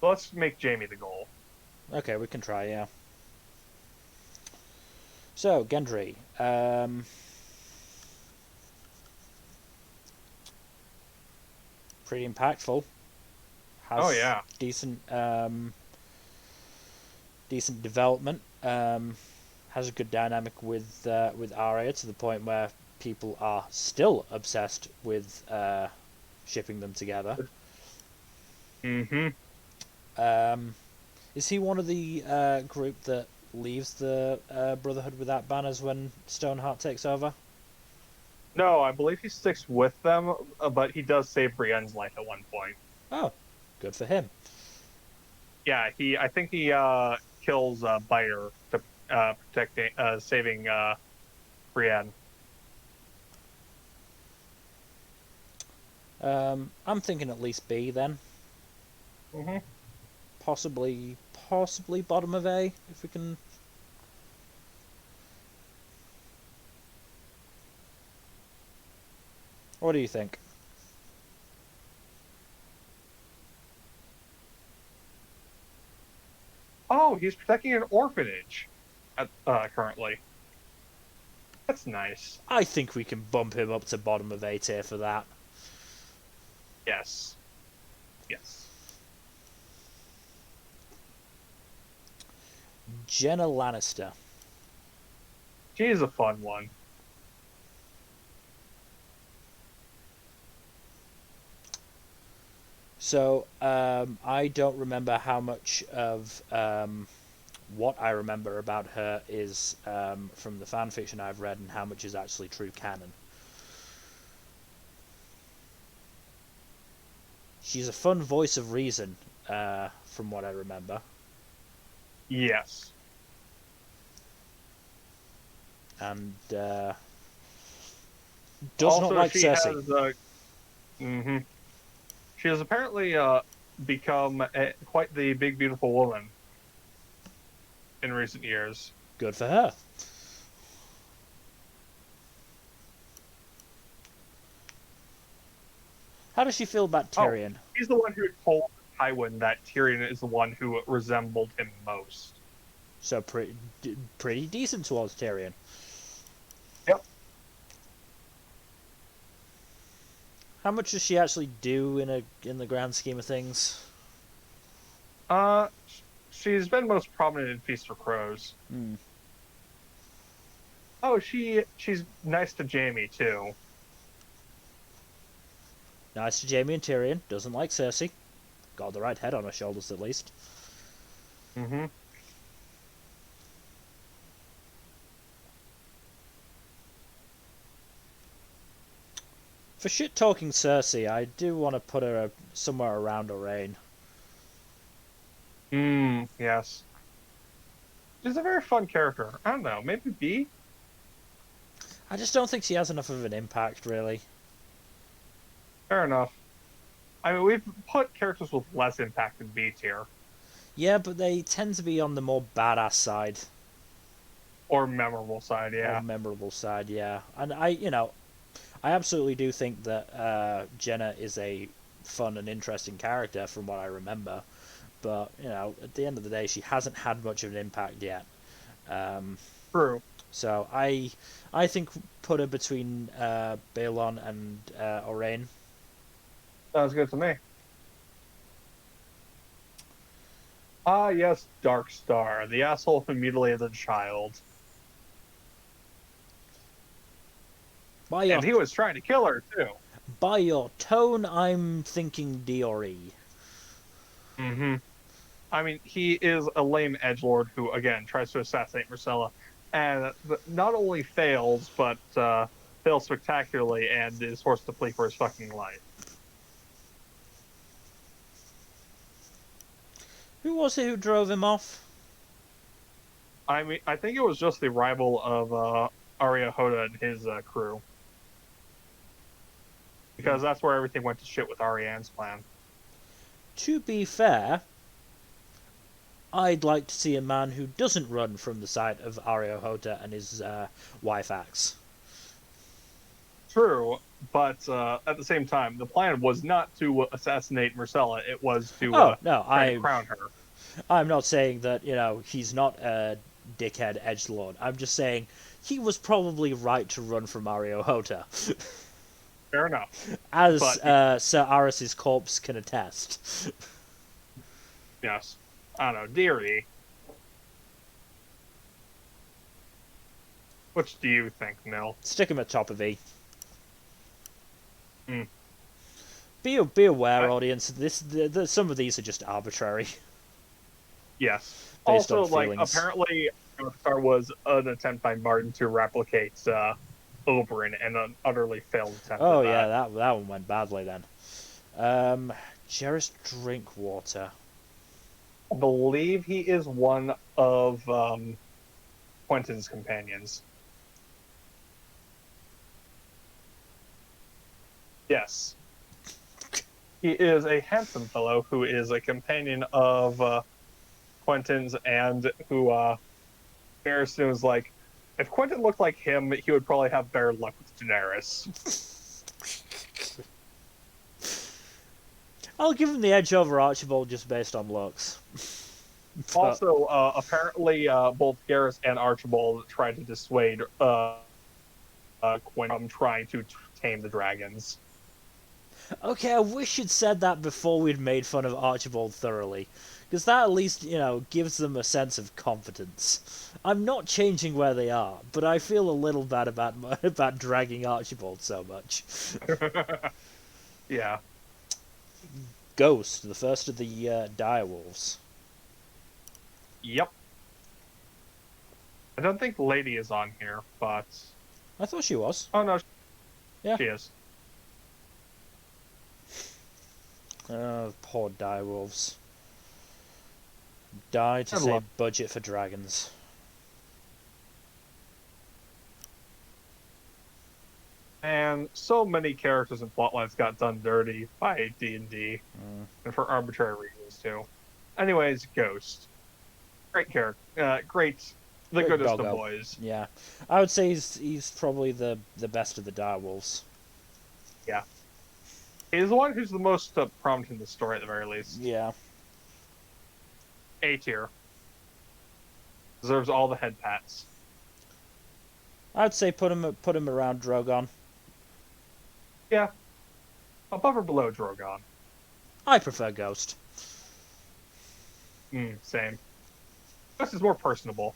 So let's make Jaime the goal. Okay, we can try, yeah. So, Gendry. Pretty impactful. Oh yeah. Decent development. Has a good dynamic with Arya to the point where people are still obsessed with shipping them together. Mm-hmm. Is he one of the group that leaves the Brotherhood without banners when Stoneheart takes over? No, I believe he sticks with them, but he does save Brienne's life at one point. Oh, good for him. Yeah, I think he kills Biter to protect saving Brienne. I'm thinking at least B then. Mm-hmm. Possibly bottom of A if we can. What do you think? Oh, he's protecting an orphanage currently. That's nice. I think we can bump him up to bottom of A tier for that. Yes. Yes. Jenna Lannister. She's a fun one. So, I don't remember how much of what I remember about her is from the fan fiction I've read and how much is actually true canon. She's a fun voice of reason, from what I remember. Yes. And does Also, not like she Cersei. Has, she has apparently become quite the big, beautiful woman in recent years. Good for her. How does she feel about Tyrion? Oh, he's the one who told Tywin that Tyrion is the one who resembled him most. So pretty decent towards Tyrion. Yep. How much does she actually do in the grand scheme of things? she's been most prominent in Feast for Crows. Hmm. Oh, she's nice to Jamie too. Nice to Jaime and Tyrion. Doesn't like Cersei. Got the right head on her shoulders, at least. Mm-hmm. For shit-talking Cersei, I do want to put her somewhere around Owain. Yes. She's a very fun character. I don't know, maybe B? I just don't think she has enough of an impact, really. Fair enough. I mean, we've put characters with less impact in B tier. Yeah, but they tend to be on the more badass side. Or memorable side, Or yeah. memorable side, yeah. And I absolutely do think that Jenna is a fun and interesting character from what I remember. But, at the end of the day, she hasn't had much of an impact yet. True. So I think put her between Balon and Owain. Sounds good to me. Ah, yes, Dark Star, the asshole who mutilated the child. By your And he was trying to kill her, too. by your tone, I'm thinking Diori. Mm-hmm. I mean, he is a lame edgelord who, again, tries to assassinate Marcella, and not only fails, but fails spectacularly and is forced to flee for his fucking life. Who was it who drove him off? I mean, I think it was just the arrival of Arya Hoda and his crew, because that's where everything went to shit with Ariane's plan. To be fair, I'd like to see a man who doesn't run from the sight of Ariohota and his wife Axe. True, but at the same time, the plan was not to assassinate Marcella. It was to Oh no, try to crown her. I'm not saying that he's not a dickhead edgelord. I'm just saying he was probably right to run from Ariohota, Fair enough. as But Sir Aris's corpse can attest. yes, I don't know, dearie. Which do you think, Nil? Stick him at top of E. Hmm. Be aware, audience. Some of these are just arbitrary. Yes. Based Also, on like, feelings. apparently, Star was an attempt by Martin to replicate Oberyn, and an utterly failed attempt. Oh yeah, that one went badly then. Jarrus Drinkwater. I believe he is one of Quentin's companions. Yes. He is a handsome fellow who is a companion of Quentin's, and who Barristan was like, if Quentin looked like him, he would probably have better luck with Daenerys. I'll give him the edge over Archibald just based on looks. Also, apparently, both Garrus and Archibald tried to dissuade Quentin from trying to tame the dragons. Okay, I wish you'd said that before we'd made fun of Archibald thoroughly. Because that at least, gives them a sense of confidence. I'm not changing where they are, but I feel a little bad about dragging Archibald so much. Yeah. Ghost, the first of the direwolves. Yep. I don't think Lady is on here, but... I thought she was. Oh, no. Yeah. She is. Poor direwolves. Die to save budget for dragons. And so many characters and plotlines got done dirty by D&D, and for arbitrary reasons, too. Anyways, Ghost. Great character. Great. The goodest of boys. Yeah. I would say he's probably the best of the direwolves. Yeah. He's the one who's the most prominent in the story, at the very least. Yeah. A tier. Deserves all the head pats. I'd say put him around Drogon. Yeah. Above or below Drogon? I prefer Ghost. Same. This is more personable.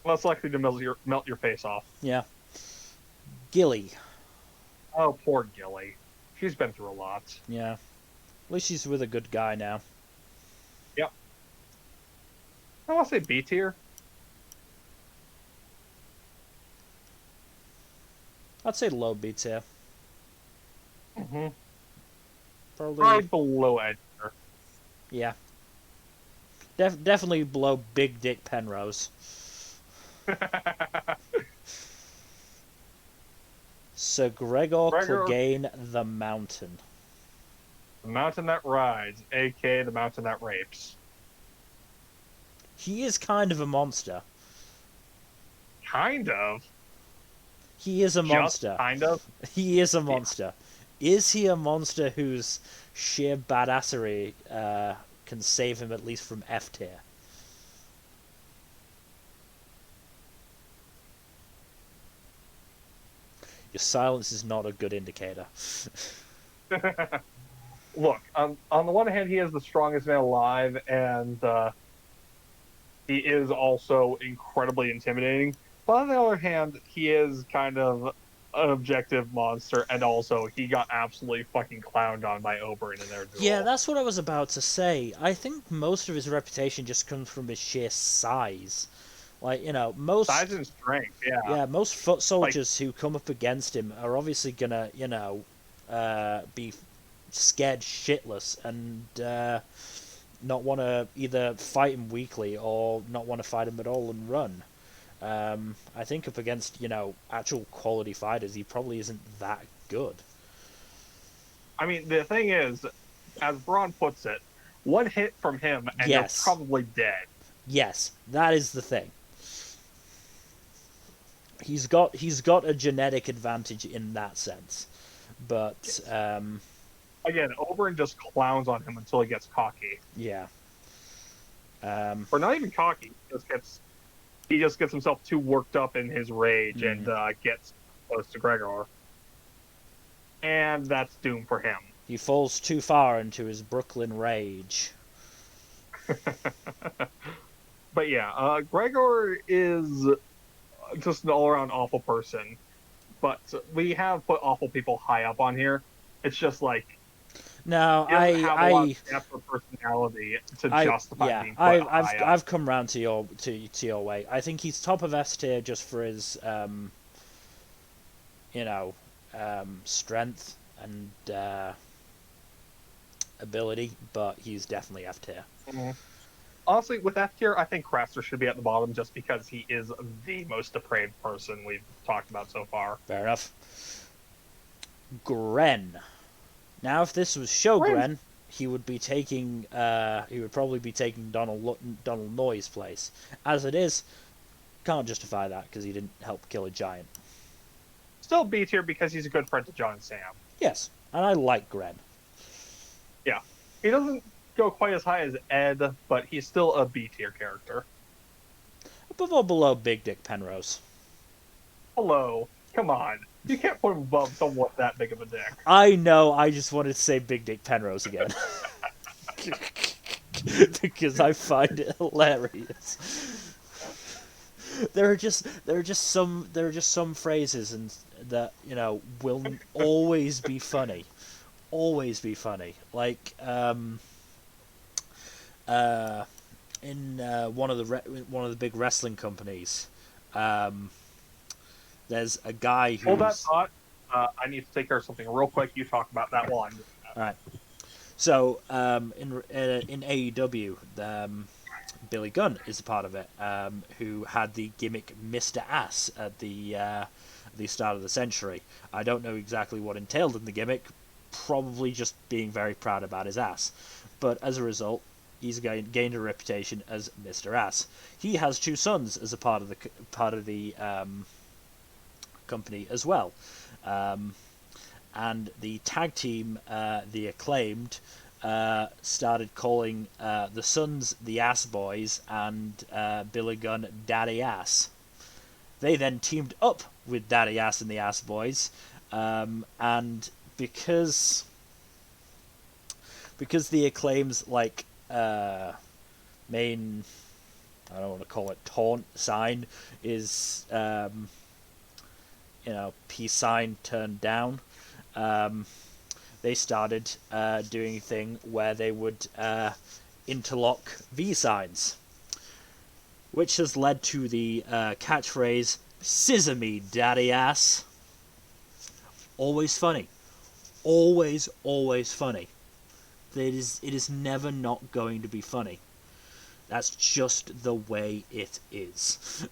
Less likely to melt your face off. Yeah. Gilly. Oh, poor Gilly. She's been through a lot. Yeah. At least she's with a good guy now. Yep. I want to say B tier. I'd say low B tier. Mm-hmm. Probably. Right below Edgar. Yeah. Definitely below Big Dick Penrose. Sir Gregor Clegane the Mountain. The mountain that rides, aka the mountain that rapes. He is kind of a monster. Kind of. He is a Just monster. kind of. He is a monster. Yeah. Is he a monster whose sheer badassery can save him at least from F tier? Your silence is not a good indicator. Look, on the one hand, he is the strongest man alive, and he is also incredibly intimidating. But on the other hand, he is kind of an objective monster, and also he got absolutely fucking clowned on by Oberyn in their duel. Yeah, that's what I was about to say. I think most of his reputation just comes from his sheer size. Like, most size and strength, yeah. Yeah, most foot soldiers who come up against him are obviously gonna, be scared shitless and not want to either fight him weakly or not want to fight him at all and run. I think up against, actual quality fighters, he probably isn't that good. I mean, the thing is, as Braun puts it, one hit from him and yes. you're probably dead. Yes, that is the thing. He's got a genetic advantage in that sense, but again, Oberyn just clowns on him until he gets cocky. Yeah. Or not even cocky. He just gets himself too worked up in his rage and gets close to Gregor. And that's doom for him. He falls too far into his Brooklyn rage. But yeah, Gregor is just an all-around awful person. But we have put awful people high up on here. It's just like no, have a lot of depth of personality to justify being put high up. I've come round to your way. I think he's top of S tier just for his strength and ability, but he's definitely F tier. Mm-hmm. Honestly, with F tier, I think Craster should be at the bottom just because he is the most depraved person we've talked about so far. Fair enough. Gren. Now, if this was Sjogren, he would be taking. He would probably be taking Donald Noy's place. As it is, can't justify that because he didn't help kill a giant. Still B tier because he's a good friend to Jon and Sam. Yes, and I like Gren. Yeah, he doesn't go quite as high as Ed, but he's still a B tier character. Above or below Big Dick Penrose? Hello, come on. You can't put him above someone with that big of a dick. I know, I just wanted to say Big Dick Penrose again. Because I find it hilarious. There are just some phrases and that, will always be funny. Always be funny. Like in one of the big wrestling companies, there's a guy who's... Hold that thought. I need to take care of something real quick. You talk about that while I'm doing that. All right. So in AEW, Billy Gunn is a part of it, who had the gimmick Mr. Ass at the start of the century. I don't know exactly what entailed in the gimmick. Probably just being very proud about his ass. But as a result, he's gained a reputation as Mr. Ass. He has two sons as a part of the company as well. And the tag team, the Acclaimed, started calling the Sons the Ass Boys and Billy Gunn Daddy Ass. They then teamed up with Daddy Ass and the Ass Boys, and because the Acclaims main, I don't want to call it taunt sign, is peace sign turned down. They started doing a thing where they would interlock V signs, which has led to the catchphrase "Scissor me, daddy ass." Always funny, always funny. It is never not going to be funny. That's just the way it is.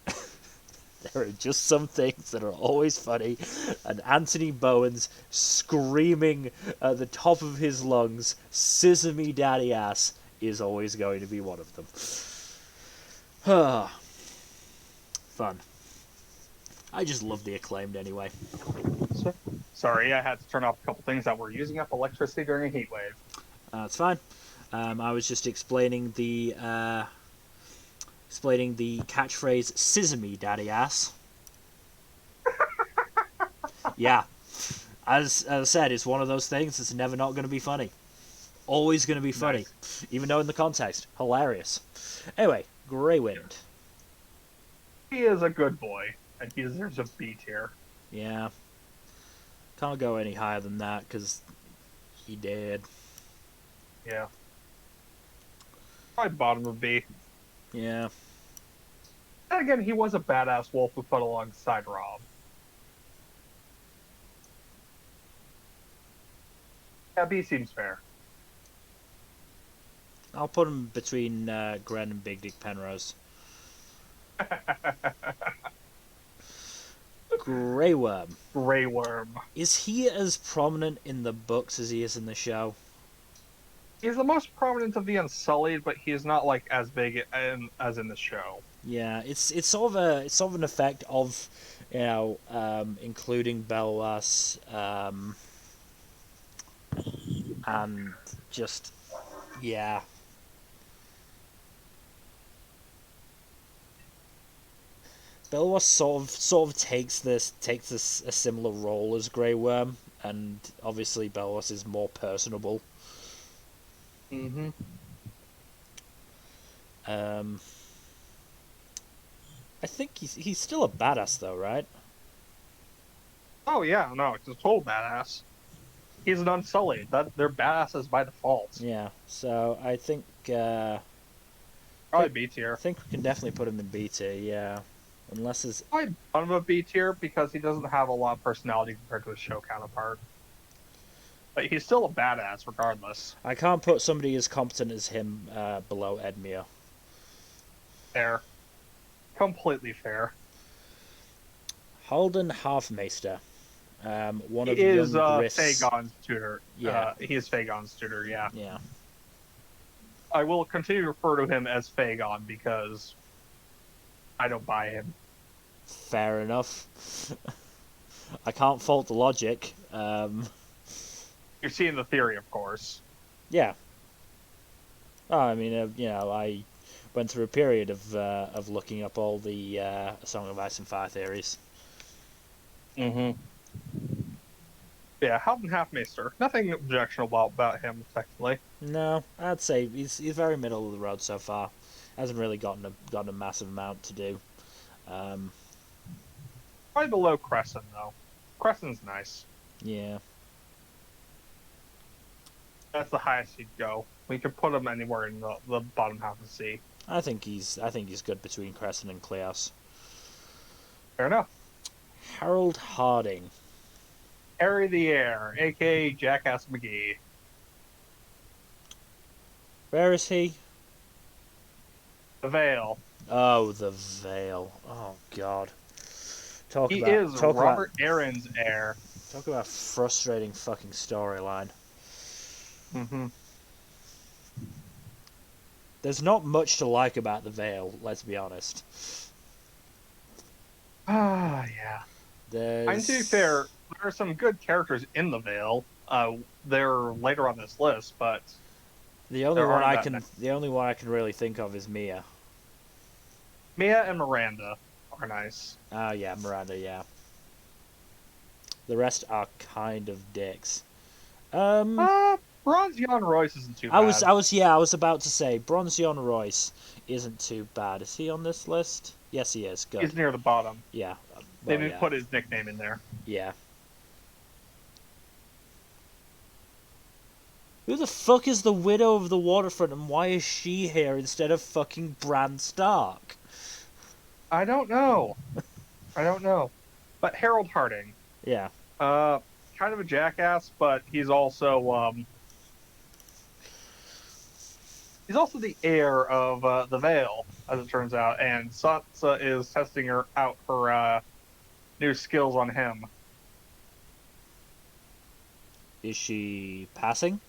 There are just some things that are always funny, and Anthony Bowen's screaming at the top of his lungs, "Scissor me, daddy ass," is always going to be one of them. Fun. I just love the Acclaimed anyway. Sorry, I had to turn off a couple things that were using up electricity during a heat wave. That's fine. I was just explaining the catchphrase "Scissor me, daddy ass." Yeah, as I said, it's one of those things that's never not going to be funny. Always going to be funny, nice. Even though in the context, hilarious. Anyway, Grey Wind. He is a good boy, and he deserves a B tier. Yeah. Can't go any higher than that, because he did. Yeah. Probably bottom of B. Yeah. And again, he was a badass wolf we put alongside Rob. Yeah, B seems fair. I'll put him between Gren and Big Dick Penrose. Grey Worm. Grey Worm. Is he as prominent in the books as he is in the show? He's the most prominent of the Unsullied, but he's not like as big as in the show. Yeah, it's sort of an effect of, including Belwas, and just, yeah. Belwas sort of takes this a similar role as Grey Worm, and obviously Belwas is more personable. Mm-hmm. I think he's still a badass though, right? Oh yeah, no, he's a total badass. He's an Unsullied. They're badasses by default. Yeah, so I think probably B tier. I think we can definitely put him in B tier, yeah. Unless it's probably bottom of B tier because he doesn't have a lot of personality compared to his show counterpart. But he's still a badass regardless. I can't put somebody as competent as him below Edmure. Fair. Completely fair. Halden Halfmeister. One he of is young Griff's... Fagon's tutor. Yeah. He is Fagon's tutor, yeah. Yeah. I will continue to refer to him as Fagon because I don't buy him. Fair enough. I can't fault the logic. You're seeing the theory, of course. Yeah. Oh, I mean, I went through a period of looking up all the Song of Ice and Fire theories. Mm-hmm. Yeah, Halden Halfmeister. Nothing objectionable about him, technically. No, I'd say he's very middle of the road so far. Hasn't really gotten a massive amount to do. Probably below Crescent, though. Crescent's nice. Yeah. That's the highest he'd go. We could put him anywhere in the bottom half of C. I think he's good between Crescent and Cleos. Fair enough. Harold Harding. Harry the Air, a.k.a. Jackass McGee. Where is he? The Vale. Oh, the Vale. Oh, God. He is Robert Aaron's heir. Talk about frustrating fucking storyline. Mm-hmm. There's not much to like about the Vale, let's be honest. Ah, yeah. And to be fair, there are some good characters in the Vale. They're later on this list, but the only one I can really think of is Mia. Mia and Miranda are nice. Oh yeah, Miranda, yeah. The rest are kind of dicks. Bronzion Royce isn't too I was, bad. I was, yeah, I was about to say Bronzion Royce isn't too bad. Is he on this list? Yes, he is. Good. He's near the bottom. Yeah. They Well, didn't yeah, put his nickname in there. yeah. Who the fuck is the Widow of the Waterfront, and why is she here instead of fucking Bran Stark? I don't know. I don't know. But Harold Harding, Yeah. uh, kind of a jackass, but he's also the heir of the Vale, as it turns out, and Sansa is testing her out her new skills on him. Is she passing?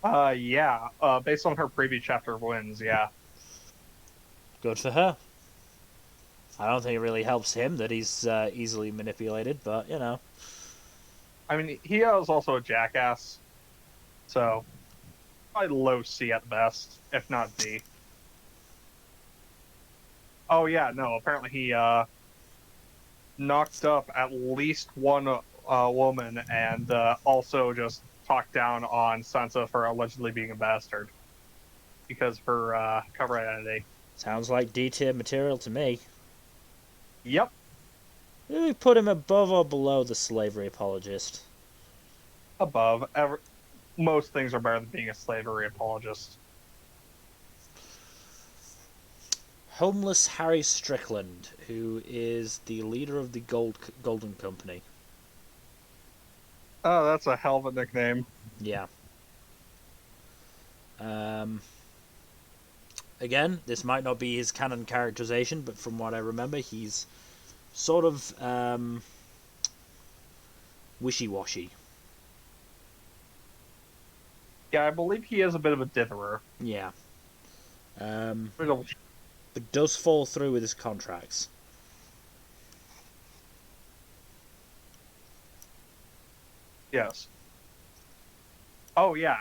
Yeah, based on her previous chapter of wins, yeah. Good for her. I don't think it really helps him that he's easily manipulated, but you know. I mean, he is also a jackass, so probably low C at best, if not D. Oh yeah, no, apparently he knocked up at least one woman and also just talked down on Sansa for allegedly being a bastard because of her cover identity. Sounds like D tier material to me. Yep, Did we put him above or below the slavery apologist? above. Most things are better than being a slavery apologist. Homeless Harry Strickland, who is the leader of the Golden Company. Oh, that's a hell of a nickname. Yeah. Again, this might not be his canon characterization, but from what I remember, he's sort of wishy-washy. Yeah, I believe he is a bit of a ditherer. Yeah. Let me double check. But does fall through with his contracts. Yes. Oh yeah,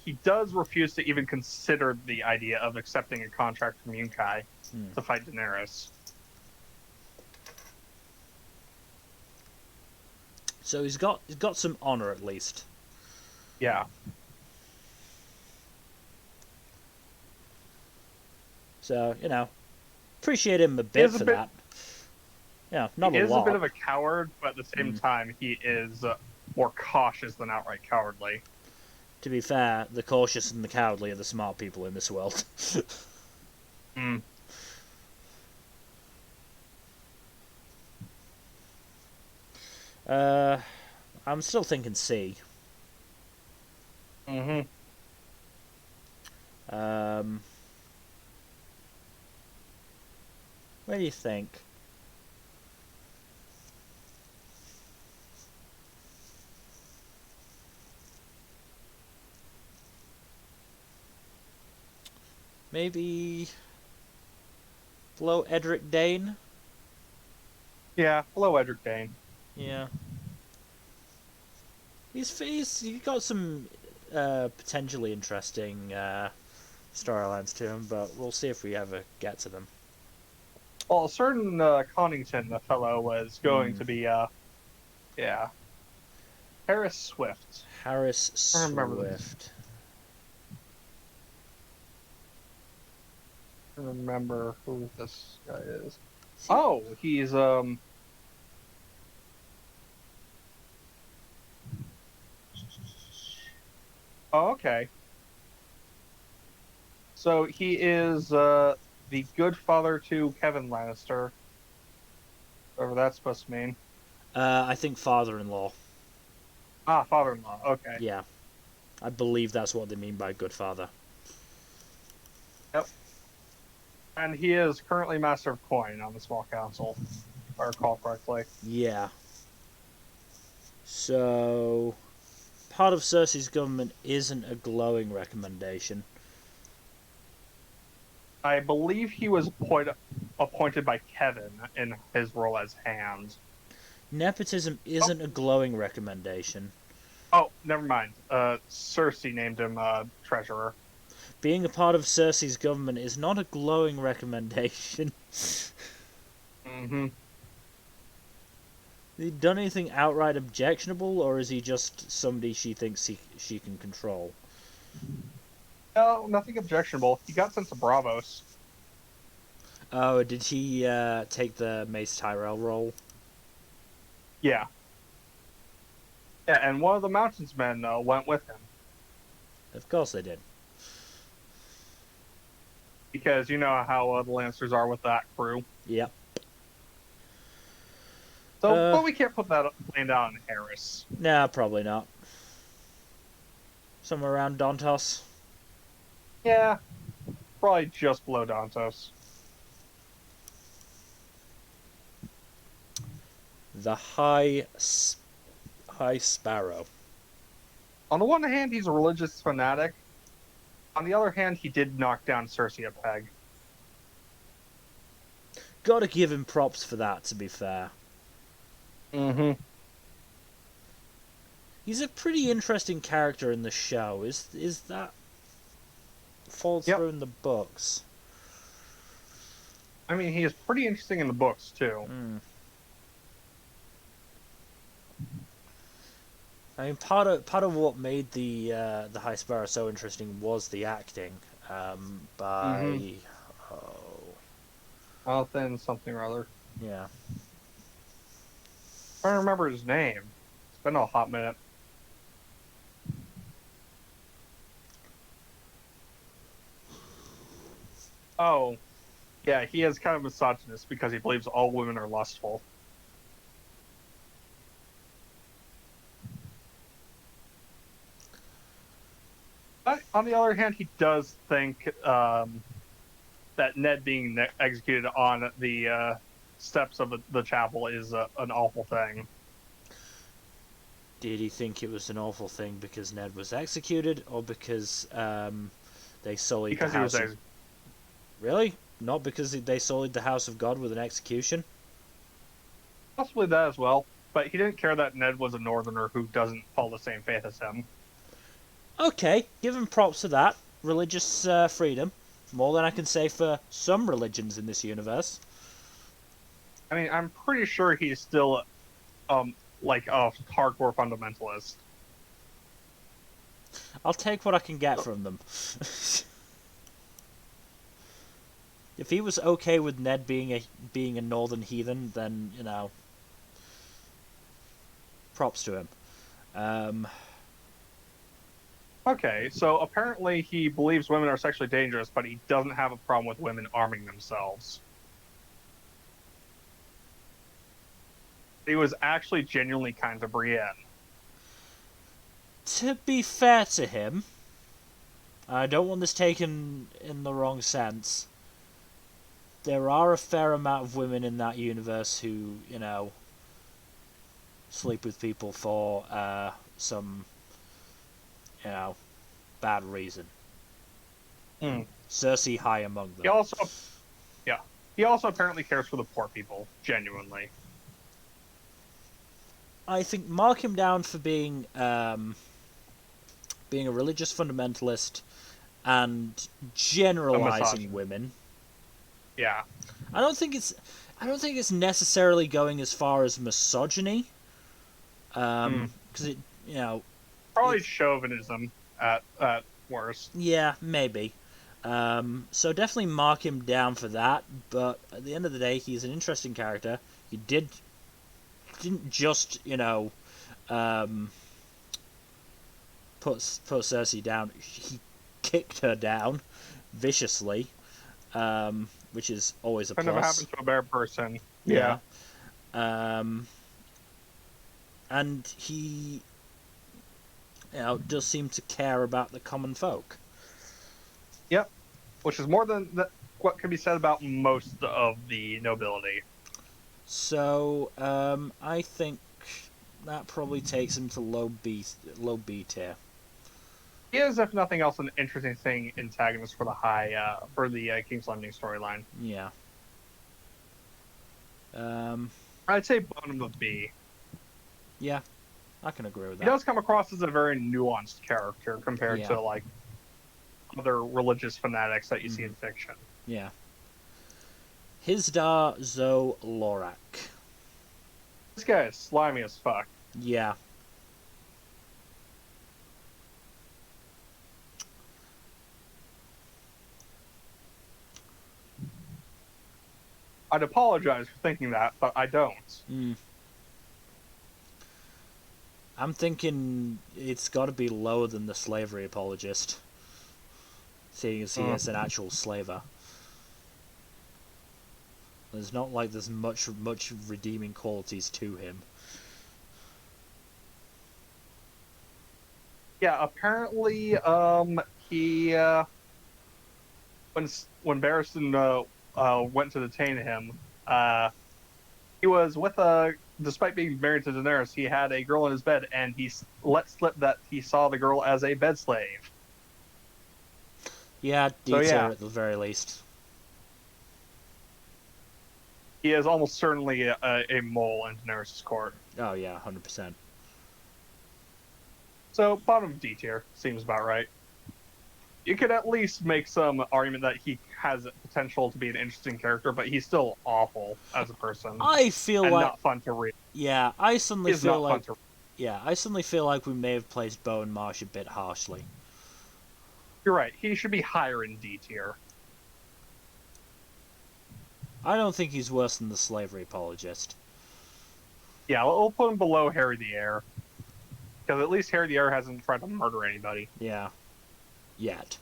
he does refuse to even consider the idea of accepting a contract from Yunkai to fight Daenerys. So he's got some honor at least. Yeah. So, you know, appreciate him a bit for that. Yeah, not he a is lot. a bit of a coward, but at the same time, he is more cautious than outright cowardly. To be fair, the cautious and the cowardly are the smart people in this world. Mm. I'm still thinking C. Mm-hmm. What do you think? Maybe below Edric Dane? Yeah, hello, Edric Dane. Yeah. He's got some potentially interesting storylines to him, but we'll see if we ever get to them. Well, a certain Connington, the fellow, was going to be, yeah, Harris Swift. Harris I remember Swift. I remember who this guy is. Oh, he's Oh, okay. So he is the good father to Kevin Lannister. Whatever that's supposed to mean. I think father-in-law. Ah, father-in-law. Okay. Yeah. I believe that's what they mean by good father. Yep. And he is currently Master of Coin on the Small Council, if I recall correctly. Yeah. So, part of Cersei's government isn't a glowing recommendation. I believe he was appointed by Kevin in his role as Hand. Nepotism isn't a glowing recommendation. Oh, never mind. Cersei named him treasurer. Being a part of Cersei's government is not a glowing recommendation. Mm-hmm. Has he done anything outright objectionable, or is he just somebody she thinks she can control? No, nothing objectionable. He got sent to Bravos. Oh, did he take the Mace Tyrell role? Yeah. Yeah, and one of the Mountains men went with him. Of course they did. Because you know how the Lancers are with that crew. Yep. So, but we can't put that blame down on Harris. Nah, probably not. Somewhere around Dontos. Yeah, probably just below Dantos. The High Sparrow. On the one hand, he's a religious fanatic. On the other hand, he did knock down Cersei a peg. Gotta give him props for that, to be fair. Mm-hmm. He's a pretty interesting character in the show. Is that followed through in the books? I mean, he is pretty interesting in the books too. I mean, part of what made the High Sparrow so interesting was the acting by Jonathan something or other. yeah. I don't remember his name. It's been a hot minute. Oh, yeah, he is kind of misogynist because he believes all women are lustful. But on the other hand, he does think that Ned being executed on the steps of the chapel is an awful thing. Did he think it was an awful thing because Ned was executed, or because they sullied Because the he house? was Really? Not because they sullied the house of God with an execution? possibly that as well. But he didn't care that Ned was a northerner who doesn't follow the same faith as him. Okay, give him props for that. Religious freedom. More than I can say for some religions in this universe. I mean, I'm pretty sure he's still like a hardcore fundamentalist. I'll take what I can get from them. If he was okay with Ned being a northern heathen, then, you know, props to him. Okay, so apparently he believes women are sexually dangerous, but he doesn't have a problem with women arming themselves. He was actually genuinely kind to Brienne. To be fair to him, I don't want this taken in the wrong sense. There are a fair amount of women in that universe who, you know, sleep with people for some, you know, bad reason. Cersei high among them. He also apparently cares for the poor people, genuinely. I think mark him down for being a religious fundamentalist and generalizing women. Yeah. I don't think it's necessarily going as far as misogyny. Because it, you know, Probably chauvinism at worst. Yeah, maybe. So definitely mark him down for that. But at the end of the day, he's an interesting character. He didn't just, you know, put Cersei down. He kicked her down viciously, which is always a plus. Never happened to a bear person. Yeah. And he, you know, does seem to care about the common folk. Yep. Which is more than what can be said about most of the nobility. So, I think that probably takes him to low B tier. He is, if nothing else, an interesting antagonist for the King's Landing storyline. Yeah. I'd say bottom of B. Yeah, I can agree with that. He does come across as a very nuanced character compared to like other religious fanatics that you see in fiction. Yeah. Hisdar Zo Lorak. This guy is slimy as fuck. Yeah. I'd apologize for thinking that, but I don't. Mm. I'm thinking it's got to be lower than the slavery apologist, seeing as he is an actual slaver. There's not like there's much redeeming qualities to him. Yeah, apparently, he when Barristan went to detain him, he was with a. Despite being married to Daenerys, he had a girl in his bed, and he let slip that he saw the girl as a bed slave. Yeah, So D-tier yeah, at the very least. he is almost certainly a mole in Daenerys' court. Oh yeah, 100%. So bottom D tier seems about right. You could at least make some argument that he has potential to be an interesting character, but he's still awful as a person I feel and like, not fun to read. yeah, I suddenly He's feel not like, fun to read. yeah, I suddenly feel like we may have placed Bowen Marsh a bit harshly. You're right. He should be higher in D tier. I don't think he's worse than the slavery apologist. Yeah, we'll put him below Harry the Heir. Because at least Harry the Heir hasn't tried to murder anybody. Yeah. Yet.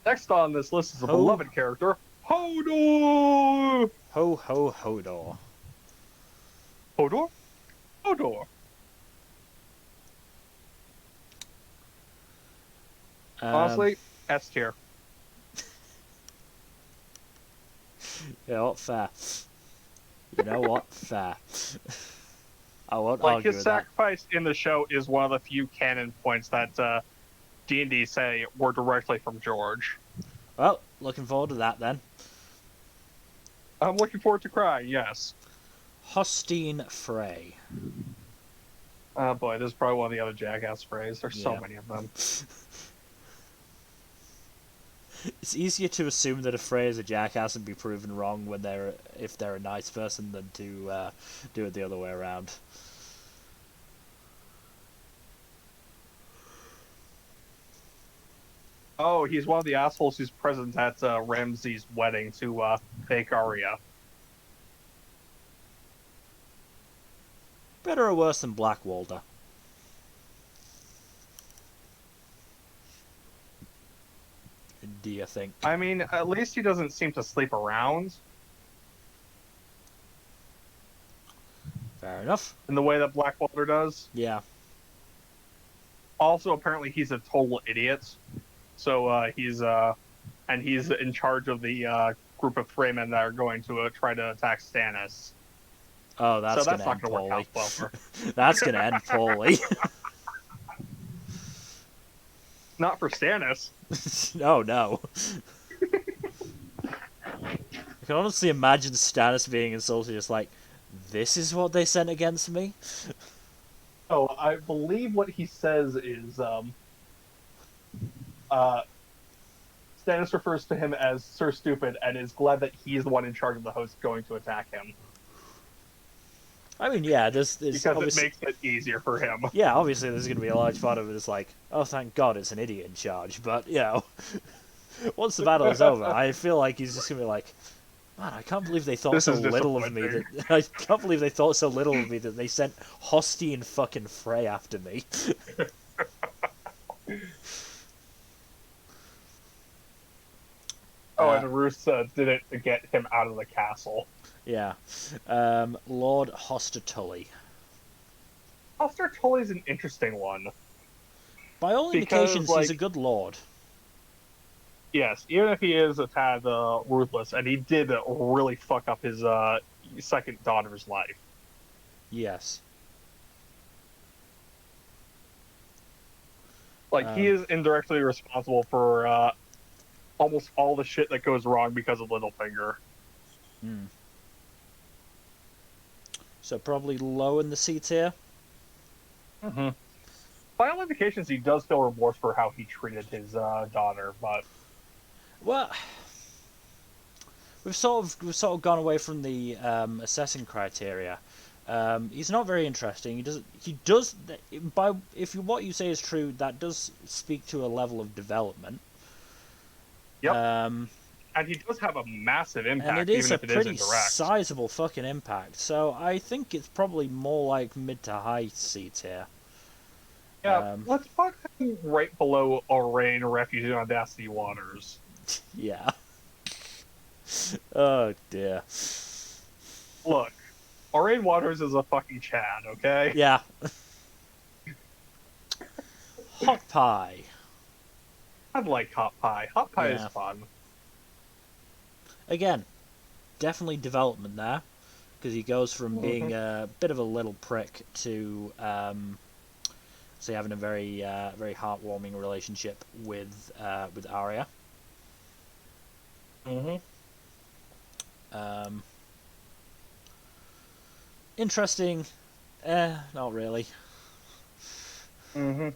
Next on this list is a beloved character, Hodor! Hodor. Hodor? Hodor. Honestly, S tier. You know what? Fair. You know what? Fair. I won't Like, argue his with that. sacrifice in the show is one of the few canon points that D&D say were directly from George. Well, looking forward to that then. I'm looking forward to crying, yes. Hostine Frey. Oh boy, this is probably one of the other Jackass Freys. There's so Yeah. many of them. It's easier to assume that a Frey is a jackass and be proven wrong when if they're a nice person than to do it the other way around. Oh, he's one of the assholes who's present at Ramsay's wedding to fake Arya. Better or worse than Black Walder? Do you think? I mean, at least he doesn't seem to sleep around Fair enough. in the way that Blackwater does. Yeah. Also, apparently, he's a total idiot. So he's in charge of the group of Freemen that are going to try to attack Stannis. Oh, that's not going to going to work out well for. That's going to end poorly. Not for Stannis. Oh, no. I can honestly imagine Stannis being insulted, just like, this is what they sent against me? Oh, I believe what he says is, Stannis refers to him as Sir Stupid and is glad that he's the one in charge of the host going to attack him. I mean, yeah, there's because it makes it easier for him. Yeah, obviously there's going to be a large part of it is like, oh, thank God it's an idiot in charge. But, you know, once the battle is over, I feel like he's just going to be like, man, I can't believe they thought so little of me. I can't believe they thought so little of me that they sent Hostine fucking Frey after me. And Roose did it to get him out of the castle. Yeah. Lord Hoster Tully. Hoster Tully's an interesting one. By all indications, he's a good lord. Yes, even if he is a tad ruthless, and he did really fuck up his second daughter's life. Yes. Like, he is indirectly responsible for almost all the shit that goes wrong because of Littlefinger. Hmm. So probably low in the C tier? Mm-hmm. By all indications, he does feel remorse for how he treated his daughter, but... Well, we've sort of gone away from the assessing criteria. He's not very interesting. He does by if what you say is true, that does speak to a level of development. Yep. Um, And he does have a massive and it impact, is even a if it is pretty indirect. sizable fucking impact. So I think it's probably more like mid to high C tier. Yeah, let's put him right below Orain, Refugee on Audacity Waters. Yeah. Oh dear. Look, Orain Waters is a fucking Chad, okay? Yeah. Hot pie. I'd like Hot Pie. Hot Pie is Yeah. fun. Again, definitely development there because he goes from being Mm-hmm. a bit of a little prick to say having a very very heartwarming relationship with Arya. Mm-hmm. Um, interesting, not really. Mm-hmm.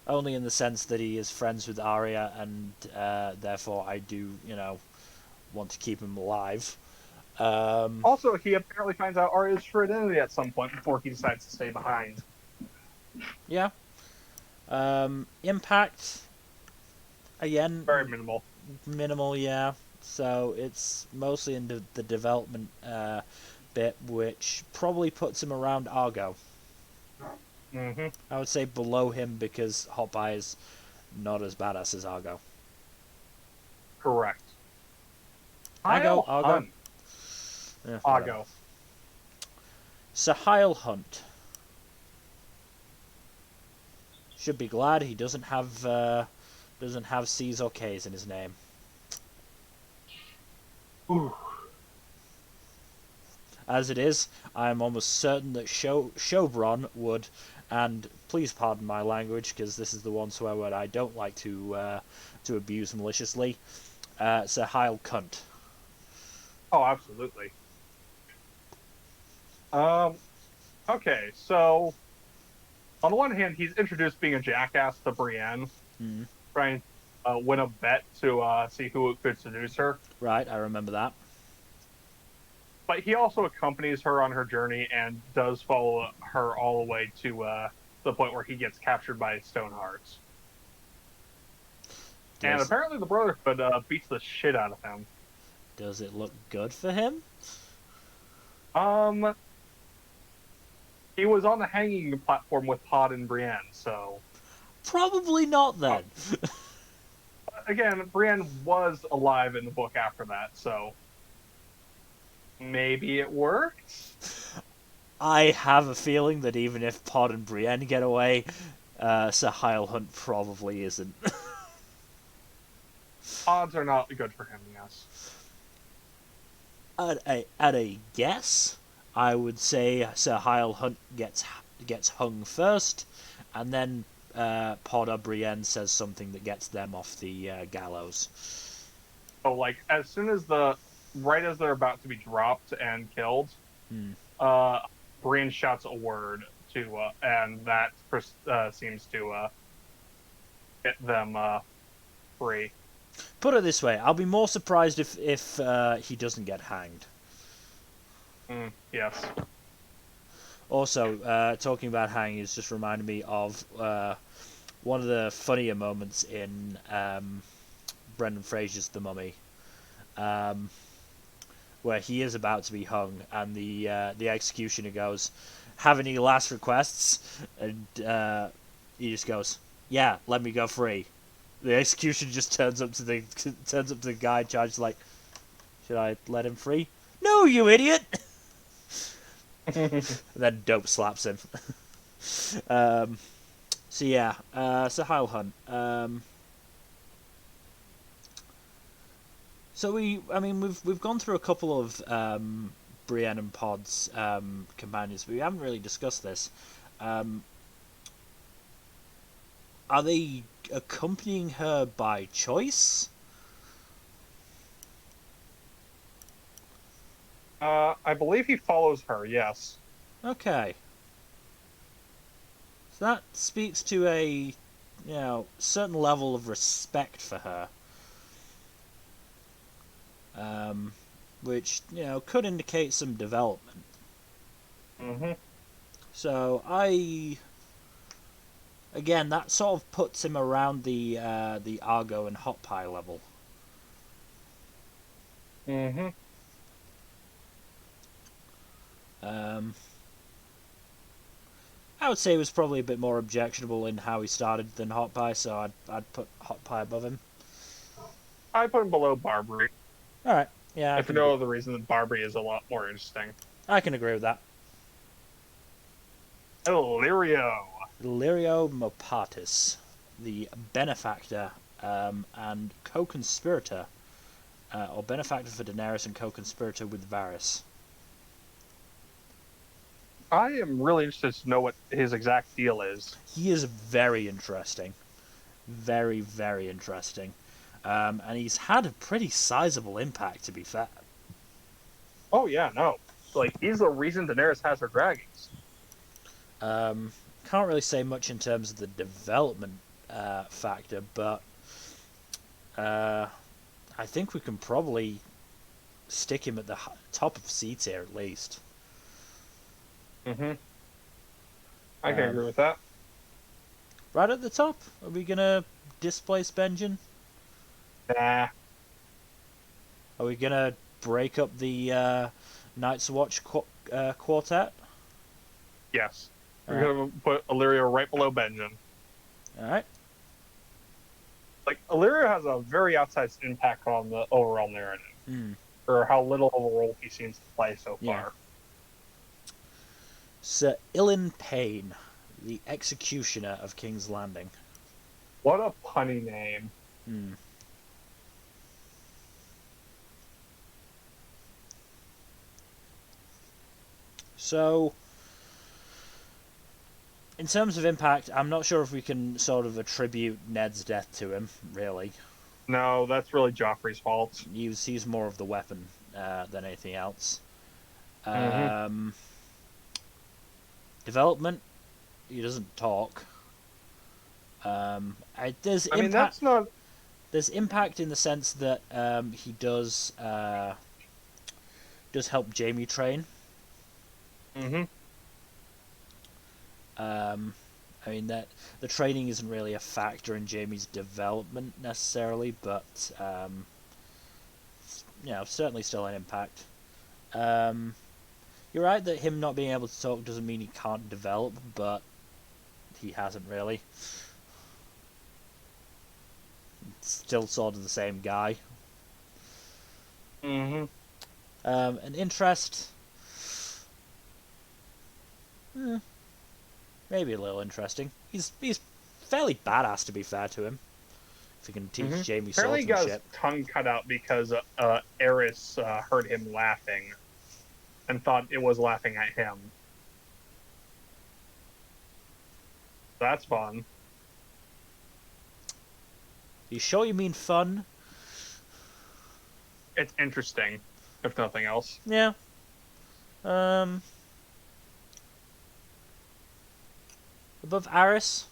Only in the sense that he is friends with Arya, and therefore I do, want to keep him alive. Um, Also, he apparently finds out Arya's true identity at some point before he decides to stay behind. yeah. Impact again, Very minimal. minimal. Yeah. So it's mostly in the development bit, which probably puts him around Argo. Mm-hmm. I would say below him because Hot Pie is not as badass as Argo. Correct. Argo, Kyle Argo. Hunt. Yeah, whatever. Argo. Sahil Hunt. Should be glad he doesn't have C's or K's in his name. Ooh. As it is, I am almost certain that Shobron would, and please pardon my language because this is the one swear word I don't like to abuse maliciously. Sahil Cunt. Oh, absolutely. Um. Okay, so on the one hand, he's introduced being a jackass to Brienne, Mm, trying to win a bet to see who could seduce her. right, I remember that. But he also accompanies her on her journey and does follow her all the way to the point where he gets captured by Stonehearts. And Does apparently, the Brotherhood beats the shit out of him. does it look good for him? Um, he was on the hanging platform with Pod and Brienne, so Probably not uh, then. again, Brienne was alive in the book after that, so maybe it worked. I have a feeling that even if Pod and Brienne get away, Sahil Hunt probably isn't. Odds are not good for him, yes. At a guess, I would say Sahil Hunt gets hung first, and then Pod or Brienne says something that gets them off the gallows. So, like, as soon as right as they're about to be dropped and killed, Hmm. uh, Brienne shouts a word to, and that seems to get them free. Put it this way, I'll be more surprised if he doesn't get hanged. Yes. Also, talking about hanging has just reminded me of one of the funnier moments in Brendan Fraser's The Mummy, um, where he is about to be hung, and the executioner goes, "Have any last requests?" And he just goes, "Yeah, let me go free." The executioner just turns up to the guy in charge, like, "Should I let him free?" "No, you idiot!" And then dope slaps him. So yeah, Sahil Hunt. So we've gone through a couple of Brienne and Pod's companions, but we haven't really discussed this. Um, are they accompanying her by choice? I believe he follows her, yes. Okay, so that speaks to a certain level of respect for her. which could indicate some development. Mm-hmm. So again, that sort of puts him around the Argo and Hot Pie level. Mm-hmm. Um, I would say he was probably a bit more objectionable in how he started than Hot Pie, so I'd put Hot Pie above him. I put him below Barbary. All right, yeah, If for no other reason than Barbary is a lot more interesting. I can agree with that. Illyrio. Illyrio Mopatis, the benefactor and co-conspirator, or benefactor for Daenerys and co-conspirator with Varys. I am really interested to know what his exact deal is. He is very interesting. Very, very interesting. And he's had a pretty sizable impact, to be fair. Oh yeah, no. Like he's the reason Daenerys has her dragons. Can't really say much in terms of the development factor, but I think we can probably stick him at the top of C tier at least. Mm-hmm. I can agree with that. Right at the top? Are we gonna displace Benjen? Nah. Are we gonna break up the Night's Watch quartet? Yes. We're gonna put Illyrio right below Benjen. Alright. Like Illyrio has a very outsized impact on the overall narrative. For how little of a role he seems to play so far. Sir Ilan Payne, the executioner of King's Landing. What a punny name. So, in terms of impact, I'm not sure if we can sort of attribute Ned's death to him, really. No, that's really Joffrey's fault. He's more of the weapon than anything else. Development, he doesn't talk. There's impact. That's not. There's impact in the sense that he does help Jaime train. That the training isn't really a factor in Jaime's development necessarily, but certainly still an impact. You're right that him not being able to talk doesn't mean he can't develop, but he hasn't really. Still sort of the same guy. An interest, maybe a little interesting. He's fairly badass, to be fair to him. If he can teach Jaime swordsmanship. Apparently he got his tongue cut out because Eris heard him laughing and thought it was laughing at him. That's fun. You sure you mean fun? It's interesting, if nothing else. Yeah. Above Aris?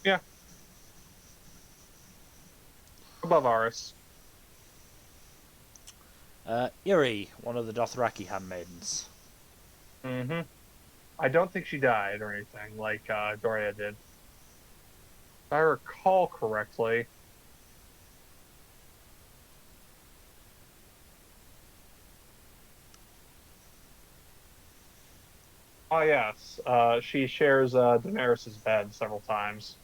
Yeah. Above Aris. Iri, one of the Dothraki handmaidens. I don't think she died or anything like Doria did. If I recall correctly. Oh yes, she shares Daenerys' bed several times.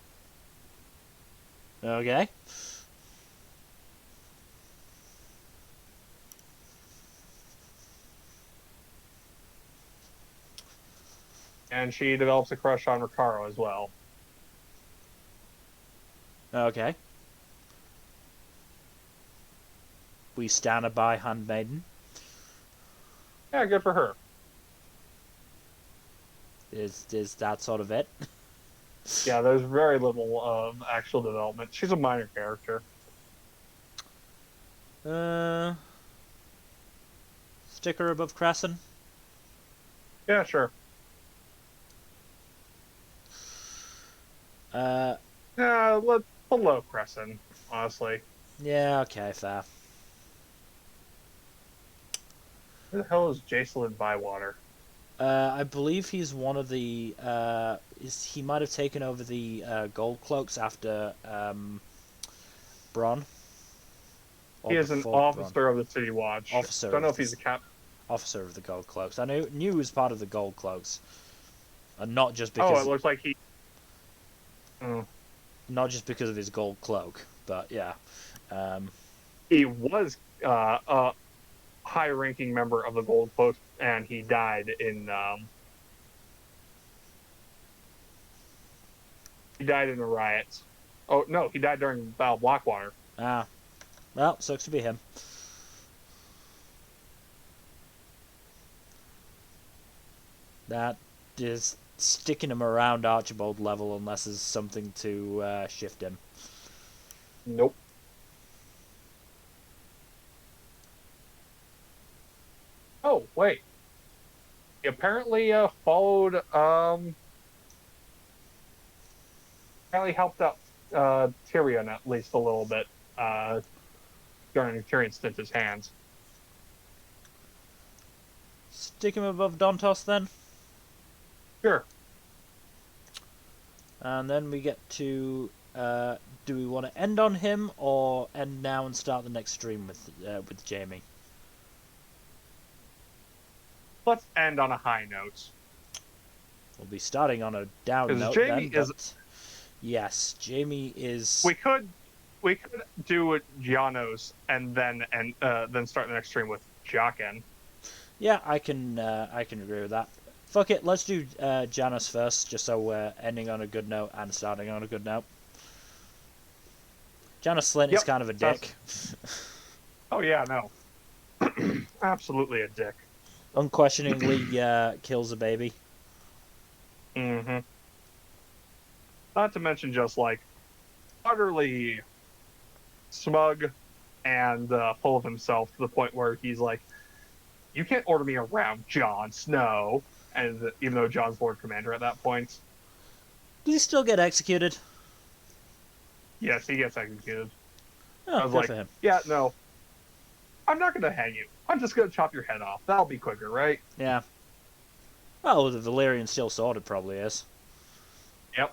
Okay. And she develops a crush on Ricardo as well. Okay. We stand by handmaiden. Yeah, good for her. Is that sort of it? Yeah, there's very little actual development. She's a minor character. Sticker above Crescent? Yeah, sure. Yeah, let's below Crescent, honestly. Yeah, okay, fair. Who the hell is Jacelyn Bywater? I believe he's one of the. He might have taken over the gold cloaks after Bronn He or is an before Bronn. officer of the City Watch. Officer Don't know of if he's a cap. officer of the gold cloaks. I knew he was part of the gold cloaks, and not just Oh, it because looks like he. Oh, not just because of his gold cloak, but yeah. Um, he was a high-ranking member of the Gold Post, and he died in. He died in a riot. Oh no, he died during Battle of Blackwater. ah, well, sucks to be him. That is sticking him around Archibald level unless there's something to shift him. Nope. Oh wait, he apparently followed. Apparently helped out Tyrion at least a little bit during Tyrion's stint his hands. Stick him above Dontos then. Sure. And then we get to do we want to end on him or end now and start the next stream with Jamie? Let's end on a high note. We'll be starting on a down note Jamie then, is. but yes, Jamie is. We could do Gianos and then start the next stream with Jaqen. Yeah, I can agree with that. Fuck it, let's do Janus first, just so we're ending on a good note and starting on a good note. Janus Slint is kind of a dick. Oh yeah, no. Absolutely a dick. Unquestioningly kills a baby. Mm-hmm. Not to mention just like utterly smug and full of himself to the point where he's like, "You can't order me around, Jon Snow." And even though Jon's Lord Commander at that point, Does he still get executed? yes, he gets executed. Oh, I was good like, for him. "Yeah, no, I'm not gonna hang you. I'm just gonna chop your head off. That'll be quicker, right?" Yeah. Well, the Valyrian Steel Sword it probably is. Yep.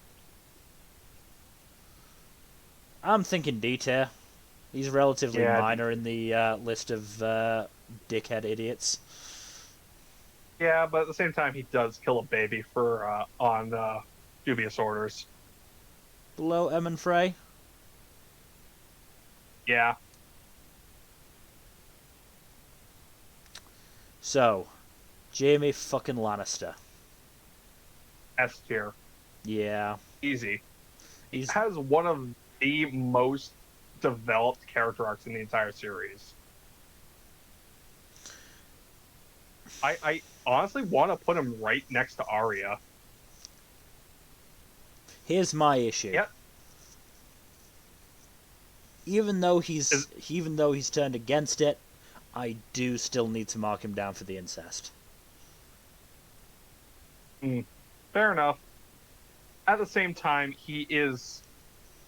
I'm thinking D-tier. He's relatively Yeah. minor in the list of dickhead idiots. Yeah, but at the same time, he does kill a baby for on dubious orders. Below Emmon Frey. Yeah. So, Jaime fucking Lannister. S tier. Yeah. Easy. He He's has one of the most developed character arcs in the entire series. I honestly want to put him right next to Arya. Here's my issue. Yep. Even though he's turned against it, I do still need to mark him down for the incest. Fair enough. At the same time, he is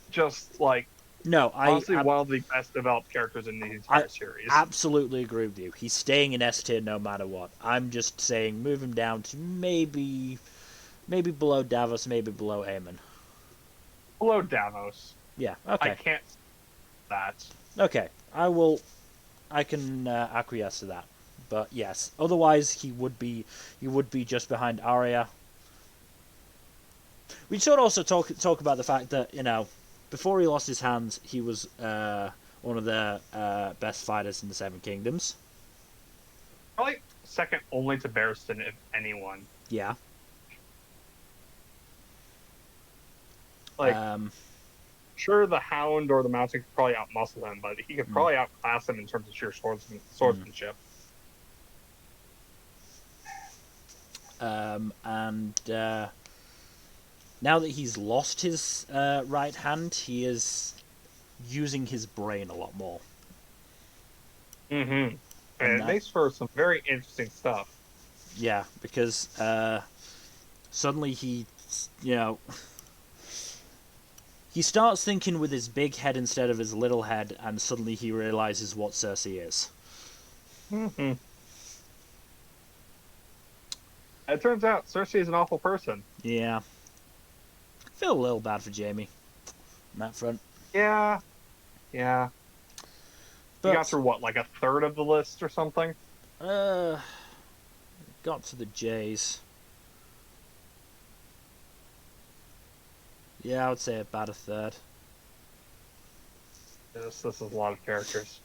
just like No, honestly one of the best developed characters in the entire series. Absolutely agree with you. He's staying in S tier no matter what. I'm just saying move him down to maybe below Davos, maybe below Aemon. Below Davos. Yeah, okay. I can't that. Okay, I can acquiesce to that. But yes, otherwise he would be just behind Arya. We should also talk about the fact that, you know, before he lost his hands, he was one of the best fighters in the Seven Kingdoms. Probably second only to Barristan, if anyone. Yeah. Like, sure, the Hound or the Mountain could probably outmuscle him, but he could probably outclass him in terms of sheer swordsmanship. Now that he's lost his right hand, he is using his brain a lot more. Mm-hmm. And it makes for some very interesting stuff. Yeah, because suddenly he, you know, He starts thinking with his big head instead of his little head, and suddenly he realizes what Cersei is. Mm-hmm. It turns out Cersei is an awful person. Yeah. I feel a little bad for Jaime on that front. Yeah, yeah. He got But, through what, like a third of the list or something? uh, got to the J's. Yeah, I would say about a third. This is a lot of characters.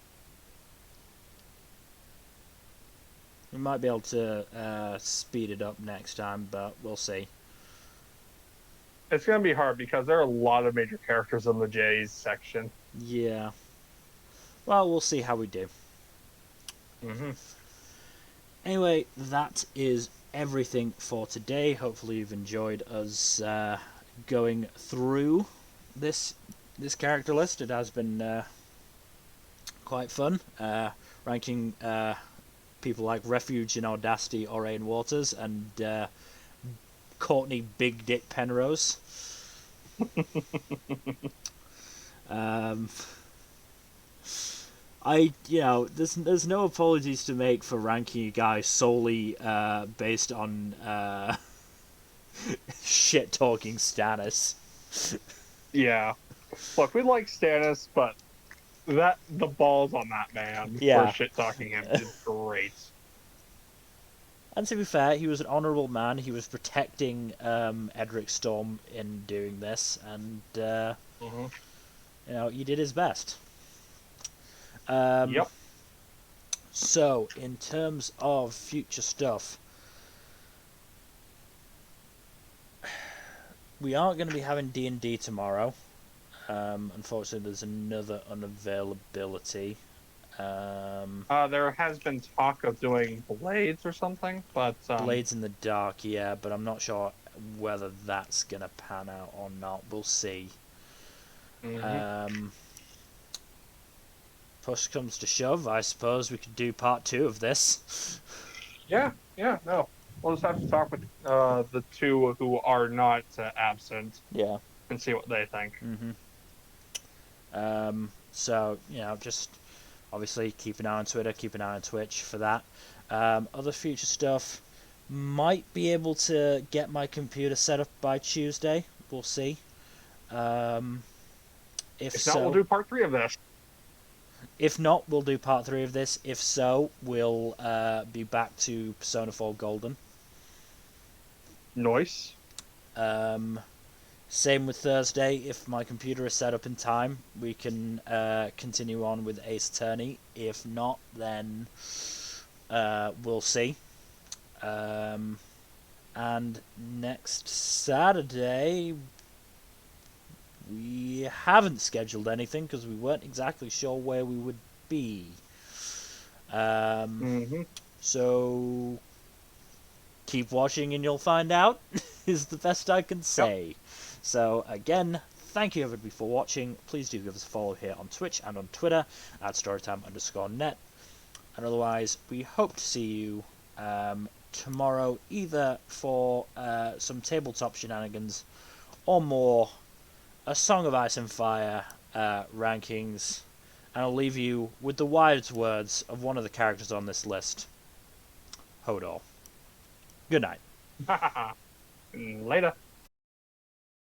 We might be able to speed it up next time, but we'll see. It's going to be hard because there are a lot of major characters in the J's section. Yeah. Well, we'll see how we do. Mm-hmm. Anyway, that is everything for today. Hopefully, you've enjoyed us going through this character list. It has been quite fun ranking people like Refuge in Audacity, Orain Waters, and Courtney Big Dick Penrose. um, there's no apologies to make for ranking a guy solely based on shit talking Stannis. Yeah. Look, we like Stannis, but the balls on that man for Yeah. shit talking him is great. And to be fair, he was an honourable man. He was protecting Edric Storm in doing this, and Mm-hmm. he did his best. Yep. So, in terms of future stuff, we aren't going to be having D&D tomorrow. Unfortunately, there's another unavailability. There has been talk of doing Blades or something, but Blades in the Dark, yeah, but I'm not sure whether that's going to pan out or not. We'll see. Mm-hmm. Push comes to shove, I suppose we could do part 2 of this. Yeah, no. We'll just have to talk with the two who are not absent Yeah. and see what they think. So, just obviously keep an eye on Twitter, keep an eye on Twitch for that. Other future stuff, might be able to get my computer set up by Tuesday. We'll see. If not, we'll do part 3 of this. If not, we'll do part 3 of this. If so, we'll be back to Persona 4 Golden. Nice. Same with Thursday. If my computer is set up in time, we can continue on with Ace Attorney. If not, then we'll see. And next Saturday, we haven't scheduled anything because we weren't exactly sure where we would be. So keep watching and you'll find out is the best I can say. Yep. So again, thank you everybody for watching. Please do give us a follow here on Twitch and on Twitter at Storytime_net. And otherwise, we hope to see you tomorrow either for some tabletop shenanigans or more A Song of Ice and Fire rankings. And I'll leave you with the wise words of one of the characters on this list, Hodor. Good night. Later.